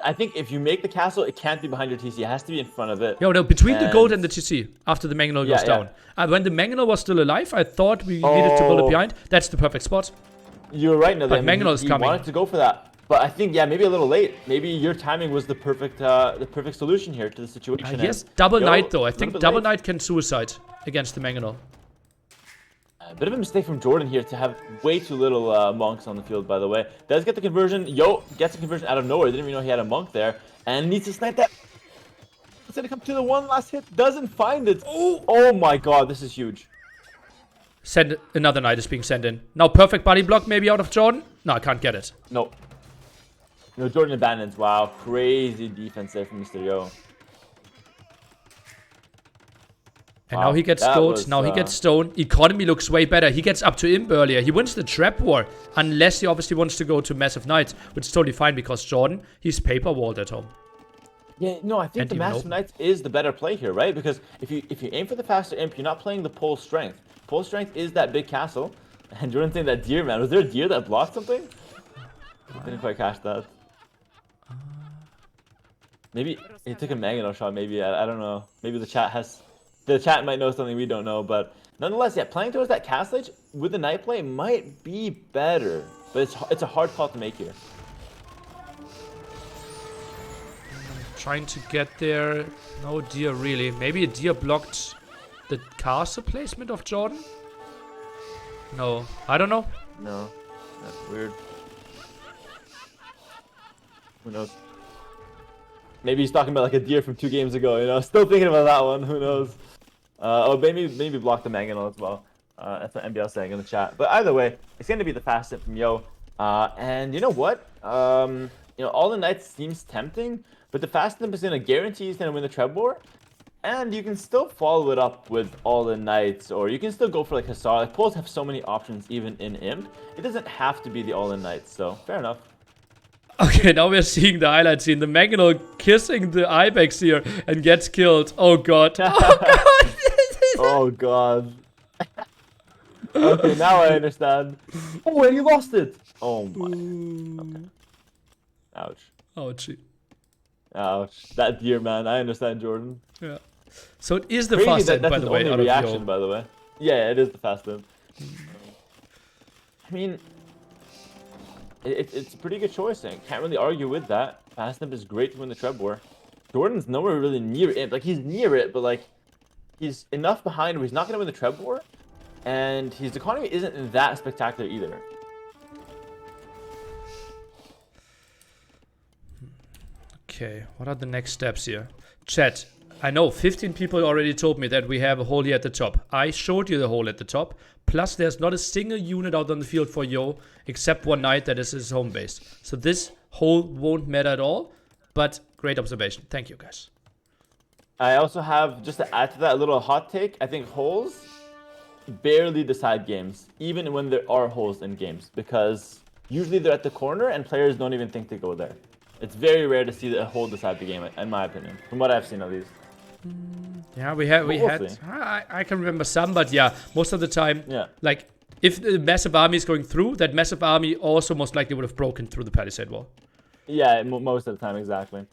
I think if you make the castle, it can't be behind your TC. It has to be in front of it. Yo, no, between the gold and the TC, after the mangonel goes down. When the mangonel was still alive, I thought we needed to build it behind. That's the perfect spot. You're right, no, but mangonel is coming. He wanted to go for that. But I think, maybe a little late. Maybe your timing was the perfect solution here to the situation. Yes, double knight though. I think double knight can suicide against the mangonel. A bit of a mistake from Jordan here to have way too little monks on the field, by the way. Does get the conversion. Yo gets the conversion out of nowhere. Didn't even know he had a monk there. And needs to snipe that. It's going to come to the one last hit. Doesn't find it. Oh my god, this is huge. Send another knight is being sent in. Now perfect body block maybe out of Jordan. No, I can't get it. No. No, Jordan abandons. Wow, crazy defense there from Mr. Yo. And now he gets gold, now he gets stone. Economy looks way better. He gets up to imp earlier. He wins the trap war. Unless he obviously wants to go to massive knights, which is totally fine because Jordan, he's paper walled at home. Yeah, no, I think the massive knights is the better play here, right? Because if you aim for the faster imp, you're not playing the pole strength. Pole strength is that big castle. And Jordan's saying that deer, man. Was there a deer that blocked something? Didn't quite catch that. Maybe he took a mangonel shot, maybe. I don't know. Maybe the chat might know something we don't know, but nonetheless, playing towards that castle edge with the knight play might be better, but it's a hard call to make here. Trying to get there. No deer, really. Maybe a deer blocked the castle placement of Jordan? No, I don't know. No, that's weird. Who knows? Maybe he's talking about like a deer from 2 games ago, you know? Still thinking about that one, who knows? Maybe block the mangonel as well. That's what MBL saying in the chat. But either way, it's going to be the fast hit from Yo. And you know what? All the knights seems tempting, but the fast imp is going to guarantee he's going to win the Treb War. And you can still follow it up with all the knights, or you can still go for like Hussar. Like, poles have so many options even in imp. It doesn't have to be the all-in knights, so fair enough. Okay, now we're seeing the highlight scene. The mangonel kissing the ibex here and gets killed. Oh god. Oh god. Okay, now I understand. Oh, and you lost it. Oh my. Okay. Ouch. Ouchie. Ouch. That deer, man. I understand, Jordan. Yeah. So it is the fast end, by the way. That's reaction, by the way. Yeah, it is the fast end. I mean, it's a pretty good choice. I can't really argue with that. Fast imp is great to win the Treb War. Jordan's nowhere really near it. Like, he's near it, but like, he's enough behind where he's not going to win the Treb War. And his economy isn't that spectacular either. Okay, what are the next steps here? Chat, I know 15 people already told me that we have a hole here at the top. I showed you the hole at the top. Plus, there's not a single unit out on the field for Yo, except one knight that is his home base. So this hole won't matter at all, but great observation. Thank you, guys. I also have, just to add to that, a little hot take. I think holes barely decide games, even when there are holes in games, because usually they're at the corner and players don't even think to go there. It's very rare to see a hole decide the game, in my opinion, from what I've seen at least. Yeah, we had. I can remember some, but yeah, most of the time, like if the massive army is going through, that massive army also most likely would have broken through the palisade wall. Yeah, most of the time, exactly.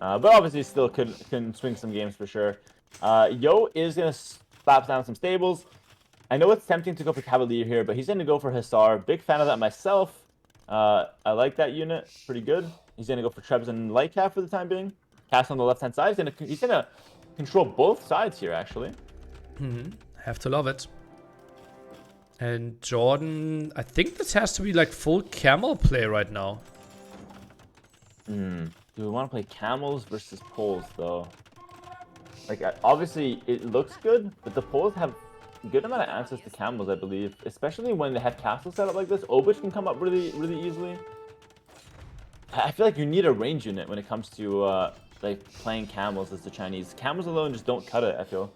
But obviously, still can swing some games for sure. Yo is gonna slap down some stables. I know it's tempting to go for Cavalier here, but he's gonna go for Hussar. Big fan of that myself. I like that unit, pretty good. He's gonna go for Trebs and Light Cap for the time being. Cast on the left hand side. He's gonna control both sides here, actually. Have to love it. And Jordan, I think this has to be like full camel play right now. Do we want to play camels versus poles though? Like, obviously it looks good, but the poles have a good amount of answers to camels, I believe. Especially when they have castles set up like this. Obich can come up really, really easily. I feel like you need a range unit when it comes to like playing camels as the Chinese. Camels alone just don't cut it, I feel.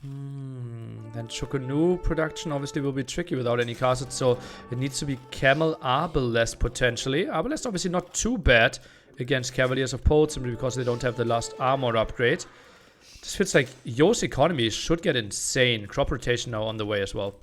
Then Choconu production obviously will be tricky without any castles, so it needs to be Camel Arbalest potentially. Arbalest obviously not too bad against Cavaliers of Poles simply because they don't have the last armor upgrade. This feels like Yo's economy should get insane. Crop rotation now on the way as well.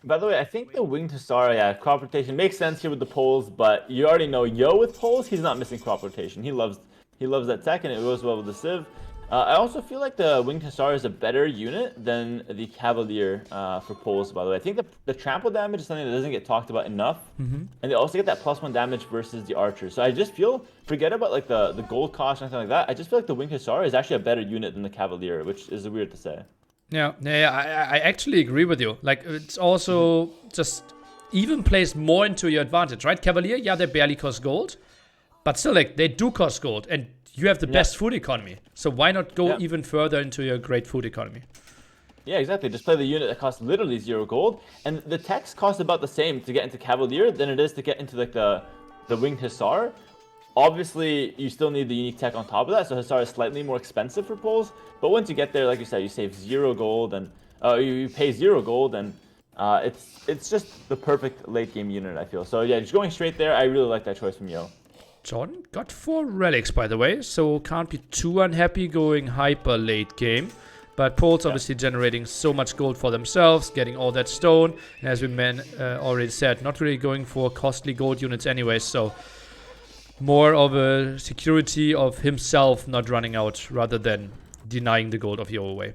By the way, I think the winged Hussar, yeah, crop rotation makes sense here with the poles, but you already know Yo with poles, he's not missing crop rotation. He loves that tech, and it goes well with the Civ. I also feel like the winged Hussar is a better unit than the Cavalier for poles, by the way. I think the trample damage is something that doesn't get talked about enough, and they also get that +1 damage versus the archer. So I just feel, forget about like the gold cost and something like that, I just feel like the winged Hussar is actually a better unit than the Cavalier, which is weird to say. Yeah, I actually agree with you. Like, it's also just even plays more into your advantage, right? Cavalier, yeah, they barely cost gold, but still, like, they do cost gold, and you have the best food economy. So why not go even further into your great food economy? Yeah, exactly. Just play the unit that costs literally 0 gold, and the techs cost about the same to get into Cavalier than it is to get into like the winged Hussar. Obviously, you still need the unique tech on top of that, so Hussar is slightly more expensive for pulls. But once you get there, like you said, you save 0 gold, and you pay 0 gold, and it's just the perfect late game unit, I feel. So yeah, just going straight there, I really like that choice from Yo. Jordan got 4 relics, by the way, so can't be too unhappy going hyper late game. But Poles obviously generating so much gold for themselves, getting all that stone, and as we already said, not really going for costly gold units anyway, so more of a security of himself not running out rather than denying the gold of Yo away.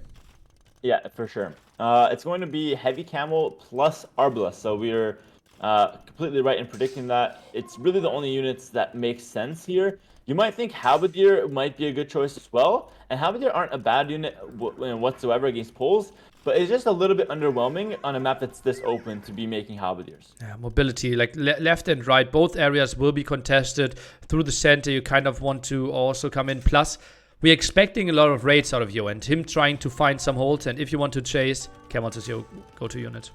Yeah, for sure. It's going to be heavy camel plus arbalest, so we're completely right in predicting that. It's really the only units that make sense here. You might think Halberdier might be a good choice as well, and Halberdier aren't a bad unit whatsoever against poles, but it's just a little bit underwhelming on a map that's this open to be making Halberdiers. Yeah, mobility, like left and right, both areas will be contested. Through the center, you kind of want to also come in. Plus, we're expecting a lot of raids out of Yo, and him trying to find some holes, and if you want to chase, Camels is your go-to unit.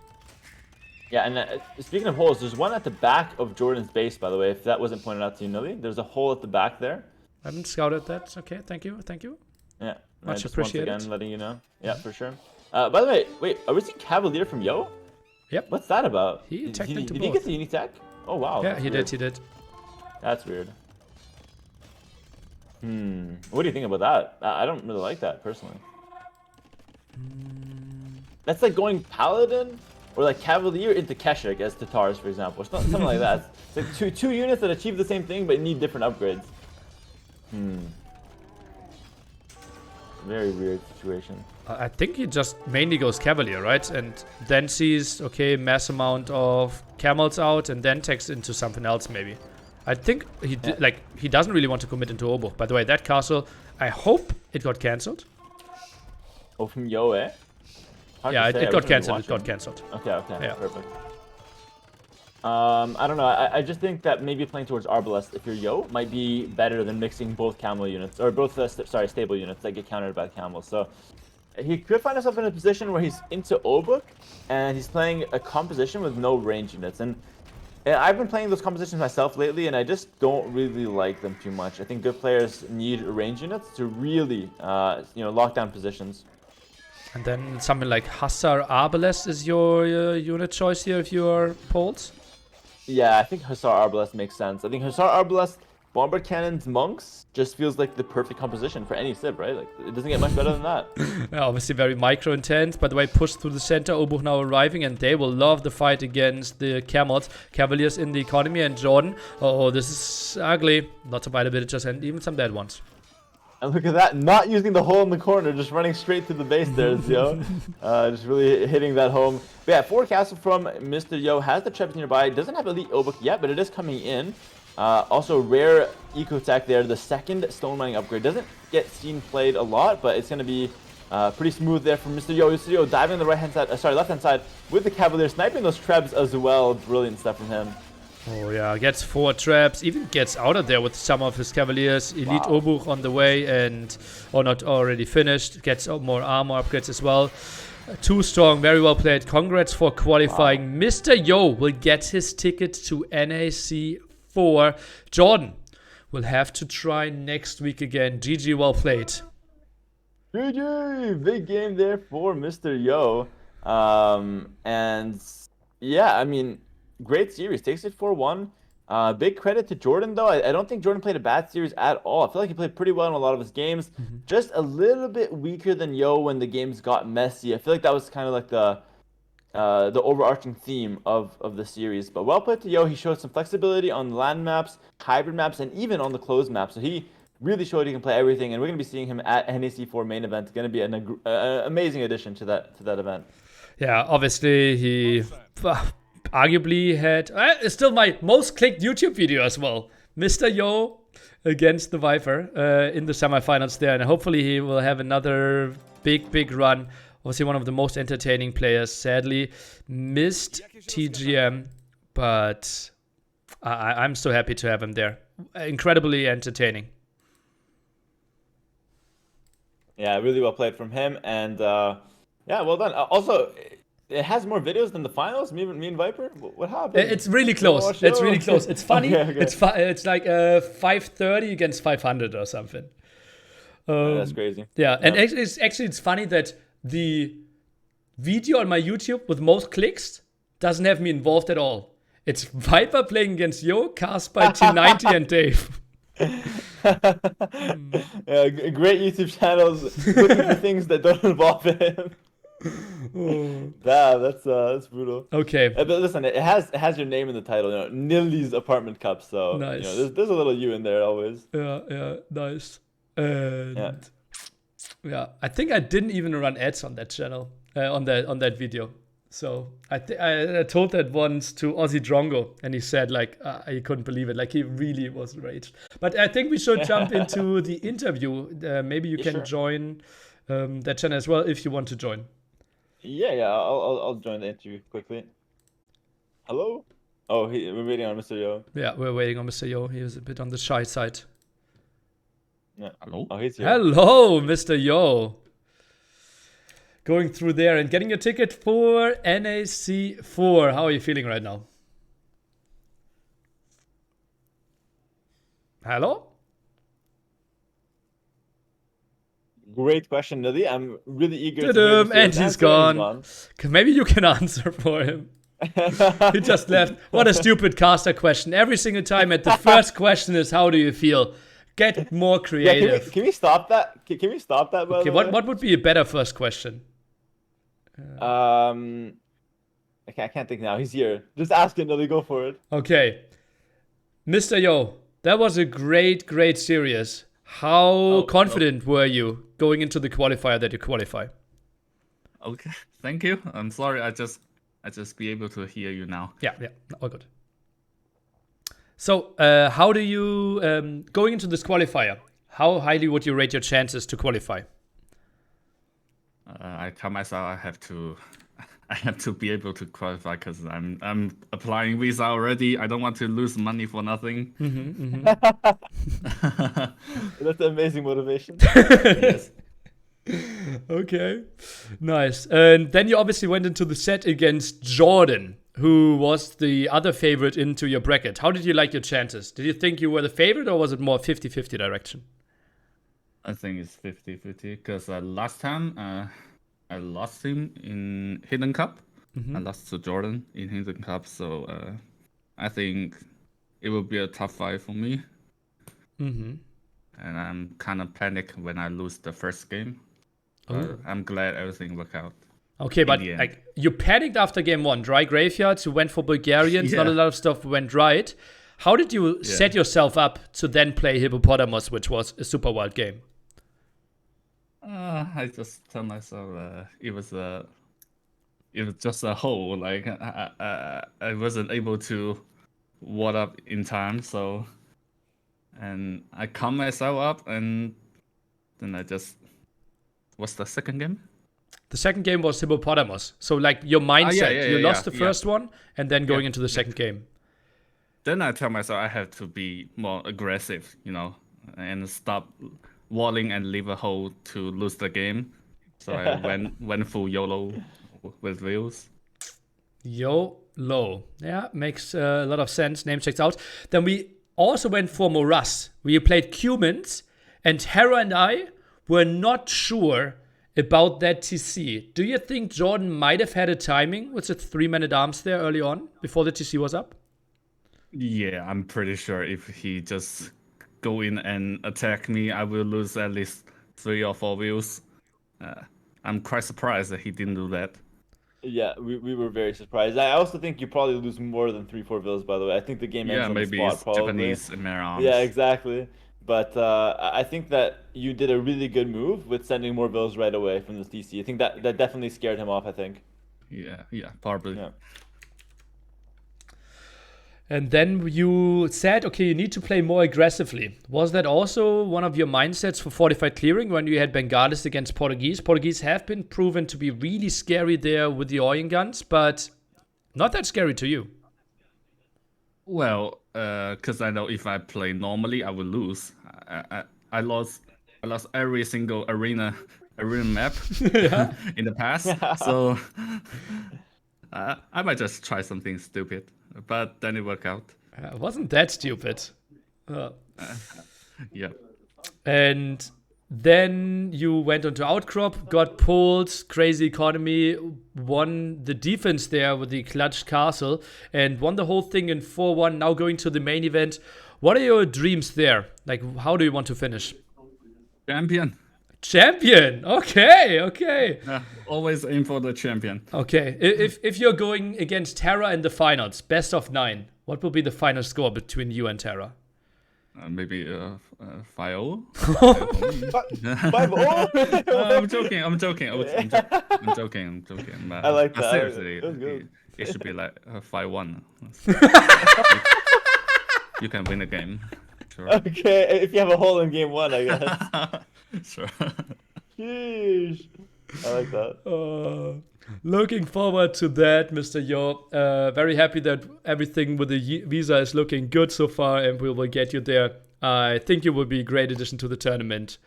Yeah, and speaking of holes, there's one at the back of Jordan's base, by the way, if that wasn't pointed out to you, Nili. There's a hole at the back there. I haven't scouted that. Okay, thank you. Yeah, much just appreciated. Once again, letting you know. Yeah, for sure. By the way, wait, are we seeing Cavalier from Yo? Yep. What's that about? He attacked into Did both. he get the unique tech? Oh, wow. Yeah, he did. That's weird. What do you think about that? I don't really like that, personally. That's like going Paladin or like Cavalier into Keshik as Tatars, for example. Or something like that. It's like two units that achieve the same thing but need different upgrades. Very weird situation. I think he just mainly goes Cavalier, right? And then sees, okay, mass amount of camels out, and then takes into something else, maybe. I think he doesn't really want to commit into Obo. By the way, that castle, I hope it got cancelled. Oh, from Yo, eh? Yeah, it got cancelled. Okay, yeah. Perfect. I don't know. I just think that maybe playing towards Arbalest, if you're Yo, might be better than mixing both camel units, or both, stable units that get countered by the camels. So he could find himself in a position where he's into Obuk, and he's playing a composition with no range units. And I've been playing those compositions myself lately, and I just don't really like them too much. I think good players need range units to really, lock down positions. And then something like Hussar Arbalest is your unit choice here if you are Poles? Yeah, I think Hussar Arbalest makes sense. I think Hussar Arbalest, Bombard Cannons, Monks just feels like the perfect composition for any Civ, right? Like, it doesn't get much better than that. Yeah, obviously very micro intense. By the way, pushed through the center, Obuch now arriving, and they will love the fight against the Camels. Cavaliers in the economy, and Jordan. Oh, this is ugly. Lots of abilities and even some dead ones. And look at that, not using the hole in the corner, just running straight to the base there, Yo. Just really hitting that home. But yeah, 4 castle from Mr. Yo, has the Treps nearby, doesn't have Elite Obuk yet, but it is coming in. Also, rare Eco-Tech there, the second stone mining upgrade. Doesn't get seen played a lot, but it's going to be pretty smooth there from Mr. Yo. Mr. Yo diving on the left-hand side with the Cavalier, sniping those Trebs as well. Brilliant stuff from him. Oh yeah, gets 4 traps, even gets out of there with some of his Cavaliers. Elite Obuch on the way, and not already finished. Gets more armor upgrades as well. Too strong, very well played. Congrats for qualifying. Wow. Mr. Yo will get his ticket to NAC 4. Jordan will have to try next week again. GG, well played. GG, big game there for Mr. Yo. And yeah, I mean, great series. Takes it 4-1. Big credit to Jordan, though. I don't think Jordan played a bad series at all. I feel like he played pretty well in a lot of his games. Just a little bit weaker than Yo when the games got messy. I feel like that was kind of like the overarching theme of the series. But well played to Yo. He showed some flexibility on land maps, hybrid maps, and even on the closed maps. So he really showed he can play everything. And we're going to be seeing him at NAC 4 main event. It's going to be an amazing addition to that event. Yeah, obviously he arguably had it's still my most clicked YouTube video as well. Mr. Yo against the Viper in the semifinals there, and hopefully he will have another big run. Obviously one of the most entertaining players. Sadly missed TGM, but I'm so happy to have him there. Incredibly entertaining. Yeah, really well played from him, and yeah, well done. Also, it has more videos than the finals. Me and Viper. What happened? It's really close. It's really close. It's funny. Okay. It's like 530 against 500 or something. That's crazy. Yeah, and actually it's funny that the video on my YouTube with most clicks doesn't have me involved at all. It's Viper playing against Yo, cast by T90 and Dave. Yeah, great YouTube channels looking for things that don't involve him. Yeah, that's brutal. Okay. But listen, it has your name in the title, Nili's Apartment Cup. So nice. There's a little you in there always. Yeah, nice. And yeah, I think I didn't even run ads on that channel, on that video. So I told that once to Ozzy Drongo, and he said like he couldn't believe it, like he really was enraged. But I think we should jump into the interview. Maybe you can join that channel as well if you want to join. Yeah, I'll join the interview quickly. Hello? Oh, we're waiting on Mr. Yo. Yeah, we're waiting on Mr. Yo. He was a bit on the shy side. Yeah. Hello? Oh, he's here. Hello, Mr. Yo. Going through there and getting a ticket for NAC 4. How are you feeling right now? Hello? Great question, Nili. I'm really eager to hear this and he's gone. Maybe you can answer for him. He just left. What a stupid caster question. Every single time at the first question is, how do you feel? Get more creative. Yeah, can we stop that? Can we stop that, by the way? What would be a better first question? I can't think now. He's here. Just ask it, Nili. Go for it. Okay. Mr. Yo, that was a great series. How confident were you going into the qualifier that you qualify? Okay, thank you. I'm sorry, I just be able to hear you now. Yeah, all good. So, how do you going into this qualifier? How highly would you rate your chances to qualify? I tell myself I have to be able to qualify because I'm applying visa already. I don't want to lose money for nothing. That's an amazing motivation. Yes. Okay, nice. And then you obviously went into the set against Jordan, who was the other favorite into your bracket. How did you like your chances? Did you think you were the favorite, or was it more 50-50 direction? I think it's 50-50 because last time I lost him in Hidden Cup. I lost to Jordan in Hidden Cup, so I think it will be a tough fight for me. And I'm kind of panicked when I lose the first game. I'm glad everything worked out. Okay, but like you panicked after game one. Dry graveyards, you went for Bulgarians, not a lot of stuff went right. How did you set yourself up to then play Hippopotamus, which was a super wild game? I just tell myself it was just a hole. Like I wasn't able to ward up in time, so and I calm myself up, and then I just. What's the second game? The second game was Hippopotamus. So like your mindset, you lost the first one, and then going into the second game. Then I tell myself I have to be more aggressive, and stop walling and leave a hole to lose the game. So I went full YOLO with wheels. YOLO. Yeah, makes a lot of sense. Name checks out. Then we also went for Morass. We played Cumans, and Hera and I were not sure about that TC. Do you think Jordan might have had a timing with the 3 Man-at-Arms there early on, before the TC was up? Yeah, I'm pretty sure if he just go in and attack me, I will lose at least 3 or 4 views. Uh, I'm quite surprised that he didn't do that. Yeah, we were very surprised. I also think you probably lose more than 3, 4 bills, by the way. I think the game ends Yeah, on the maybe spot, it's probably. Japanese Mare Yeah, Arms. exactly. But I think that you did a really good move with sending more bills right away from the TC. I think that definitely scared him off, I think. Yeah, probably. Yeah. And then you said, okay, you need to play more aggressively. Was that also one of your mindsets for fortified clearing when you had Bengalis against Portuguese? Portuguese have been proven to be really scary there with the Oyen guns, but not that scary to you. Well, because I know if I play normally, I will lose. I lost every single arena map in the past, so I might just try something stupid, but then it worked out. Wasn't that stupid? Yeah. And then you went onto Outcrop, got pulled, crazy economy, won the defense there with the clutch castle, and won the whole thing in 4-1. Now going to the main event. What are your dreams there? Like, how do you want to finish? Champion. Champion. Okay. Always aim for the champion. Okay. If you're going against Hera in the finals, best of 9, what will be the final score between you and Hera? Maybe 5-0. 5-0? I'm joking. I'm joking. I like that. Seriously, That was good. it should be like 5-1. You can win the game. Sure. Okay, if you have a hole in game 1, I guess. Sure. Sheesh. I like that. Looking forward to that, Mr. Yo. Very happy that everything with the visa is looking good so far, and we will get you there. I think you will be a great addition to the tournament.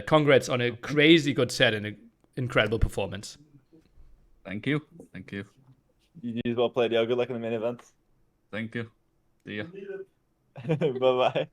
Congrats on a crazy good set and an incredible performance. Thank you. You well played, yo. Good luck in the main events. Thank you. See ya. Bye-bye.